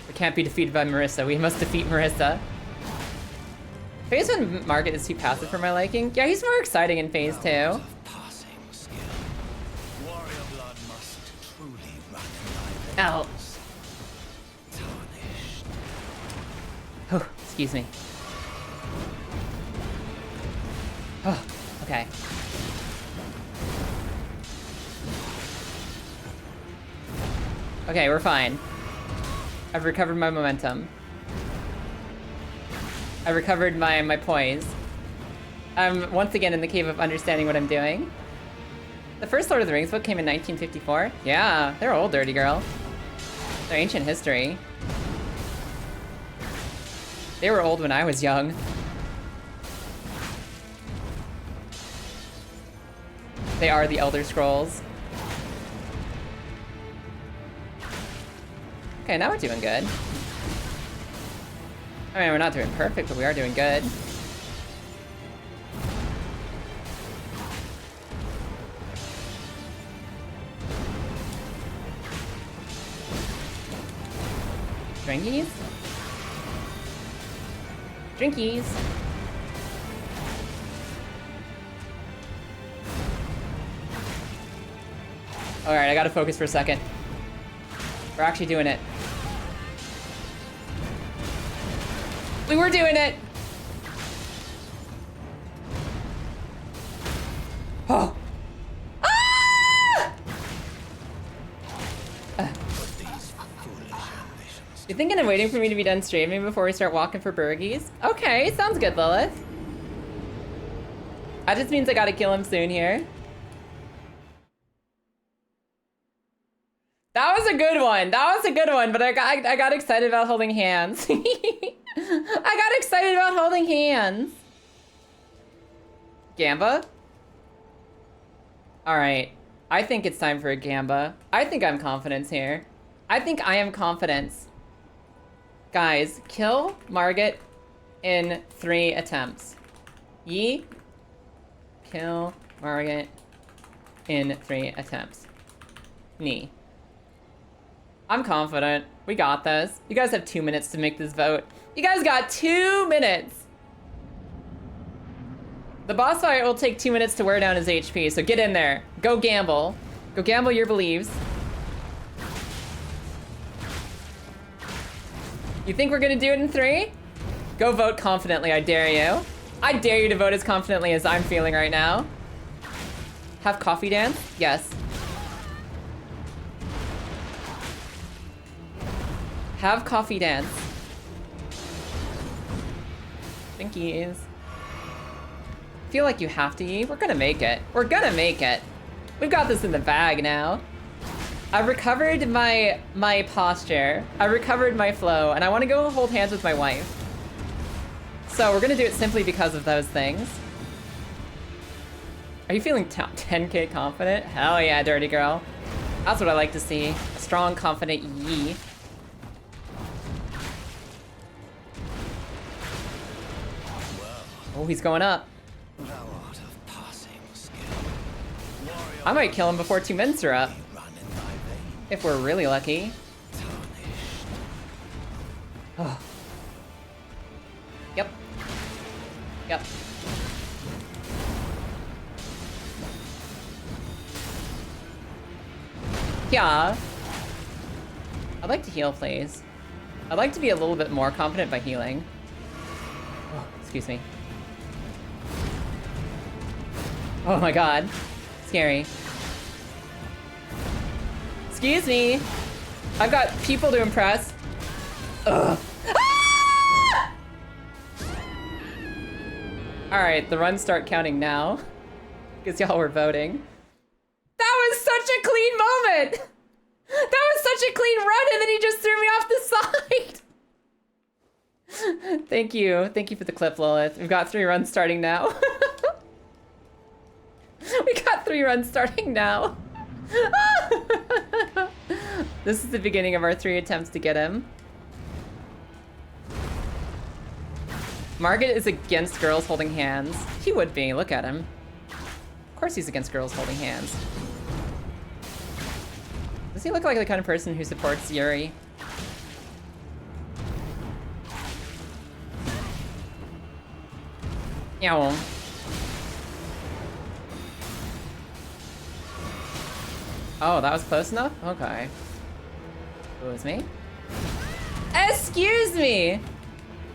We can't be defeated by Marissa. We must defeat Marissa. Phase 1 Market is too passive for my liking. Yeah, he's more exciting in Phase 2. Warrior blood must truly run in my Ow. veins. Tarnished. Oh, excuse me. Oh, okay. Okay, we're fine. I've recovered my momentum. I recovered my poise. I'm once again in the cave of understanding what I'm doing. The first Lord of the Rings book came in 1954. Yeah, they're old, dirty girl. They're ancient history. They were old when I was young. They are the Elder Scrolls. Okay, now we're doing good. I mean, we're not doing perfect, but we are doing good. Drinkies? Drinkies! Alright, I gotta focus for a second. We're actually doing it. We were doing it! Oh! Ah! You thinking of waiting for me to be done streaming before we start walking for burgies? Okay, sounds good, Lilith. That just means I gotta kill him soon here. That was a good one. That was a good one, but I got excited about holding hands. I got excited about holding hands. Gamba? Alright. I think it's time for a Gamba. I think I'm confidence here. I think I am confidence. Guys, kill Margit in 3 attempts. Ye? Kill Margit in 3 attempts. Knee. I'm confident. We got this. You guys have 2 minutes to make this vote. You guys got 2 minutes. The boss fight will take 2 minutes to wear down his HP, so get in there. Go gamble. Go gamble your beliefs. You think we're gonna do it in 3? Go vote confidently, I dare you. I dare you to vote as confidently as I'm feeling right now. Have coffee dance? Yes. Have coffee dance. Thinkies. Feel like you have to eat? We're gonna make it. We're gonna make it. We've got this in the bag now. I recovered my posture. I recovered my flow, and I want to go hold hands with my wife. So we're gonna do it simply because of those things. Are you feeling 10K confident? Hell yeah, dirty girl. That's what I like to see. A strong, confident Yi. Oh, he's going up. I might kill him before 2 minutes are up. If we're really lucky. Oh. Yep. Yep. Yeah. I'd like to heal, please. I'd like to be a little bit more confident by healing. Oh, excuse me. Oh my god. Scary. Excuse me. I've got people to impress. Ugh. Ah! Alright, the runs start counting now. Because y'all were voting. That was such a clean moment! That was such a clean run, and then he just threw me off the side! Thank you. Thank you for the clip, Lilith. We've got 3 runs starting now. We got 3 runs starting now. This is the beginning of our 3 attempts to get him. Margaret is against girls holding hands. He would be. Look at him. Of course he's against girls holding hands. Does he look like the kind of person who supports Yuri? Yeah. Oh, that was close enough? Okay. It was me? Excuse me!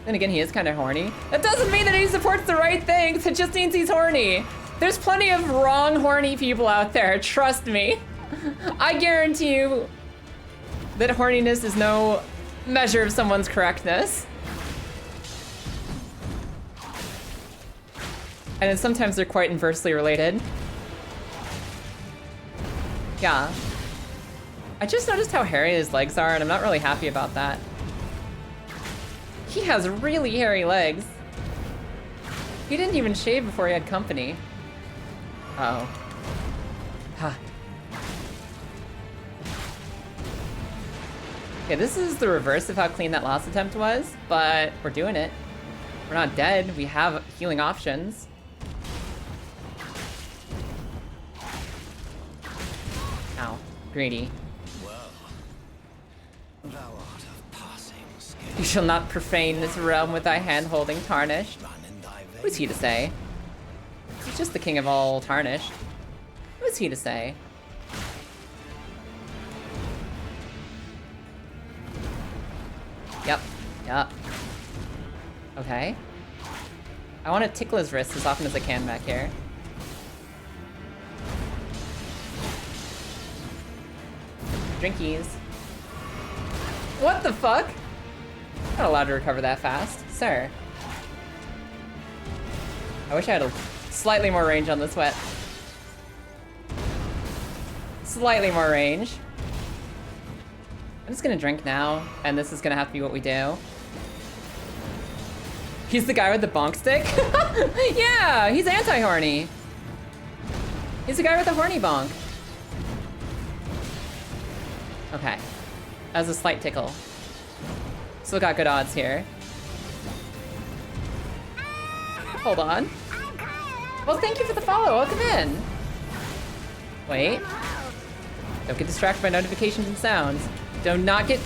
Then again, he is kind of horny. That doesn't mean that he supports the right things, it just means he's horny. There's plenty of wrong horny people out there, trust me. I guarantee you that horniness is no measure of someone's correctness. And then sometimes they're quite inversely related. Yeah. I just noticed how hairy his legs are, and I'm not really happy about that. He has really hairy legs. He didn't even shave before he had company. Uh-oh. Huh. Okay, this is the reverse of how clean that last attempt was, but we're doing it. We're not dead. We have healing options. Ow. Greedy. Well, thou art of passing skill. You shall not profane this realm with thy hand-holding tarnished. Run in thy veins. Who's he to say? He's just the king of all tarnished. Who's he to say? Yep. Yep. Okay. I want to tickle his wrist as often as I can back here. Drinkies. What the fuck? Not allowed to recover that fast, sir. I wish I had a slightly more range on this wet. Slightly more range. I'm just gonna drink now, and this is gonna have to be what we do. He's the guy with the bonk stick? Yeah, he's anti-horny. He's the guy with the horny bonk. Okay. That was a slight tickle. Still got good odds here. Hold on. Well, thank you for the follow. Welcome in. Wait. Don't get distracted by notifications and sounds. Do not get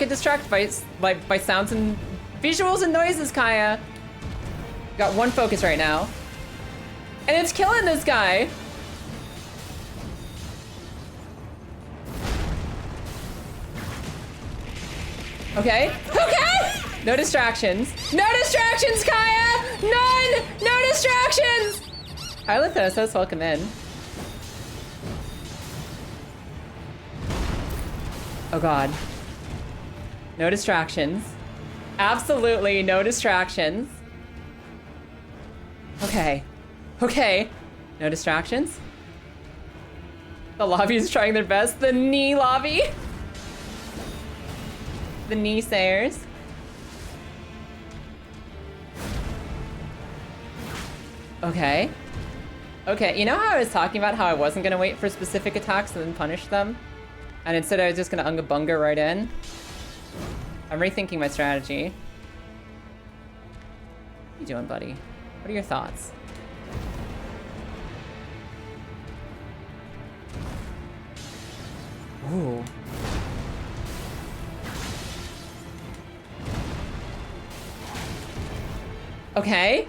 distracted by sounds and visuals and noises, Kaya. Got one focus right now. And it's killing this guy. Okay. Okay! No distractions. No distractions, Kaya! None! No distractions! Hi, Lithosos. Welcome in. Oh, God. No distractions. Absolutely no distractions. Okay. Okay. No distractions. The lobby is trying their best. The knee lobby. The knee sayers. Okay. Okay, you know how I was talking about how I wasn't gonna wait for specific attacks and then punish them? And instead I was just gonna unga bunga right in? I'm rethinking my strategy. What are you doing, buddy? What are your thoughts? Ooh. Okay.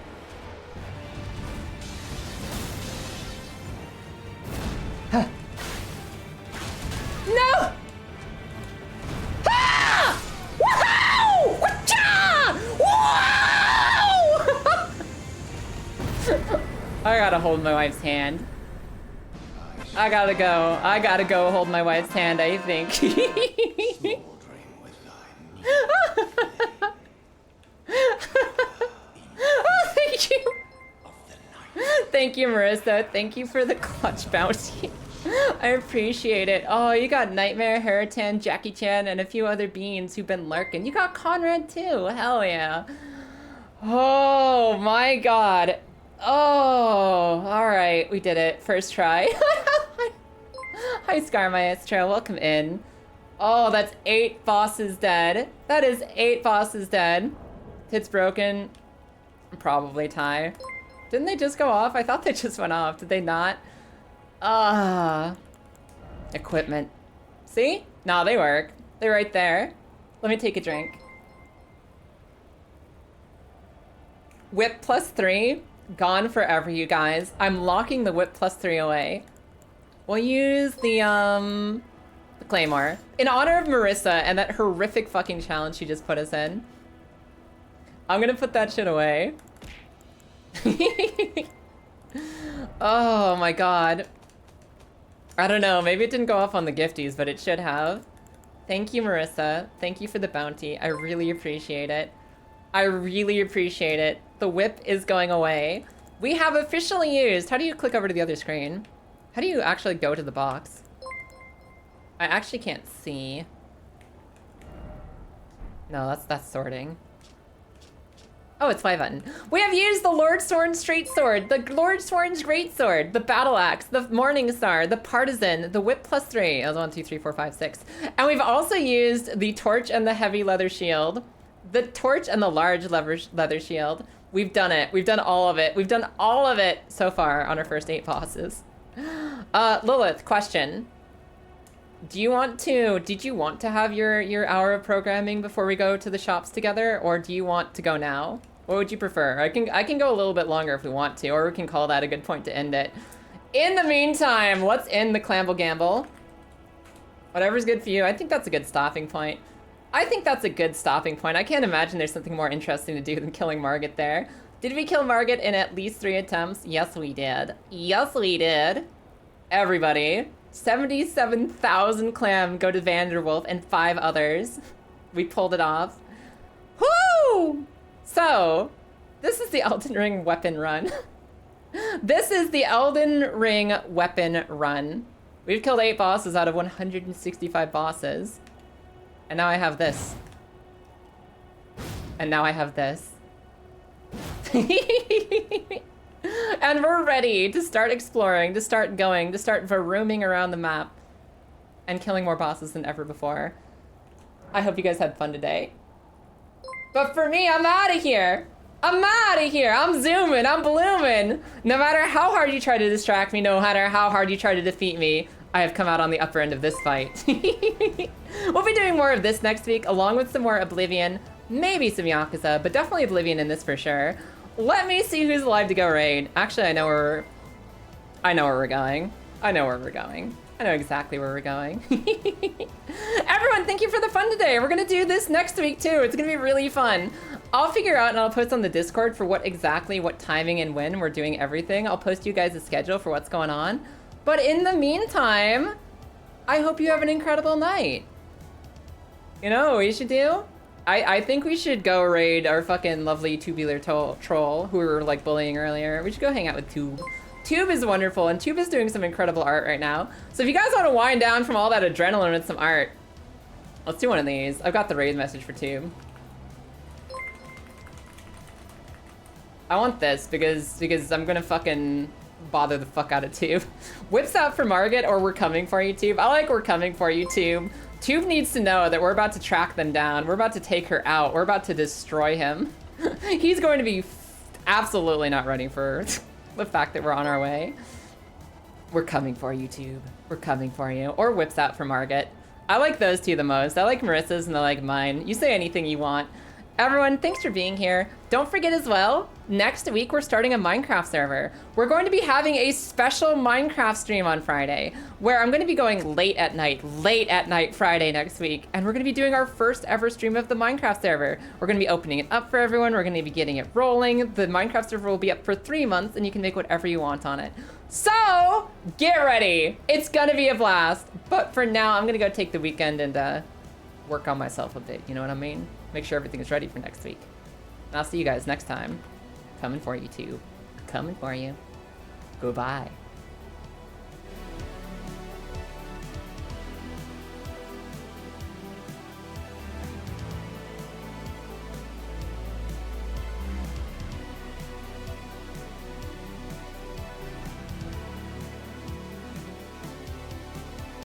Huh. No! Ah! Woohoo! Whatcha! Whoa! I gotta hold my wife's hand. I gotta go hold my wife's hand, I think. Oh, thank you. Thank you, Marissa. Thank you for the clutch bounty. I appreciate it. Oh, you got Nightmare, Haritan, Jackie Chan, and a few other beans who've been lurking. You got Conrad too. Hell yeah. Oh my god. Oh, alright. We did it. First try. Hi, Scar Maestro. Welcome in. Oh, that's 8 bosses dead. That is 8 bosses dead. Hit's broken. Probably tie. Didn't they just go off? I thought they just went off. Did they not? Equipment. See? No, they work. They're right there. Let me take a drink. Whip +3. Gone forever, you guys. I'm locking the whip +3 away. We'll use the Claymore. In honor of Marissa and that horrific fucking challenge she just put us in. I'm gonna put that shit away. Oh my god. I don't know, maybe it didn't go off on the gifties, but it should have. Thank you, Marissa. Thank you for the bounty. I really appreciate it. I really appreciate it. The whip is going away. We have officially used... How do you click over to the other screen? How do you actually go to the box? I actually can't see. No, that's sorting. Oh, it's Y button. We have used the Lord Sorn's Straight Sword, the Lord Sorn's Great Sword, the Battle Axe, the Morning Star, the Partisan, the Whip +3. That was 1, 2, 3, 4, 5, 6. And we've also used the Torch and the Heavy Leather Shield, the Torch and the Large Leather Shield. We've done it. We've done all of it. We've done all of it so far on our first 8 bosses. Lilith, question. Did you want to have your hour of programming before we go to the shops together, or do you want to go now? What would you prefer? I can go a little bit longer if we want to, or we can call that a good point to end it. In the meantime, what's in the Clamble Gamble? Whatever's good for you. I think that's a good stopping point. I can't imagine there's something more interesting to do than killing Margit there. Did we kill Margit in at least 3 attempts? Yes, we did. Yes, we did. Everybody. 77,000 clam go to Vanderwolf and 5 others. We pulled it off. Woo! So, this is the Elden Ring weapon run. This is the Elden Ring weapon run. We've killed 8 bosses out of 165 bosses. And now I have this. And now I have this. And we're ready to start exploring, to start going, to start varooming around the map and killing more bosses than ever before. I hope you guys had fun today. But for me, I'm out of here. I'm out of here. I'm zooming. I'm blooming. No matter how hard you try to distract me, no matter how hard you try to defeat me, I have come out on the upper end of this fight. We'll be doing more of this next week, along with some more Oblivion, maybe some Yakuza, but definitely Oblivion in this for sure. Let me see who's alive to go raid. Actually, I know where we're going. I know exactly where we're going. Everyone, thank you for the fun today. We're gonna do this next week too. It's gonna be really fun. I'll figure out and I'll post on the Discord for what timing and when we're doing everything. I'll post you guys a schedule for what's going on. But in the meantime, I hope you have an incredible night. You know what we should do? I think we should go raid our fucking lovely tubular troll who we were like bullying earlier. We should go hang out with Tube. Tube is wonderful, and Tube is doing some incredible art right now. So if you guys want to wind down from all that adrenaline with some art, let's do one of these. I've got the raid message for Tube. I want this because I'm gonna fucking bother the fuck out of Tube. Whips out for Margit, or we're coming for you, Tube. I like we're coming for you, Tube. Tube needs to know that we're about to track them down. We're about to take her out. We're about to destroy him. He's going to be absolutely not ready for the fact that we're on our way. We're coming for you, Tube. We're coming for you. Or whips out for Margit. I like those two the most. I like Marissa's and I like mine. You say anything you want. Everyone, thanks for being here. Don't forget as well, next week we're starting a Minecraft server. We're going to be having a special Minecraft stream on Friday, where I'm going to be going late at night Friday next week, and we're going to be doing our first ever stream of the Minecraft server. We're going to be opening it up for everyone. We're going to be getting it rolling. The Minecraft server will be up for 3 months, and you can make whatever you want on it. So, get ready. It's going to be a blast. But for now, I'm going to go take the weekend and work on myself a bit, you know what I mean? Make sure everything is ready for next week. And I'll see you guys next time. Coming for you, too. Coming for you. Goodbye.